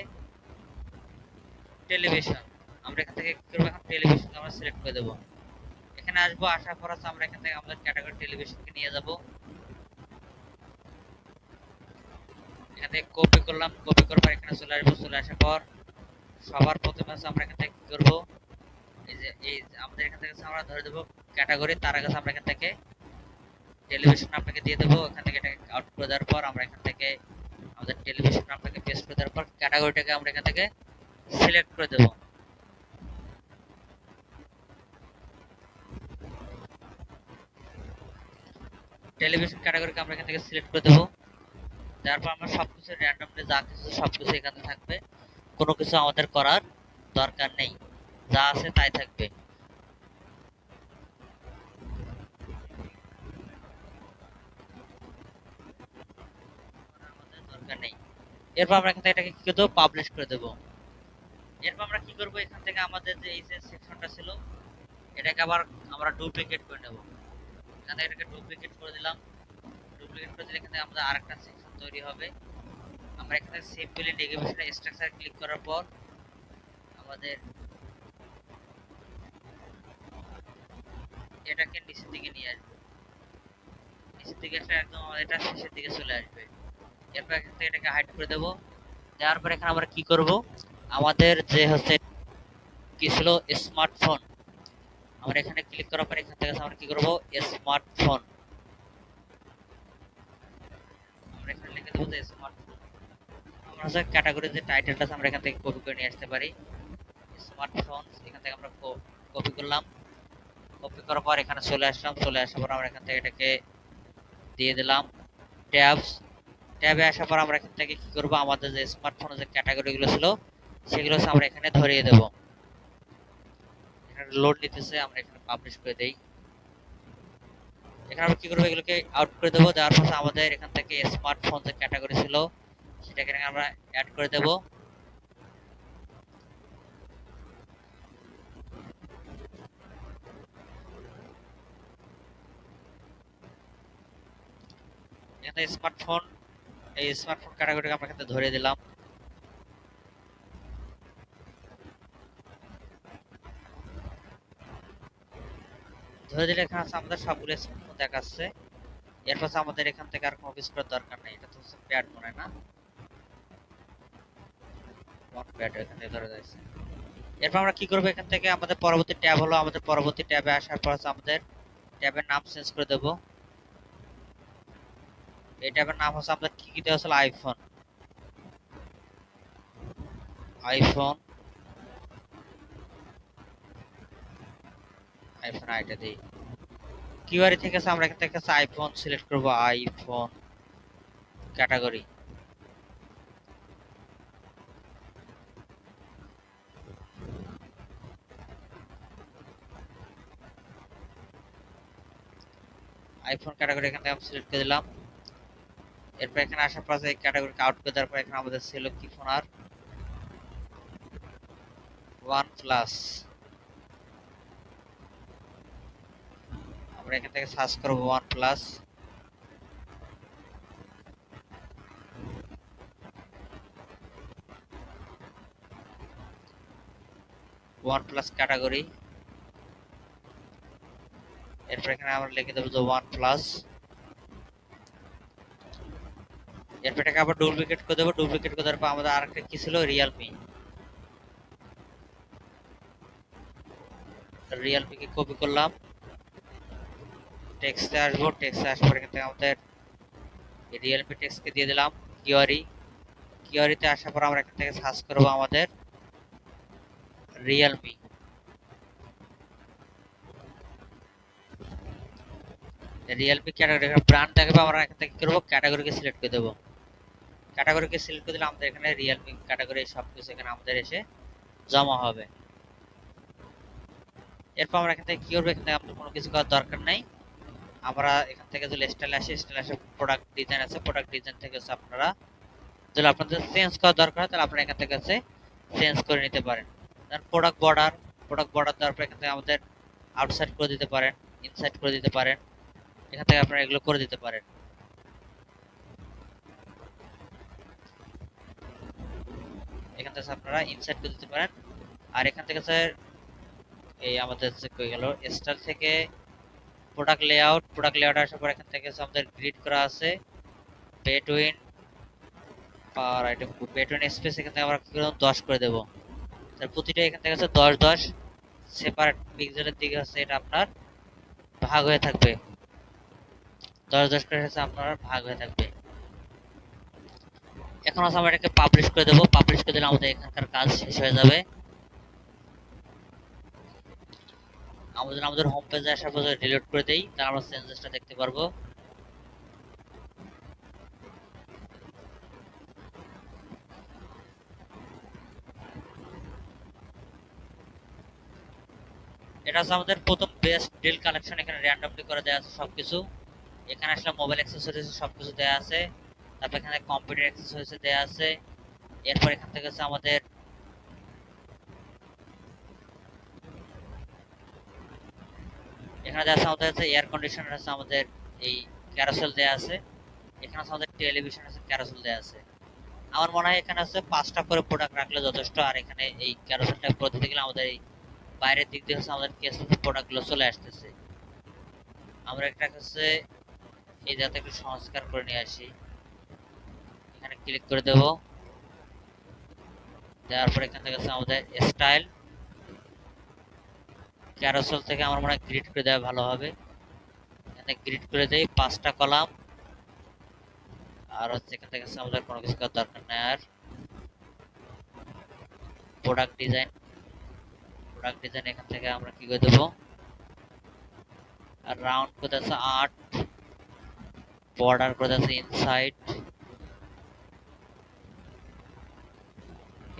টেলিভিশন, আমরা এখান থেকে কি করব, এখন টেলিভিশন আমরা সিলেক্ট করে দেব। এখানে আসবো, আসার পর আমরা এখান থেকে আমাদের ক্যাটাগরি টেলিভিশনকে নিয়ে যাব। এখান থেকে কপি করলাম, কপি করার পর এখানে চলে আসবো। চলে আসার পর সবার প্রথমে আমরা এখান থেকে কি করব, এই আমাদের এখান থেকে আমরা ধরে দেব ক্যাটাগরি, তার আগে আমরা এখান থেকে টেলিভিশন আপনাকে দিয়ে দেবো। এখান থেকে এটাকে আউট করে দেওয়ার পর আমরা এখান থেকে আমাদের টেলিভিশন আপনাকে পেস্ট করে দেওয়ার পর ক্যাটাগরিটাকে আমরা এখান থেকে সিলেক্ট করে দেব। টেলিভিশন ক্যাটাগরিকে আমরা এখান থেকে সিলেক্ট করে দেব। তারপর আমরা সবকিছু র্যান্ডমলি যা কিছু সবকিছু এখানে থাকবে, কোনো কিছু আমাদের করার দরকার নেই, যা আছে তাই থাকবে। দরকার নেই। এরপর আমরা এখান থেকে এটাকে কি করে দেবো, পাবলিশ করে দেব। এরপর আমরা কি করব, এখান থেকে আমাদের যে এই যে সেকশনটা ছিল এটাকে আবার আমরা ডুপ্লিকেট করে নেব। এখানে এটাকে ডুপ্লিকেট করে দিলাম। ডুপ্লিকেট করে দিলে এখানে আমাদের আরেকটা সেকশন তৈরি হবে। আমরা এখানে সিম্পলি নেভিগেশন স্ট্রাকচার ক্লিক করার পর আমাদের এটাকে নিচের দিকে নিয়ে আসবে। নিচের দিকে আসলে একদম আমাদের এটা শেষের দিকে চলে আসবে। এরপর এখান থেকে এটাকে হাইড করে দেব। দেওয়ার পর এখানে আমরা কি করব, আমাদের যে হচ্ছে কি ছিল স্মার্টফোন, আমরা এখানে ক্লিক করার পর এখান থেকে আমরা কি করব, স্মার্টফোন আমরা এখানে লিখে দেব যে স্মার্টফোন। আমরা হচ্ছে ক্যাটাগরি যে টাইটেলটা আছে আমরা এখান থেকে কপি করে নিয়ে আসতে পারি। স্মার্টফোন এখান থেকে আমরা কপি করলাম। কপি করার পর এখানে চলে আসলাম। চলে আসার পর আমরা এখান থেকে এটাকে দিয়ে দিলাম ট্যাবস। ট্যাবে আসার পর আমরা এখান থেকে কি করব, আমাদের যে স্মার্টফোনের যে ক্যাটাগরিগুলো ছিল সেগুলো আমরা এখানে ধরিয়ে দেব। এখানে লোড নিতেছে, আমরা এখানে পাবলিশ করে দেই। এখানে আমরা কি করব, এগুলোকে আউট করে দেব। দেওয়ার পর আমাদের এখান থেকে স্মার্টফোন যে ক্যাটাগরি ছিল সেটাকে আমরা অ্যাড করে দেব। এখানে স্মার্টফোন এই স্মার্টফোন ক্যাটাগরি আমরা এখানে ধরে দিলাম। ধরে দিলে এখানে আছে আমাদের সবগুলো স্মার্টফোন দেখাচ্ছে। এরপর আমাদের এখান থেকে আর কোনো কিছু করার দরকার নেই। এটা তো হচ্ছে প্যাড মনে হয় না, ওয়ান প্যাড এখান থেকে ধরে যাচ্ছে। এরপর আমরা কি করবো, এখান থেকে আমাদের পরবর্তী ট্যাব হলো, আমাদের পরবর্তী ট্যাবে আসার পর আমাদের ট্যাবের নাম চেঞ্জ করে দেবো। এই ট্যাবের নাম হচ্ছে আমাদের কি দেওয়া ছিল, আইফোন। আইফোন আইফোন আইটা দিই। কিউআরি থেকে আমরা এখান থেকে আইফোন সিলেক্ট করবো, আইফোন ক্যাটাগরি। আইফোন ক্যাটাগরি এখান থেকে আমি সিলেক্ট করে দিলাম। এরপর এখানে আসার পর এই ক্যাটাগরিকে আউট করে দেওয়ার পর এখানে আমাদের ছিল কি ফোন, আর ওয়ান প্লাস। আমরা এখান থেকে সার্চ করবো one plus. One plus category. এরপর এখানে আমরা লিখে দেবো যে ওয়ান প্লাস। এরপর এটাকে আবার ডুপ্লিকেট করে দেবো। ডুপ্লিকেট করে দেওয়ার পর আমাদের আরেকটা কি ছিল, রিয়েলমি। রিয়েলমি কে কপি করলাম, টেক্সটে আসবো। টেক্সটে আসার পর এখান থেকে আমাদের রিয়েলমি টেক্সটকে দিয়ে দিলাম কিউআরি। কিউআরিতে আসার পর আমরা এখান থেকে সার্চ করবো আমাদের রিয়েলমি। রিয়েলমি ক্যাটাগরি ব্র্যান্ড দেখাবে, আমরা এখান থেকে কি করবো, ক্যাটাগরিকে সিলেক্ট করে দেবো। ক্যাটাগরিকে সিলেক্ট করে দিলে আমাদের এখানে রিয়েলমি ক্যাটাগরি সবকিছু এখানে আমাদের এসে জমা হবে। এরপর আমরা এখান থেকে কি করবো, এখান থেকে আমাদের কোনো কিছু করার দরকার নাই। আমরা এখান থেকে যদি স্টাইল আসে, স্টাইল আসে প্রোডাক্ট ডিজাইন আছে, প্রোডাক্ট ডিজাইন থেকে আপনারা যদি আপনাদের চেঞ্জ করার দরকার হয় তাহলে আপনারা এখান থেকে চেঞ্জ করে নিতে পারেন। প্রোডাক্ট বর্ডার, প্রোডাক্ট বর্ডার দেওয়ার পর এখান থেকে আমাদের আউটসাইড করে দিতে পারেন, ইনসাইড করে দিতে পারেন। এখান থেকে আপনারা এগুলো করে দিতে পারেন। এখান থেকে আপনারা ইনসাইড করে দিতে পারেন। আর এখান থেকে স্যার এই আমাদের কই গেল, স্টাইল থেকে প্রোডাক্ট লেআউট। প্রোডাক্ট লেআউট আসার পর এখান থেকে আমাদের গ্রিড করা আছে, বেটুইন আর আইটেম বেটুইন স্পেস। এখান থেকে আমরা কি করব, 10 করে দেব। তার প্রতিটা এখান থেকে আছে 10 10 সেপারেট পিক্সেলের দিকে আছে, এটা আপনার ভাগ হয়ে থাকবে। 10 10 করে আছে আপনার ভাগ হয়ে থাকবে। এখন আছে আমরা এটাকে পাবলিশ করে দেব। পাবলিশ করে দিলে আমাদের এখানকার কাজ শেষ হয়ে যাবে। আমাদের হোম পেজে আসার পর ডিলিট করে দেই, তাহলে আমরা চেঞ্জেসটা দেখতে পারবো। এটা হচ্ছে আমাদের প্রথম বেস্ট ডিল কালেকশন। এখানে র্যান্ডমলি করে দেওয়া আছে সবকিছু। এখানে আসলে মোবাইল অ্যাক্সেসরিজ সবকিছু দেওয়া আছে। তারপর এখানে কম্পিউটার অ্যাক্সেসরিজ দেওয়া আছে। এরপর এখান থেকে হচ্ছে আমাদের এখানে দেওয়া আছে আমাদের এয়ার কন্ডিশনার আছে, আমাদের এই ক্যারোসেল দেওয়া আছে। এখানে আছে আমাদের টেলিভিশন আছে, ক্যারোসেল দেওয়া আছে। আমার মনে হয় এখানে আছে 5টা করে প্রোডাক্ট রাখলে যথেষ্ট। আর এখানে এই ক্যারোসেলটা করে দিতে গেলে আমাদের এই বাইরের দিক দিয়ে হচ্ছে আমাদের কেস প্রোডাক্টগুলো চলে আসতেছে। আমরা একটা হচ্ছে এই যাতে একটু সংস্কার করে নিয়ে আসি। এখানে ক্লিক করে দেব। দেওয়ার পর এখান থেকে আমাদের স্টাইল ক্যারোসেল থেকে আমার মনে হয় গ্রিড করে দেওয়া ভালো হবে। এখানে গ্রিড করে দেই 5টা কলাম। আর হচ্ছে এখান থেকে আমাদের কোনো কিছু করার দরকার নেই। আর প্রোডাক্ট ডিজাইন, প্রোডাক্ট ডিজাইন এখান থেকে আমরা কি করে দেবো, আর রাউন্ড করে আছে 8, বর্ডার করে আছে ইনসাইড।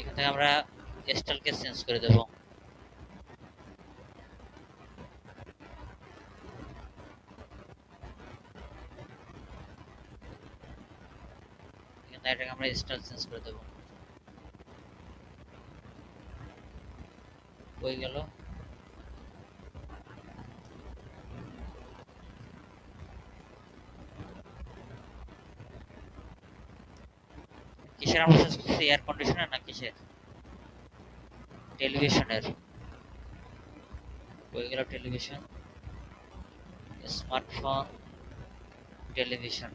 এখান থেকে আমরা স্টাইলকে চেঞ্জ করে দেব। এখানে এটাকে আমরা স্টাইল চেঞ্জ করে দেব। হয়ে গেল। কিসের আমরা সার্চ করছি, এয়ার কন্ডিশনার না কিসের? টেলিভিশনের। হয়ে গেল টেলিভিশন, স্মার্টফোন, টেলিভিশন।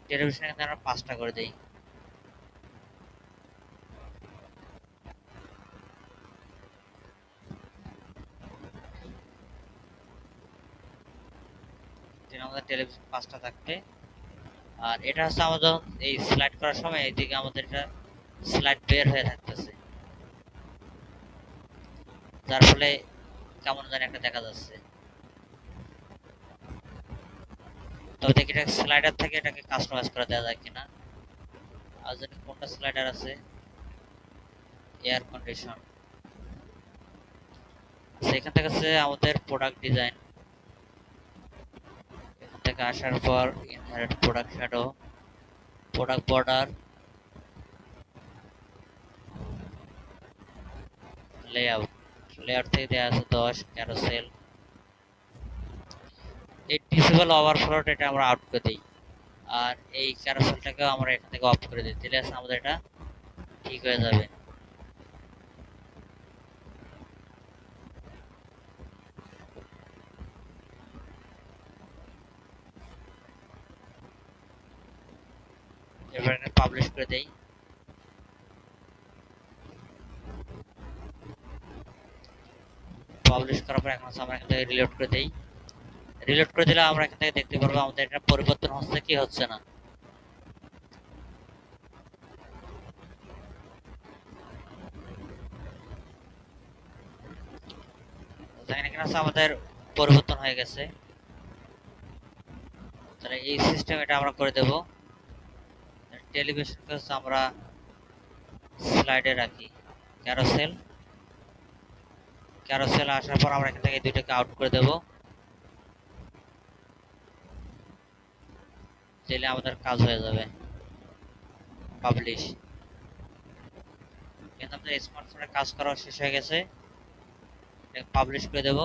টেলিভিশন এখানে আমরা 5টা করে দেই। আমাদের টেলিভিশন 5টা থাকবে। আর এটা হচ্ছে আমাদের এই স্লাইড করার সময় এইদিকে আমাদের এটা স্লাইড বের হয়ে থাকতেছে, যার ফলে কেমন জানি একটা দেখা যাচ্ছে। তবে দেখি এটা স্লাইডার থেকে এটাকে কাস্টমাইজ করে দেওয়া যায় কিনা। আর জানি কোনটা স্লাইডার আছে, এয়ার কন্ডিশন। সেখান থেকে আছে আমাদের প্রোডাক্ট ডিজাইন, এখান থেকে আসার পর inherit product shadow, product border, layout. Layout থেকে দেওয়া আছে 10 ক্যারোসেল। এই ডিসেবল ওভারফ্লোট এটা আমরা আউট করে দিই, আর এই ক্যারোসেলটাকে আমরা এখান থেকে অফ করে দিই, তাহলে আমাদের এটা ঠিক হয়ে যাবে। এবার এটা পাবলিশ করে দেই। পাবলিশ করার পর এখন আমরা এখান থেকে রিলোড করে দেই। রিলোড করে দিলে আমরা এখান থেকে দেখতে পারবো আমাদের এটা পরিবর্তন হচ্ছে কি হচ্ছে না। এখানে আমাদের পরিবর্তন হয়ে গেছে। তাহলে এই সিস্টেম এটা আমরা করে দেব। টেলিভিশনকে আমরা স্লাইডে রাখি, ক্যারোসেল। ক্যারোসেল আসার পর আমরা এখান থেকে দুইটাকে আউট করে দেব, তাহলে আমাদের কাজ হয়ে যাবে। পাবলিশ। কিন্তু আমাদের স্মার্টফোনে কাজ করা শেষ হয়ে গেছে, পাবলিশ করে দেব।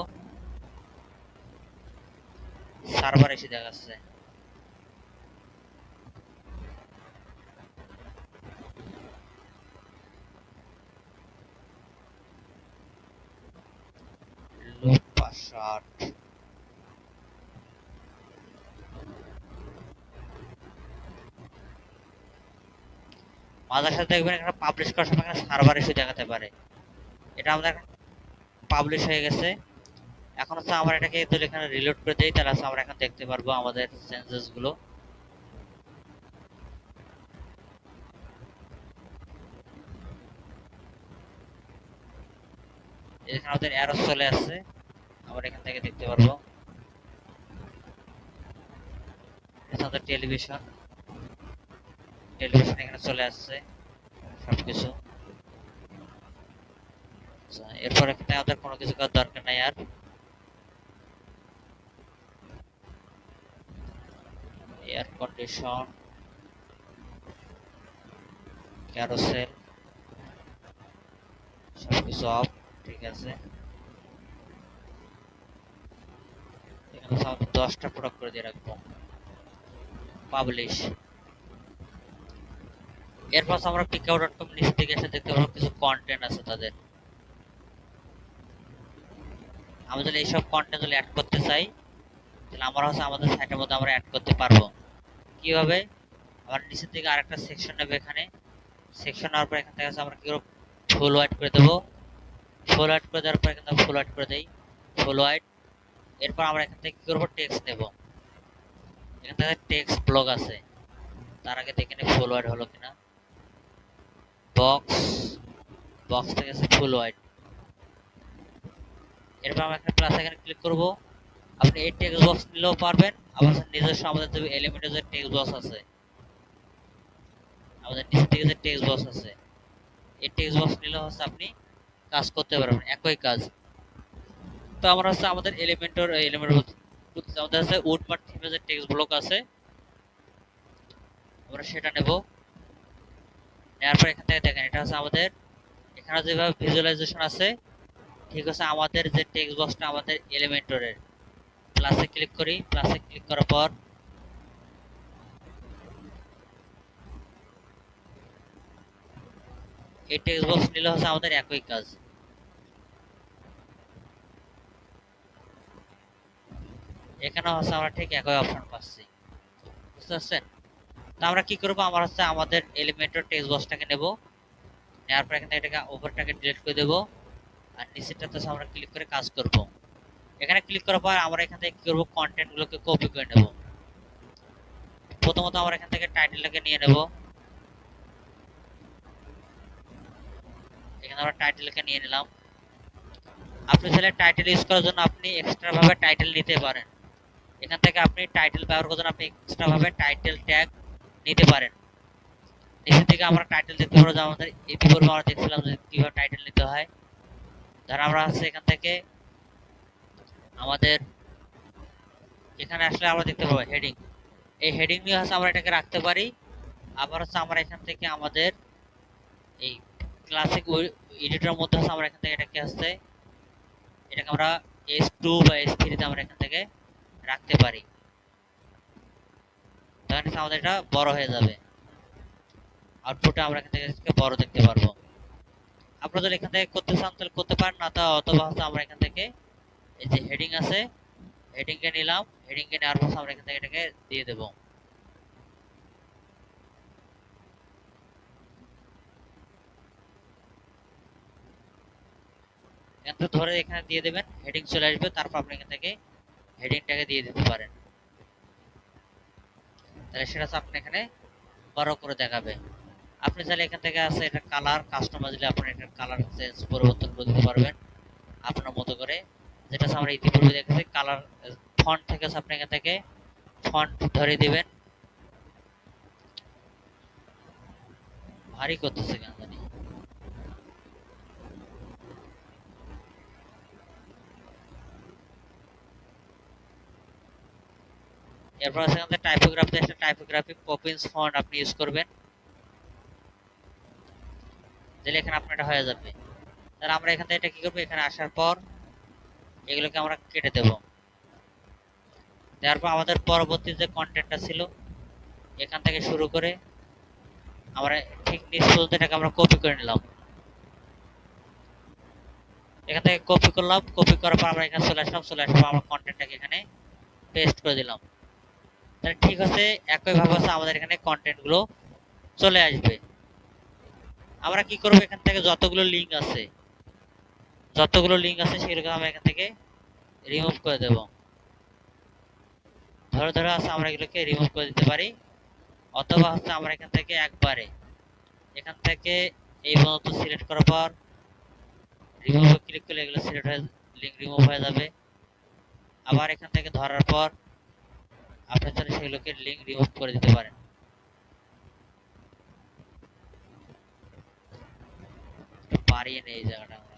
সার্ভার এসে দেখাচ্ছে। লুপ 508। মাঝে সাথে দেখবেন এখানে পাবলিশ করার সময় এখানে সার্ভার এসে দেখাতে পারে। এটা আমাদের পাবলিশ হয়ে গেছে। এখন হচ্ছে আমরা এটাকে তাহলে এখানে রিলোড করে দেই, তাহলে আমরা এখন দেখতে পারবো আমাদের চেঞ্জেস গুলো। এখানে আমাদের অ্যারো চলে আসছে, আমরা এখান থেকে দেখতে পারবো। আমাদের টেলিভিশন, টেলিভিশন এখানে চলে আসছে সবকিছু। এরপর এখানে আমাদের কোনো কিছু করার দরকার নাই আর। এয়ার কন্ডিশন, ক্যারোসেল সবকিছু অফ, ঠিক আছে। এখানে আমাদের 10টা প্রোডাক্ট করে দিয়ে রাখবো। পাবলিশ। এরপর আমরা picout.com নিচে দিকে এসে দেখতে পাবো কিছু কন্টেন্ট আছে তাদের। আমরা যদি এইসব কন্টেন্ট যদি অ্যাড করতে চাই, তাহলে আমরা হচ্ছে আমাদের সাইটের মধ্যে আমরা অ্যাড করতে পারবো। কিভাবে? আমরা নিচের দিকে আরেকটা সেকশন নেব, এখানে সেকশন নেওয়ার পর এখান থেকে আমরা কি করব, ফুল হোয়াইট করে দেবো। ফুল হোয়াইট করে দেওয়ার পর এখান থেকে ফুল হোয়াইট করে দেই, ফুল হোয়াইট। এরপর আমরা এখান থেকে কি করবো, টেক্সট নেব। এখান থেকে টেক্সট ব্লক আছে, তার আগে দেখে নিই ফুল হোয়াইট হলো কিনা। বক্স, বক্স থেকে আছে ফুল হোয়াইট। এরপর আমরা এখানে প্লাস এখানে ক্লিক করব। আপনি এই টেক্সট বক্স নিলেও পারবেন, আবার নিজস্ব আমাদের যে এলিমেন্টের যে টেক্সট বক্স আছে, আমাদের নিচে থেকে যে টেক্সট বক্স আছে, এই টেক্সট বক্স নিলেও হচ্ছে আপনি কাজ করতে পারবেন, একই কাজ। তো আমরা হচ্ছে আমাদের এলিমেন্ট আমাদের আছে উডমার্ক থিমে যে টেক্সট ব্লক আছে, আমরা সেটা নেব। নেওয়ার পর এখান থেকে দেখেন এটা হচ্ছে আমাদের এখানে যেভাবে ভিজুয়ালাইজেশন আছে ঠিক আছে, আমাদের যে টেক্সট বক্সটা আমাদের এলিমেন্টরের প্লাসে ক্লিক করি, প্লাসে ক্লিক করার পর এই টেক্সট বক্স নিলে হচ্ছে আমাদের একই কাজ। এখানে হচ্ছে আমরা ঠিক একই অপশন পাচ্ছি, বুঝতে পারছেন? তো আমরা কি করবো, আমরা হচ্ছে আমাদের এলিমেন্টর টেক্সট বক্সটাকে নেব, নেওয়ার পর এখান থেকে এটাকে উপরটাকে ডিলিট করে দেবো, আর নিচেরটাতে আমরা ক্লিক করে কাজ করব। এখানে ক্লিক করার পর আমরা এখান থেকে কি করব, কন্টেন্ট গুলোকে কপি করে নেব। প্রথমত আমরা এখান থেকে টাইটেলটাকে নিয়ে নেব, এখানে আমরা টাইটেলকে নিয়ে নিলাম। আপনি চাইলে টাইটেল ইউজ করার জন্য আপনি এক্সট্রা ভাবে টাইটেল নিতে পারেন। এখান থেকে আপনি টাইটেল ব্যবহার করার জন্য আপনি এক্সট্রা ভাবে টাইটেল ট্যাগ নিতে পারেন। নিচের দিকে আমরা টাইটেল দেখতে পারবো, আমাদের ইতিপূর্বে আমরা দেখছিলাম যে কিভাবে টাইটেল নিতে হয়। ধর আমরা হচ্ছে এখান থেকে আমাদের এখানে আসলে আমরা দেখতে পাবো হেডিং, এই হেডিং নিয়ে হচ্ছে আমরা এটাকে রাখতে পারি। আবার হচ্ছে আমরা এখান থেকে আমাদের এই ক্লাসিক এডিটরের মধ্যে হচ্ছে আমরা এখান থেকে এটাকে আসছে এটাকে আমরা S2 বা S3 তে আমরা এখান থেকে রাখতে পারি, তখন আমাদের এটা বড় হয়ে যাবে, আউটপুটে আমরা এখান থেকে বড় দেখতে পারবো। আপনারা যদি এখান থেকে করতে চান তাহলে করতে পারেন, না তা অথবা হচ্ছে আমরা এখান থেকে এই যে হেডিং আছে হেডিং কে নিলাম, হেডিং কে নেওয়ার পর আমরা এখান থেকে এটাকে দিয়ে দেব। এখান থেকে ধরে এখানে দিয়ে দেবেন, হেডিং চলে আসবে, তারপর আপনি এখান থেকে হেডিংটাকে দিয়ে দিতে পারেন, তাহলে সেটা আপনি এখানে বড় করে দেখাবে। আপনি চাইলে এখান থেকে আছে এটা কালার কাস্টমাইজ দিলে আপনি এটার কালার চেঞ্জ পরিবর্তন করে দিতে পারবেন আপনার মতো করে, যেটা আমরা ইতিপূর্বে দেখেছি। কালার ফন্ট থেকে আপনি এখান থেকে ফন্ট ধরে দিবেন, ভারী করতেছে কেন জানি। এরপর সেখান থেকে টাইপোগ্রাফি একটা টাইপোগ্রাফিক পপিন্স ফন্ট আপনি ইউজ করবেন, তাহলে এখানে আপনার এটা হয়ে যাবে। তাহলে আমরা এখান থেকে এটা কি করবো, এখানে আসার পর এগুলোকে আমরা কেটে দেব। তারপর আমাদের পরবর্তী যে কন্টেন্টটা ছিল এখান থেকে শুরু করে আমরা ঠিক নিচ পর্যন্ত এটাকে আমরা কপি করে নিলাম। এখান থেকে কপি করলাম, কপি করার পর আমরা এখানে চলে আসলাম, চলে আসার পর আমরা কন্টেন্টটাকে এখানে পেস্ট করে দিলাম। তাহলে ঠিক আছে, একইভাবে হচ্ছে আমাদের এখানে কন্টেন্ট গুলো চলে আসবে। আমরা কি করবো, এখান থেকে যতগুলো লিঙ্ক আছে সেগুলোকে আমরা এখান থেকে রিমুভ করে দেব। ধরে ধরে আছে আমরা এগুলোকে রিমুভ করে দিতে পারি, অথবা হচ্ছে আমরা এখান থেকে একবারে এখান থেকে এই পর্যন্ত সিলেক্ট করার পর রিমুভে ক্লিক করলে এগুলো সিলেক্ট হয়ে লিঙ্ক রিমুভ হয়ে যাবে। আবার এখান থেকে ধরার পর আপনি চাইলে সেগুলোকে লিঙ্ক রিমুভ করে দিতে পারেন। বাড়িয়ে নেই এই জায়গাটা আমরা।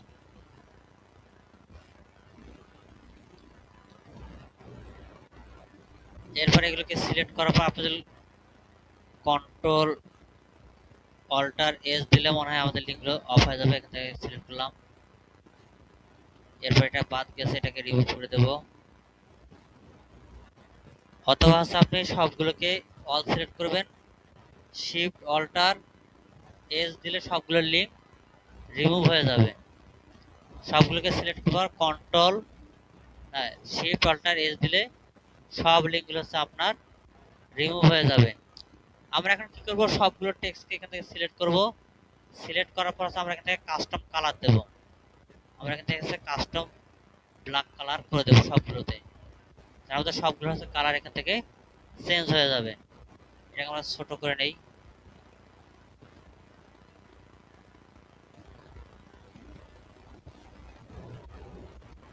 এরপর এগুলোকে সিলেক্ট করার পর আপনি কন্ট্রোল অল্টার এস দিলে মনে হয় আমাদের লিঙ্কগুলো অফ হয়ে যাবে। এখান থেকে সিলেক্ট করলাম, এরপর এটা বাদ গেছে, এটাকে রিমুভ করে দেব। অথবা আপনি সবগুলোকে অল সিলেক্ট করবেন, শিফট অল্টার এস দিলে সবগুলোর লিঙ্ক রিমুভ হয়ে যাবে। সবগুলোকে সিলেক্ট করার কন্ট্রোল শিফট অল্টার এস দিলে সব লিঙ্কগুলো হচ্ছে আপনার রিমুভ হয়ে যাবে। আমরা এখন কি করব, সবগুলো টেক্সটকে এখান থেকে সিলেক্ট করব, সিলেক্ট করার পর আমরা এখান থেকে কাস্টম কালার দেব। আমরা এখান থেকে কাস্টম ব্ল্যাক কালার করে দেব সবগুলোতে, তার মধ্যে সবগুলো হচ্ছে কালার এখান থেকে চেঞ্জ হয়ে যাবে। এটাকে আমরা ছোট করে নেই।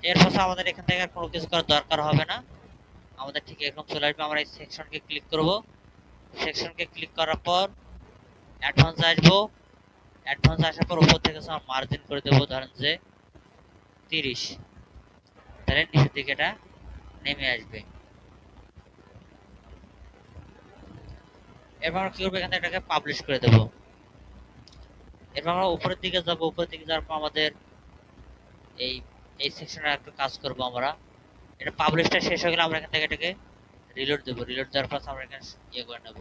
এরপর আমাদের এখান থেকে আর কোনো কিছু করার দরকার হবে না, আমাদের ঠিক এরকম চলে আসবে। আমরা এই সেকশনকে ক্লিক করব, সেকশনকে ক্লিক করার পর অ্যাডভান্স আসবো, অ্যাডভান্স আসার পর উপর থেকে আমরা মার্জিন করে দেব, ধরেন যে 30, তাহলে নিচের দিকে এটা নেমে আসবে। এরপর আমরা কি করবো, এখান থেকে এটাকে পাবলিশ করে দেব। এরপর আমরা উপরের দিকে যাব, উপরের দিকে যাওয়ার পর আমাদের এই এই সেকশনে একটু কাজ করব আমরা। এটা পাবলিশটা শেষ হয়ে গেলে আমরা এখান থেকে এটাকে রিলোড দেবো, রিলোড দেওয়ার পর আমরা এখানে ইয়ে করে নেব।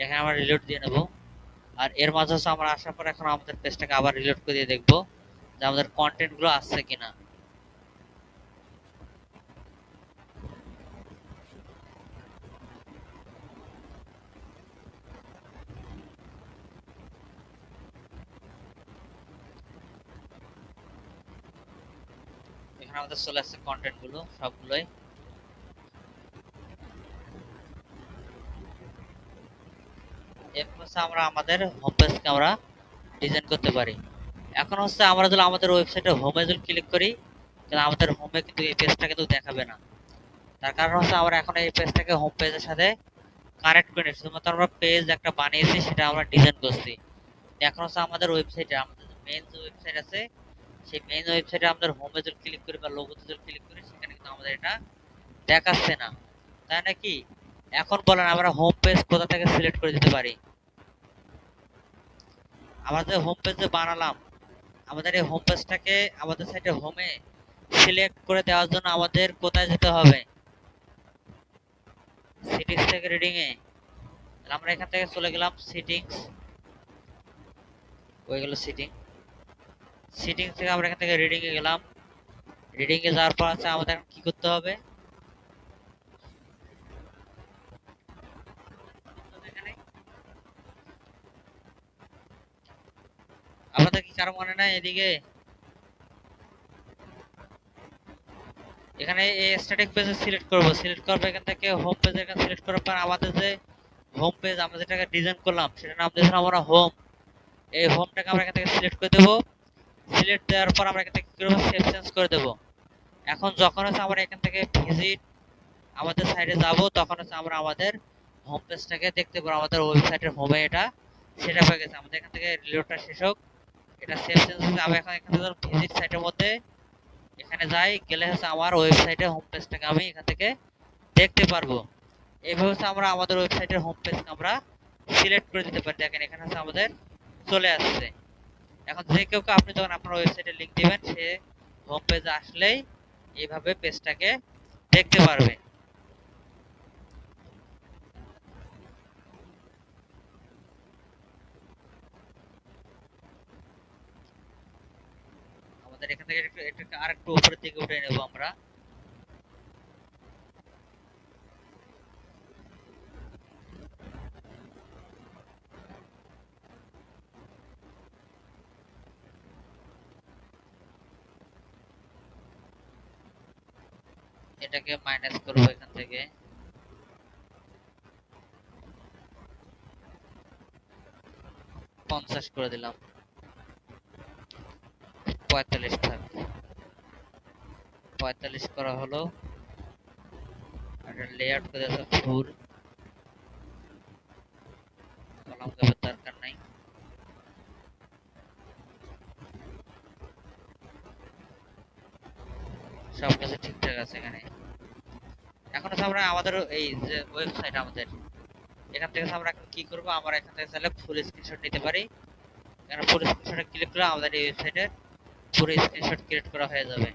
এখানে আমরা রিলোড দিয়ে নেব। আর এর মাঝে হচ্ছে আমরা আসার পর এখন আমাদের পেজটাকে আবার রিলোড করে দিয়ে দেখবো যে আমাদের কন্টেন্ট গুলো আসছে কিনা। এখানে আমাদের চলে আসছে কন্টেন্ট গুলো সবগুলোই। এরপর হচ্ছে আমরা আমাদের হোম পেজকে আমরা ডিজাইন করতে পারি। এখন হচ্ছে আমরা যদি আমাদের ওয়েবসাইটে হোমে যদি ক্লিক করি, তাহলে আমাদের হোমে কিন্তু এই পেজটা কিন্তু দেখাবে না। তার কারণ হচ্ছে আমরা এখন এই পেজটাকে হোম পেজের সাথে কানেক্ট করে নিচ্ছি। শুধুমাত্র আমরা পেজ একটা বানিয়েছি, সেটা আমরা ডিজাইন করছি। এখন হচ্ছে আমাদের ওয়েবসাইটে আমাদের যে মেইন যে ওয়েবসাইট আছে, সেই মেইন ওয়েবসাইটে আমাদের হোমে যদি ক্লিক করি বা লোগোতে যদি ক্লিক করি, সেখানে কিন্তু আমাদের এটা দেখাচ্ছে না, তাই নাকি? এখন বলেন আমরা হোম পেজ কোথা থেকে সিলেক্ট করে দিতে পারি? আমাদের হোম পেজ যে বানালাম, আমাদের এই হোম পেজটাকে আমাদের সাইটে হোমে সিলেক্ট করে দেওয়ার জন্য আমাদের কোথায় যেতে হবে? সেটিংস থেকে রিডিং এ। আমরা এখান থেকে চলে গেলাম সেটিংস, হয়ে গেল সেটিং। সেটিং থেকে আমরা এখান থেকে রিডিং এ গেলাম। রিডিং এ যাওয়ার পর আছে আমাদের এখন কি করতে হবে? এখানে আমাদের কি কারো মনে নাই এদিকে? এখানে এই স্ট্যাটিক পেজে সিলেক্ট করব, সিলেক্ট করব এখান থেকে হোম পেজ এখানে সিলেক্ট করার পর আমাদের যে হোম পেজ আমরা যেটাকে ডিজাইন করলাম, সেটা নাম দিয়েছিলাম আমরা হোম। এই হোমটাকে আমরা এখান থেকে সিলেক্ট করে দেব। সিলেক্ট দেওয়ার পর আমরা এখান থেকে কি করব? সেভ চেঞ্জ করে দেব। এখন যখন হচ্ছে আমরা এখান থেকে ভিজিট আমাদের সাইটে যাব, তখন হচ্ছে আমরা আমাদের হোম পেজটাকে দেখতে পাবো। আমাদের ওয়েবসাইটের হোমে এটা সেট আপ হয়ে গেছে। আমাদের এখান থেকে রিলোডটা শেষ হোক, এটা সেভ চেঞ্জ হচ্ছে। আমি এখন এখান থেকে ভিজিট সাইটের মধ্যে এখানে যাই, গেলে হচ্ছে আমার ওয়েবসাইটের হোম পেজটাকে আমি এখান থেকে দেখতে পারবো। এইভাবে হচ্ছে আমরা আমাদের ওয়েবসাইটের হোম পেজ আমরা সিলেক্ট করে দিতে পারি। দেখেন এখানে হচ্ছে আমাদের চলে আসছে। এখন যে কেউ আপনি যখন আপনার ওয়েবসাইটে লিংক দিবেন, সে হোম পেজে আসলেই এইভাবে পেজটাকে দেখতে পারবে। আমাদের এখান থেকে একটু আরেকটু উপরের দিকে উঠে নেব আমরা। এটাকে মাইনাস করবো এখান থেকে, 50 করে দিলাম, 45 থাক। 45 করা হলো। এটা লেআউট করে আছে ফুল, কলাম গ্যাপের দরকার নাই। সব কিছু ঠিকঠাক আছে এখানে। এখন হচ্ছে আমরা আমাদের এই যে ওয়েবসাইট আমাদের, এখান থেকে আমরা এখন কি করব? আমরা এখান থেকে চাইলে ফুল স্ক্রিনশট নিতে পারি। এখানে ফুল স্ক্রিনশটে ক্লিক করলে আমাদের এই ওয়েবসাইটের পুরো স্ক্রিনশট ক্রিয়েট করা হয়ে যাবে।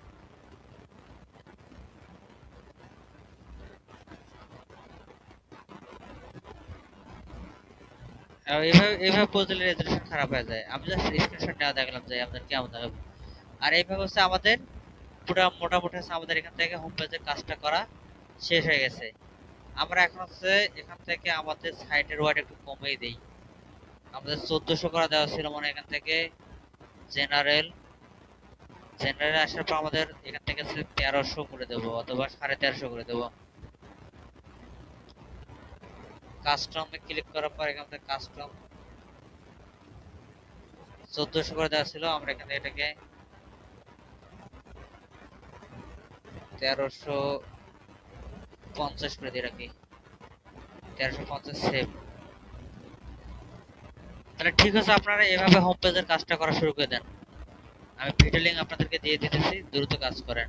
আর এইভাবে পোজ দিলে রেজুলেশন খারাপ হয়ে যায়। আমি জাস্ট স্ক্রিনশট নেওয়া দেখলাম যে আমাদের কেমন দেখাবে। আর এইভাবে হচ্ছে আমাদের পুরো মোটামুটি হচ্ছে আমাদের এখান থেকে হোম পেজের কাজটা করা শেষ হয়ে গেছে। আমরা এখন হচ্ছে এখান থেকে আমাদের সাইটের ওয়ার্ড একটু কমিয়ে দেই। আমাদের 1400 করা দেওয়া ছিল মনে, এখান থেকে জেনারেল, জেনারেল আসার পর আমাদের এখান থেকে 1300 করে দেবো অথবা 1350 করে দেবো। কাস্টমে ক্লিক করার পর এখান থেকে কাস্টম 1400 করে দেওয়া ছিল, আমরা এখানে এটাকে 1350 করে দিয়ে রাখি। 1350 সেভ। তাহলে ঠিক আছে, আপনারা এভাবে হোম পেজের কাজটা করা শুরু করে দেন। আমি ভিডিও লিঙ্ক আপনাদেরকে দিয়ে দিতেছি, দ্রুত কাজ করেন।